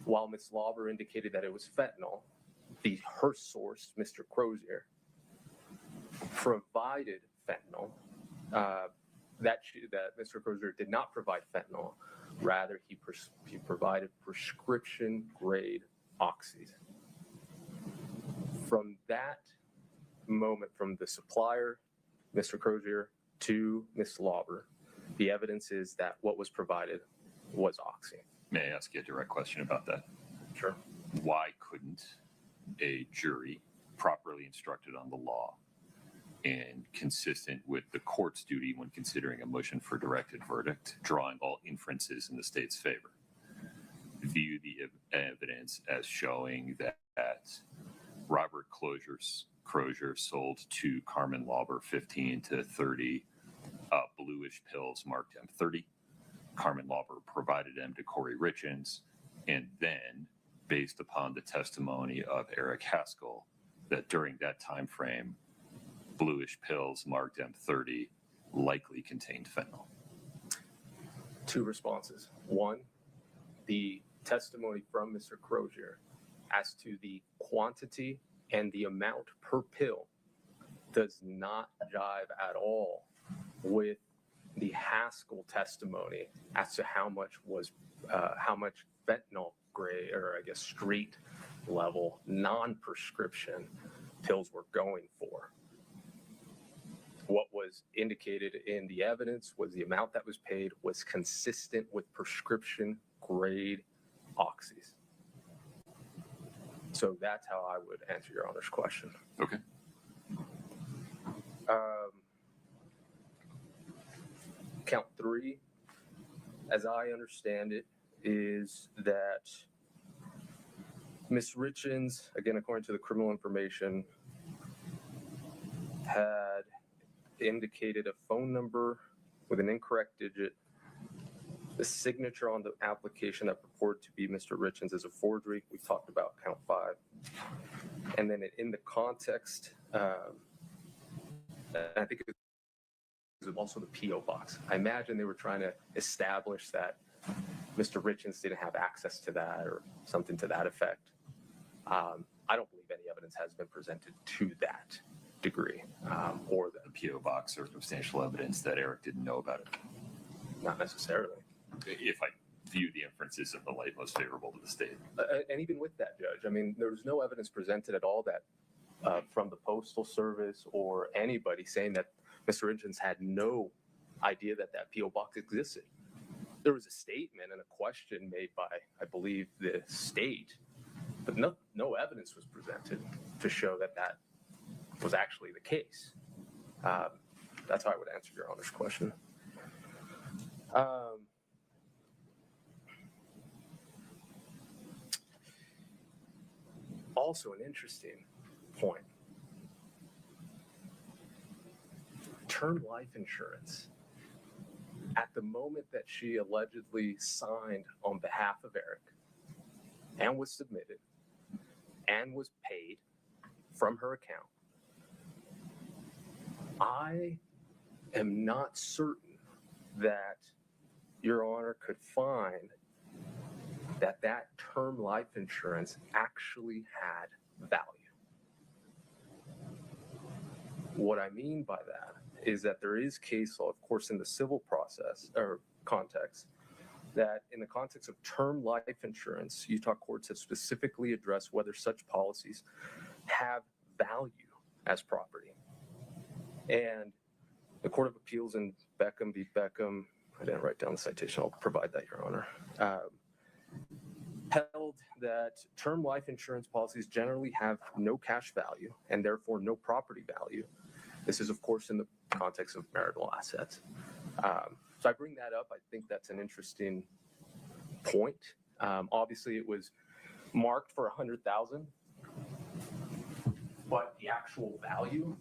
while Ms. Lauber indicated that it was fentanyl, her source, Mr. Crozier, provided fentanyl, that Mr. Crozier did not provide fentanyl. Rather, he provided prescription grade oxy. From that moment, from the supplier, Mr. Crozier, to Ms. Lauber, the evidence is that what was provided was oxy. May I ask you a direct question about that? Sure. Why couldn't a jury, properly instructed on the law and consistent with the court's duty when considering a motion for directed verdict, drawing all inferences in the state's favor, view the evidence as showing that Robert Crozier sold to Carmen Lauber 15 to 30 bluish pills marked M30. Carmen Lauber provided them to Kouri Richins, and then, based upon the testimony of Eric Haskell, that during that time frame, bluish pills marked M30 likely contained fentanyl. Two responses. One, the testimony from Mr. Crozier as to the quantity and the amount per pill does not jive at all with the Haskell testimony as to how much fentanyl grade, or I guess street level non-prescription pills were going for. What was indicated in the evidence was the amount that was paid was consistent with prescription grade oxys. So that's how I would answer your Honor's question. Okay. Count 3, as I understand it, is that Ms. Richins, again, according to the criminal information, had indicated a phone number with an incorrect digit, the signature on the application that purported to be Mr. Richins is a forgery. We talked about count 5. And then in the context, I think it was also the P.O. box. I imagine they were trying to establish that Mr. Richins didn't have access to that or something to that effect. I don't believe any evidence has been presented to that degree, or The P.O. box, circumstantial evidence that Eric didn't know about it. not necessarily. If I view the inferences in the light most favorable to the state. And even with that, Judge, I mean, there was no evidence presented at all that from the Postal Service or anybody saying that Mr. Richins had no idea that that P.O. box existed. There was a statement and a question made by, I believe, the state, but no evidence was presented to show that that was actually the case. That's how I would answer your Honor's question. Also, an interesting point. Term life insurance, at the moment that she allegedly signed on behalf of Eric and was submitted and was paid from her account, I am not certain that Your Honor could find that that term life insurance actually had value. What I mean by that is that there is case law, of course, in the civil process or context, that in the context of term life insurance, Utah courts have specifically addressed whether such policies have value as property. And the Court of Appeals in Beckham v. Beckham, I didn't write down the citation, I'll provide that, Your Honor, held that term life insurance policies generally have no cash value and therefore no property value. This is, of course, in the context of marital assets. So I bring that up. I think that's an interesting point. Obviously, it was marked for $100,000, but the actual value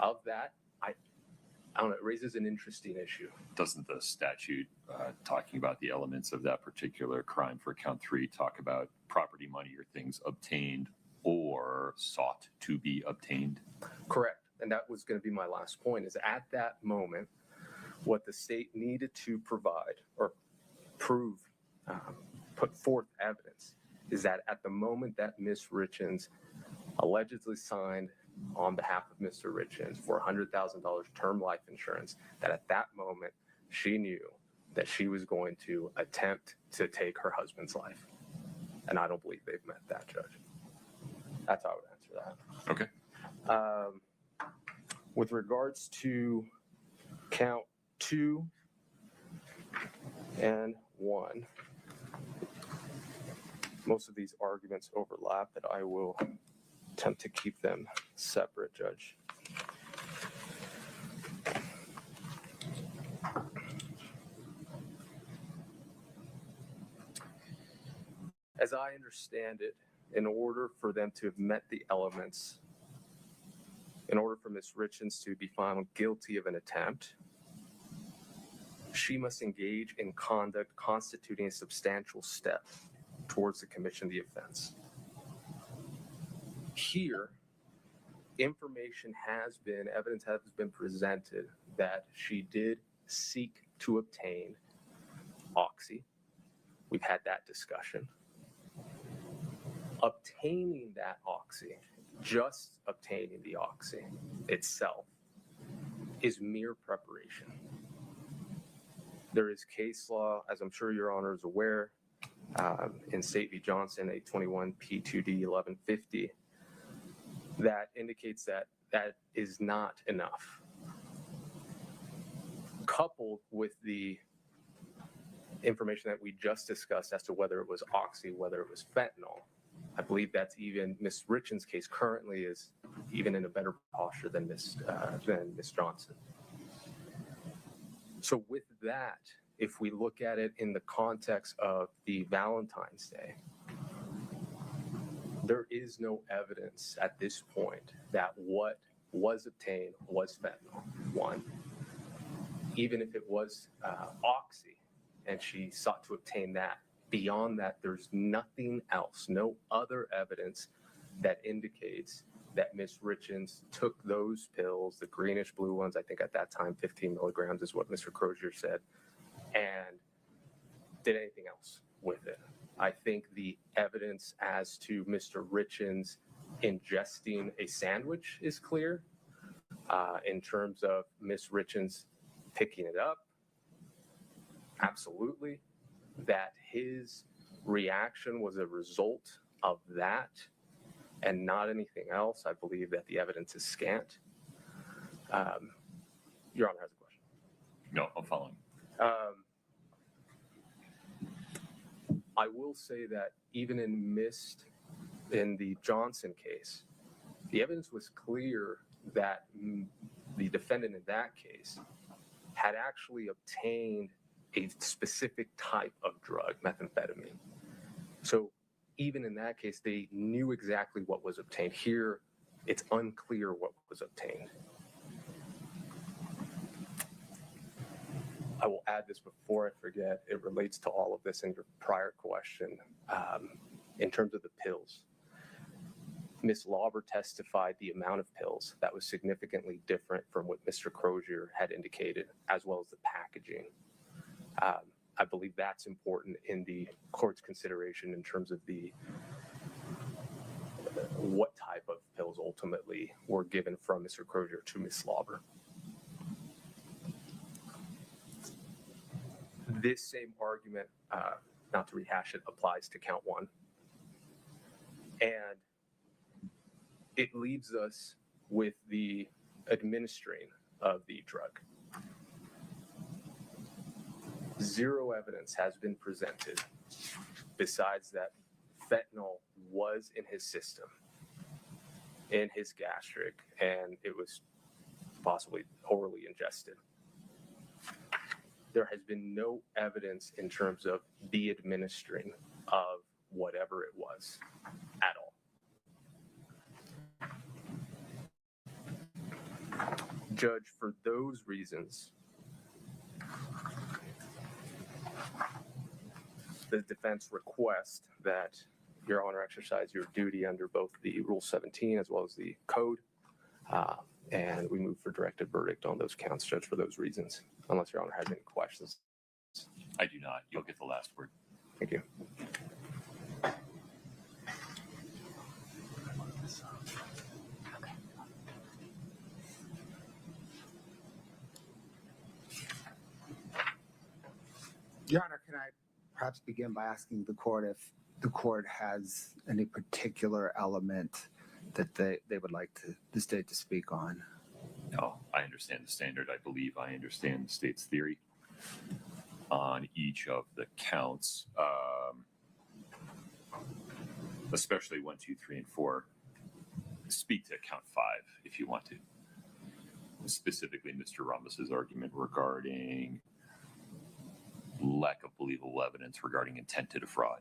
of that, I don't know, it raises an interesting issue. Doesn't the statute talking about the elements of that particular crime for count 3 talk about property, money, or things obtained or sought to be obtained? Correct. And that was going to be my last point, is at that moment, what the state needed to provide or prove, put forth evidence, is that at the moment that Ms. Richins allegedly signed on behalf of Mr. Richins for $100,000 term life insurance, that at that moment she knew that she was going to attempt to take her husband's life. And I don't believe they've met that, Judge. That's how I would answer that. Okay. With regards to count 2 and 1, most of these arguments overlap, but I will attempt to keep them separate, Judge. As I understand it, in order for them to have met the elements, in order for Ms. Richins to be found guilty of an attempt, she must engage in conduct constituting a substantial step towards the commission of the offense. Here, evidence has been presented that she did seek to obtain oxy. We've had that discussion. Obtaining that oxy, just obtaining the oxy itself, is mere preparation. There is case law, as I'm sure Your Honor is aware, in State v. Johnson, 821 P2D 1150, that indicates that that is not enough. Coupled with the information that we just discussed as to whether it was oxy, whether it was fentanyl, I believe that's even Ms. Richins' case currently is even in a better posture than Ms. Johnson. So with that, if we look at it in the context of the Valentine's Day, there is no evidence at this point that what was obtained was fentanyl. One, even if it was oxy and she sought to obtain that, beyond that, there's nothing else, no other evidence that indicates that Ms. Richins took those pills, the greenish blue ones, I think at that time 15 milligrams is what Mr. Crozier said, and did anything else with it. I think the evidence as to Mr. Richins ingesting a sandwich is clear. In terms of Ms. Richins picking it up, absolutely. That his reaction was a result of that and not anything else, I believe that the evidence is scant. Your Honor has a question. No, I'm following. I will say that even in the Johnson case, the evidence was clear that the defendant in that case had actually obtained a specific type of drug, methamphetamine. So even in that case, they knew exactly what was obtained. Here, it's unclear what was obtained. I will add this before I forget. It relates to all of this in your prior question. In terms of the pills, Ms. Lauber testified the amount of pills that was significantly different from what Mr. Crozier had indicated, as well as the packaging. I believe that's important in the court's consideration in terms of the what type of pills ultimately were given from Mr. Crozier to Ms. Lauber. This same argument, not to rehash it, applies to count one. And it leaves us with the administering of the drug. Zero evidence has been presented besides that fentanyl was in his system, in his gastric, and it was possibly orally ingested. There has been no evidence in terms of the administering of whatever it was at all. Judge, for those reasons, the defense requests that Your Honor exercise your duty under both the Rule 17 as well as the code, and we move for directed verdict on those counts, Judge, for those reasons, unless Your Honor has any questions. I do not. You'll get the last word. Thank you. Your Honor, can I perhaps begin by asking the court if the court has any particular element that they would like the state to speak on? No, I understand the standard. I believe I understand the state's theory on each of the counts, especially 1, 2, 3, and 4. Speak to count 5 if you want to. Specifically, Mr. Ramos's argument regarding lack of believable evidence regarding intent to defraud.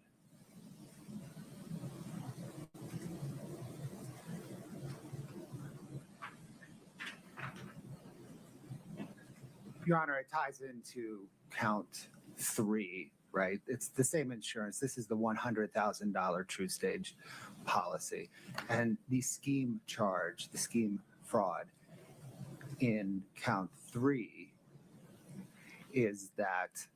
Your Honor, it ties into count 3, right? It's the same insurance. This is the $100,000 true stage policy. And the scheme charge, the scheme fraud in count 3 is that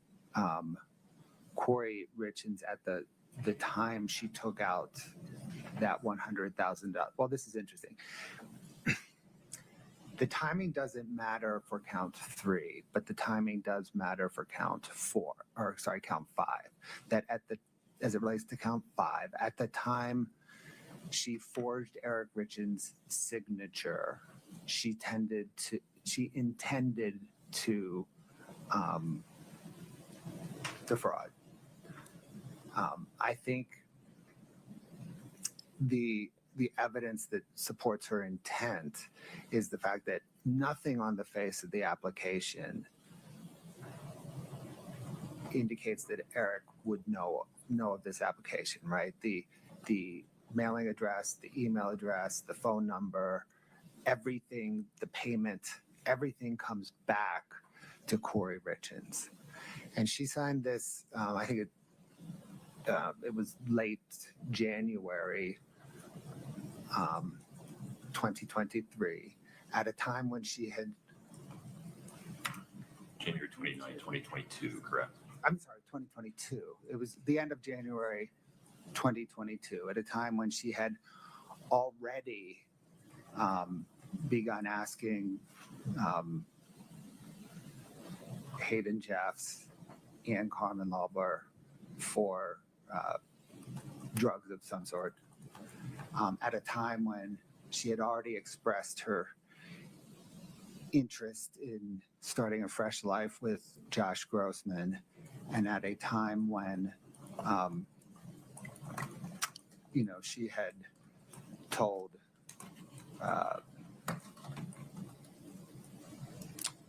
Kouri Richins, at the time she took out that $100,000. Well, this is interesting. The timing doesn't matter for count 3, but the timing does matter for count 5. That as it relates to count 5, at the time she forged Eric Richins' signature, she intended to defraud. I think the evidence that supports her intent is the fact that nothing on the face of the application indicates that Eric would know of this application, right? The mailing address, the email address, the phone number, everything, the payment, everything comes back to Kouri Richins. And she signed this, I think it was late January 2023, at a time when she had... January 29, 2022, correct? I'm sorry, 2022. It was the end of January 2022, at a time when she had already begun asking Hayden Jeffs and Carmen Lauber for drugs of some sort, at a time when she had already expressed her interest in starting a fresh life with Josh Grossman, and at a time when, she had told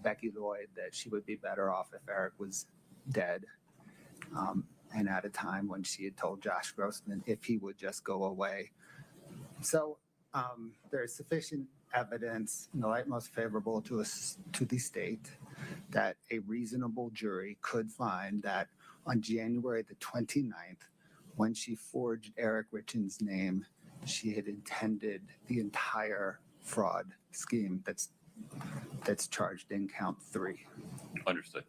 Becky Lloyd that she would be better off if Eric was dead. And at a time when she had told Josh Grossman if he would just go away. So There is sufficient evidence in the light most favorable to us, to the state, that a reasonable jury could find that on January the 29th, when she forged Eric Richins' name, she had intended the entire fraud scheme that's charged in count 3. Understood.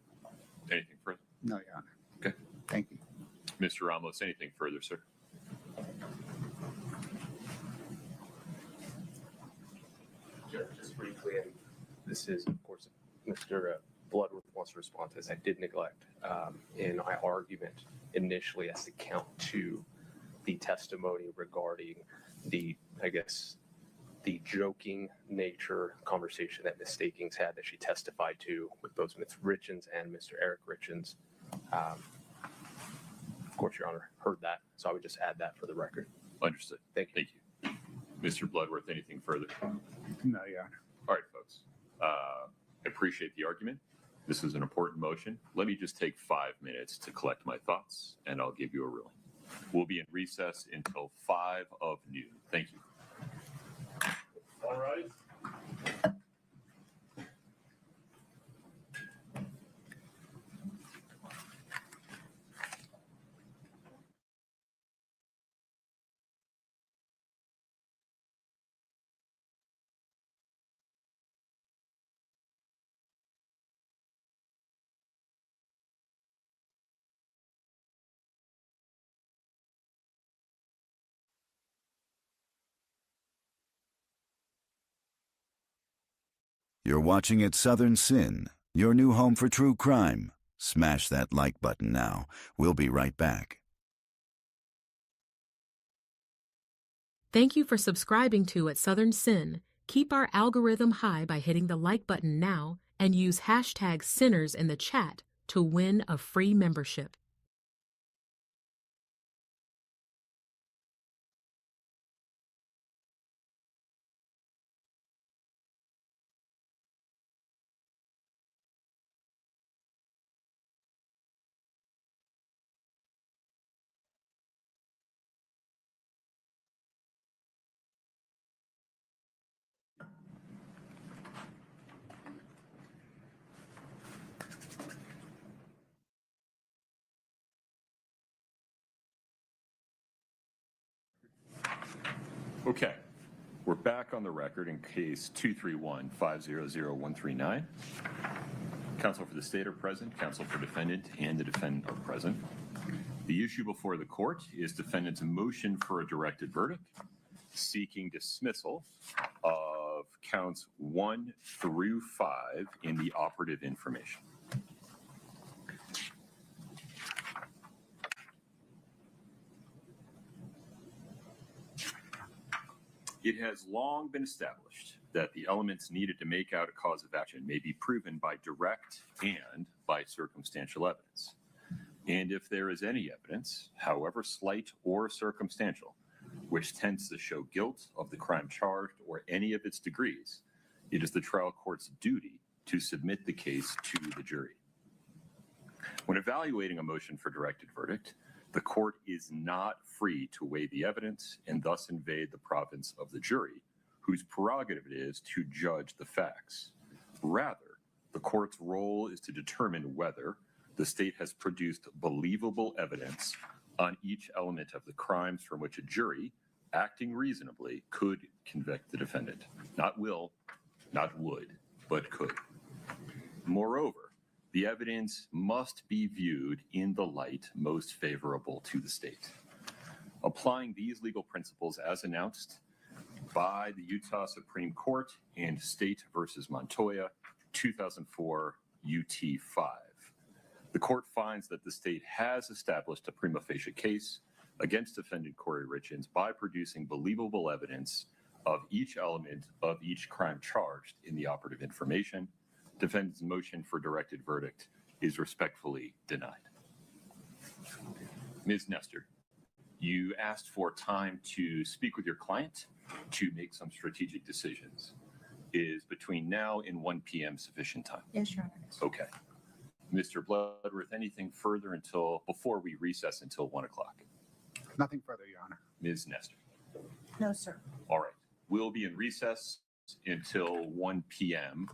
Anything further? No, Your Honor. Okay. Thank you. Mr. Ramos, anything further, sir? Just briefly, and this is, of course, Mr. Bloodworth wants to respond to this. I did neglect in my argument initially as to count 2, the testimony regarding the, I guess, the joking nature conversation that Ms. Stakings had that she testified to with both Ms. Richins and Mr. Eric Richins. Of course, Your Honor, heard that, so I would just add that for the record. Understood. Thank you. Thank you. Mr. Bloodworth, anything further? No, Your Honor. All right, folks. I appreciate the argument. This is an important motion. Let me just take 5 minutes to collect my thoughts, and I'll give you a ruling. We'll be in recess until 5 of noon. Thank you. All right. You're watching at Southern Sin, your new home for true crime. Smash that like button now. We'll be right back. Thank you for subscribing to At Southern Sin. Keep our algorithm high by hitting the like button now and use hashtag Sinners in the chat to win a free membership. Okay. We're back on the record in case 231-500-139. Counsel for the state are present, counsel for defendant and the defendant are present. The issue before the court is defendant's motion for a directed verdict seeking dismissal of counts 1 through 5 in the operative information. It has long been established that the elements needed to make out a cause of action may be proven by direct and by circumstantial evidence. And if there is any evidence, however slight or circumstantial, which tends to show guilt of the crime charged or any of its degrees, it is the trial court's duty to submit the case to the jury. When evaluating a motion for directed verdict, the court is not free to weigh the evidence and thus invade the province of the jury, whose prerogative it is to judge the facts. Rather, the court's role is to determine whether the state has produced believable evidence on each element of the crimes from which a jury, acting reasonably, could convict the defendant. Not will, not would, but could. Moreover, the evidence must be viewed in the light most favorable to the state. Applying these legal principles as announced by the Utah Supreme Court in State versus Montoya, 2004 UT 5. The court finds that the state has established a prima facie case against defendant Kouri Richins by producing believable evidence of each element of each crime charged in the operative information. Defendant's motion for directed verdict is respectfully denied. Ms. Nestor, you asked for time to speak with your client to make some strategic decisions. Is between now and 1 p.m. sufficient time? Yes, Your Honor. Okay. Mr. Bloodworth, anything further before we recess until 1 o'clock? Nothing further, Your Honor. Ms. Nestor. No, sir. All right. We'll be in recess until 1 p.m.,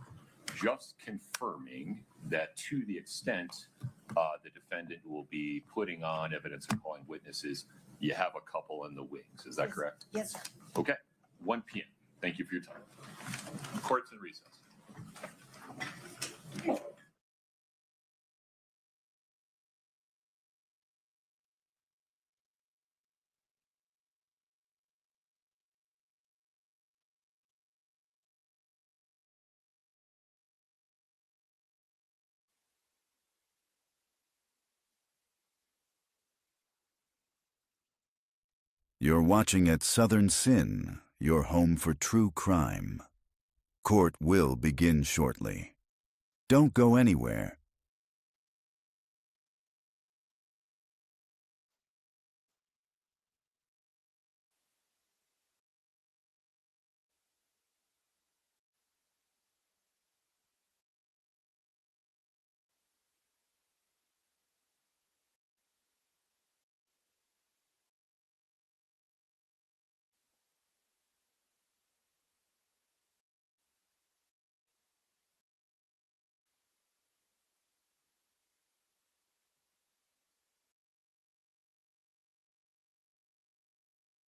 just confirming that to the extent the defendant will be putting on evidence and calling witnesses, you have a couple in the wings. Is that Yes. correct? Yes, sir. Okay, 1 p.m. Thank you for your time. Court's in recess. You're watching at Southern Sin, your home for true crime. Court will begin shortly. Don't go anywhere.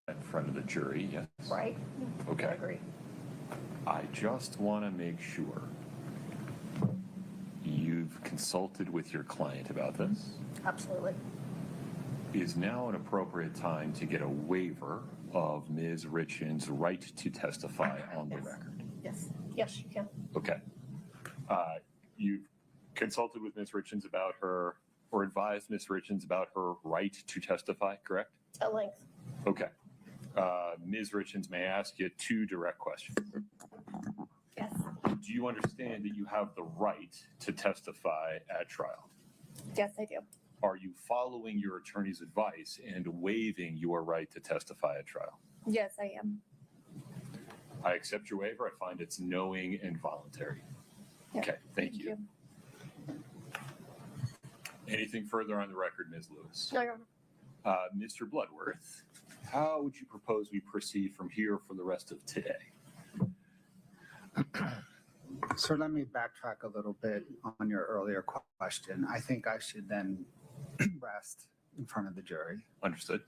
In front of the jury, yes. Right? Okay. I agree. I just want to make sure you've consulted with your client about this. Absolutely. Is now an appropriate time to get a waiver of Ms. Richins' right to testify on the record? Yes. Yes, you can. Okay. You've consulted with Ms. Richins about her, or advised Ms. Richins about her right to testify, correct? At length. Okay. Ms. Richins, may I ask you 2 direct questions? Yes. Do you understand that you have the right to testify at trial? Yes, I do. Are you following your attorney's advice and waiving your right to testify at trial? Yes, I am. I accept your waiver. I find it's knowing and voluntary. Yeah. Okay, thank you. Anything further on the record, Ms. Lewis? No, Your Honor. Mr. Bloodworth, how would you propose we proceed from here for the rest of today? So let me backtrack a little bit on your earlier question. I think I should then rest in front of the jury. Understood.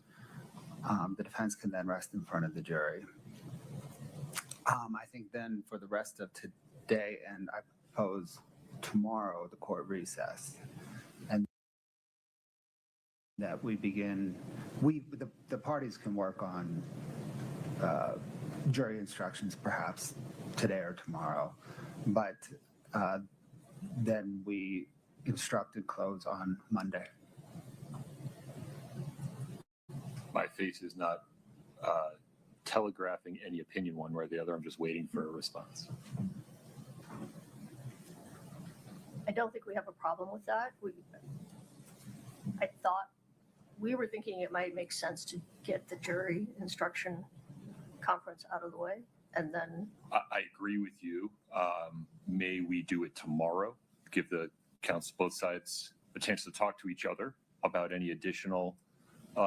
The defense can then rest in front of the jury. I think then for the rest of today, and I propose tomorrow, the court recess. And that we begin, the parties can work on jury instructions perhaps today or tomorrow, but then we instruct and close on Monday. My face is not telegraphing any opinion one way or the other. I'm just waiting for a response. I don't think we have a problem with that. I thought we were thinking it might make sense to get the jury instruction conference out of the way and then. I agree with you. May we do it tomorrow? Give the counsel, both sides, a chance to talk to each other about any additional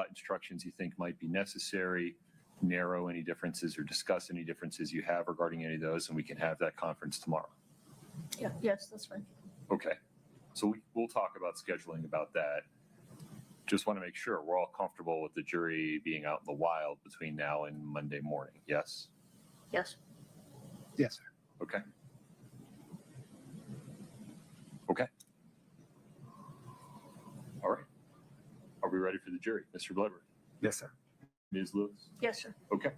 instructions you think might be necessary, narrow any differences or discuss any differences you have regarding any of those, and we can have that conference tomorrow. Yeah. Yes, that's fine. Okay. So we'll talk about scheduling about that. Just want to make sure we're all comfortable with the jury being out in the wild between now and Monday morning. Yes? Yes. Yes, sir. Okay. Okay. All right. Are we ready for the jury? Mr. Bloodworth? Yes, sir. Ms. Lewis? Yes, sir. Okay.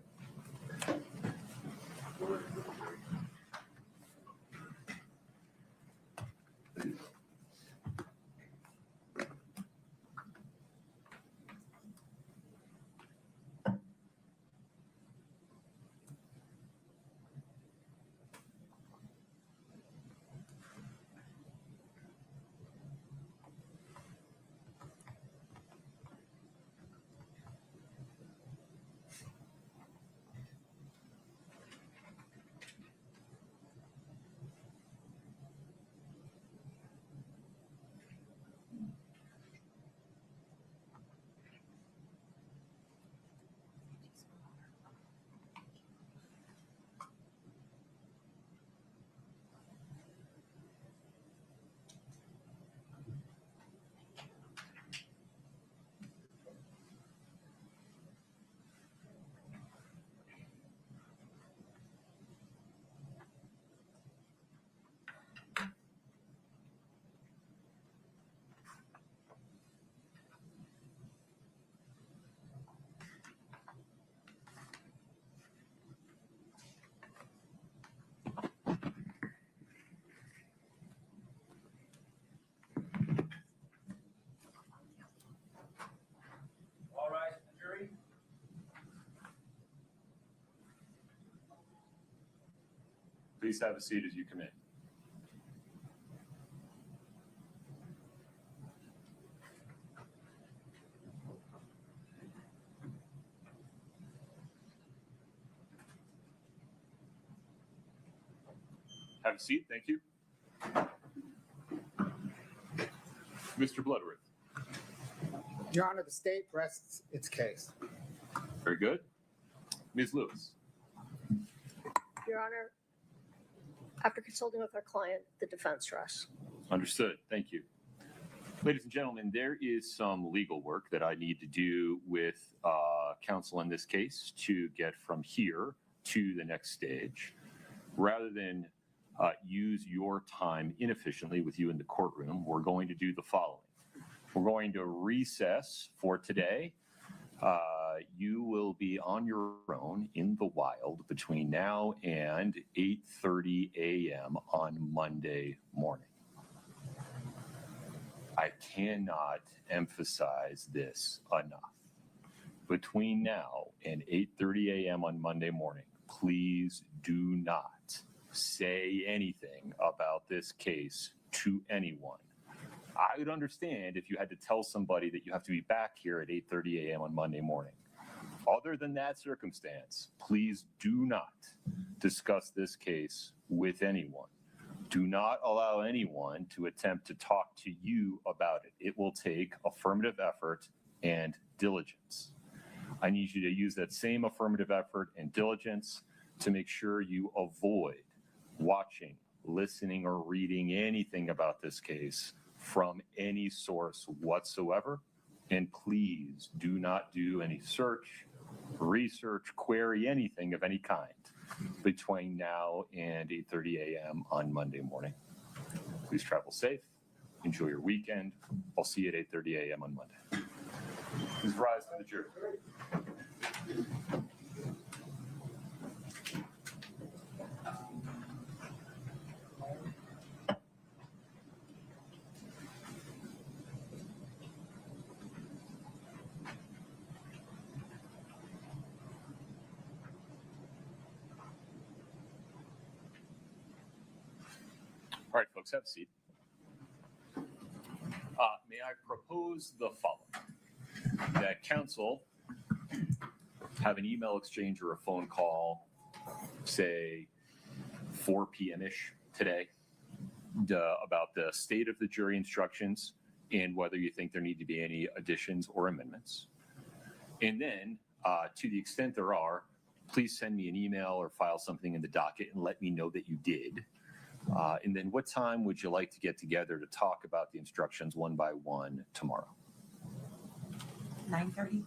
Please have a seat as you come in. Have a seat. Thank you. Mr. Bloodworth. Your Honor, the state rests its case. Very good. Ms. Lewis. Your Honor, after consulting with our client, the defense rests. Understood. Thank you. Ladies and gentlemen, there is some legal work that I need to do with counsel in this case to get from here to the next stage. Rather than use your time inefficiently with you in the courtroom, we're going to do the following. We're going to recess for today. You will be on your own in the wild between now and 8:30 a.m. on Monday morning. I cannot emphasize this enough. Between now and 8:30 a.m. on Monday morning, please do not say anything about this case to anyone. I would understand if you had to tell somebody that you have to be back here at 8:30 a.m. on Monday morning. Other than that circumstance, please do not discuss this case with anyone. Do not allow anyone to attempt to talk to you about it. It will take affirmative effort and diligence. I need you to use that same affirmative effort and diligence to make sure you avoid watching, listening, or reading anything about this case from any source whatsoever. And please do not do any search, research, query, anything of any kind between now and 8:30 a.m. on Monday morning. Please travel safe. Enjoy your weekend. I'll see you at 8:30 a.m. on Monday. Please rise to the jury. All right, folks, have a seat. May I propose the following? That counsel have an email exchange or a phone call, say 4 p.m.-ish today, about the state of the jury instructions and whether you think there need to be any additions or amendments. And then, to the extent there are, please send me an email or file something in the docket and let me know that you did. And then what time would you like to get together to talk about the instructions one by one tomorrow? 9:30.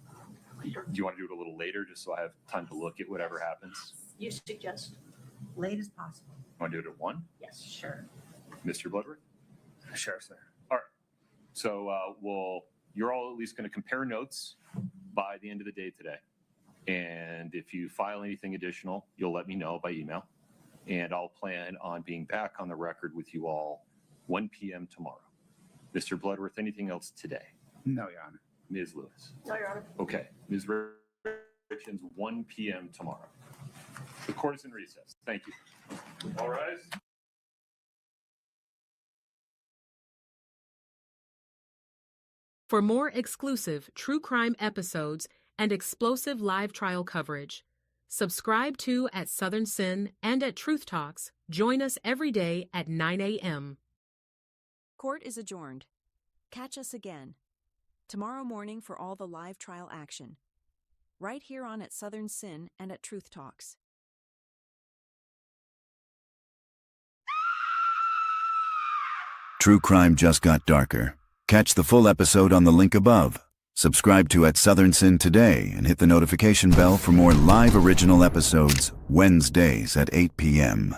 Do you want to do it a little later just so I have time to look at whatever happens? You suggest? Late as possible. Want to do it at 1? Yes. Sure. Mr. Bloodworth? Sure, sir. All right. So you're all at least going to compare notes by the end of the day today. And if you file anything additional, you'll let me know by email. And I'll plan on being back on the record with you all 1 p.m. tomorrow. Mr. Bloodworth, anything else today? No, Your Honor. Ms. Lewis? No, Your Honor. Okay. Ms. Richins, 1 p.m. tomorrow. The court is in recess. Thank you. All rise. For more exclusive true crime episodes and explosive live trial coverage, subscribe to at Southern Sin and at Truth Talks. Join us every day at 9 a.m. Court is adjourned. Catch us again tomorrow morning for all the live trial action, right here on at Southern Sin and at Truth Talks. True crime just got darker. Catch the full episode on the link above. Subscribe to at Southern Sin today and hit the notification bell for more live original episodes Wednesdays at 8 p.m.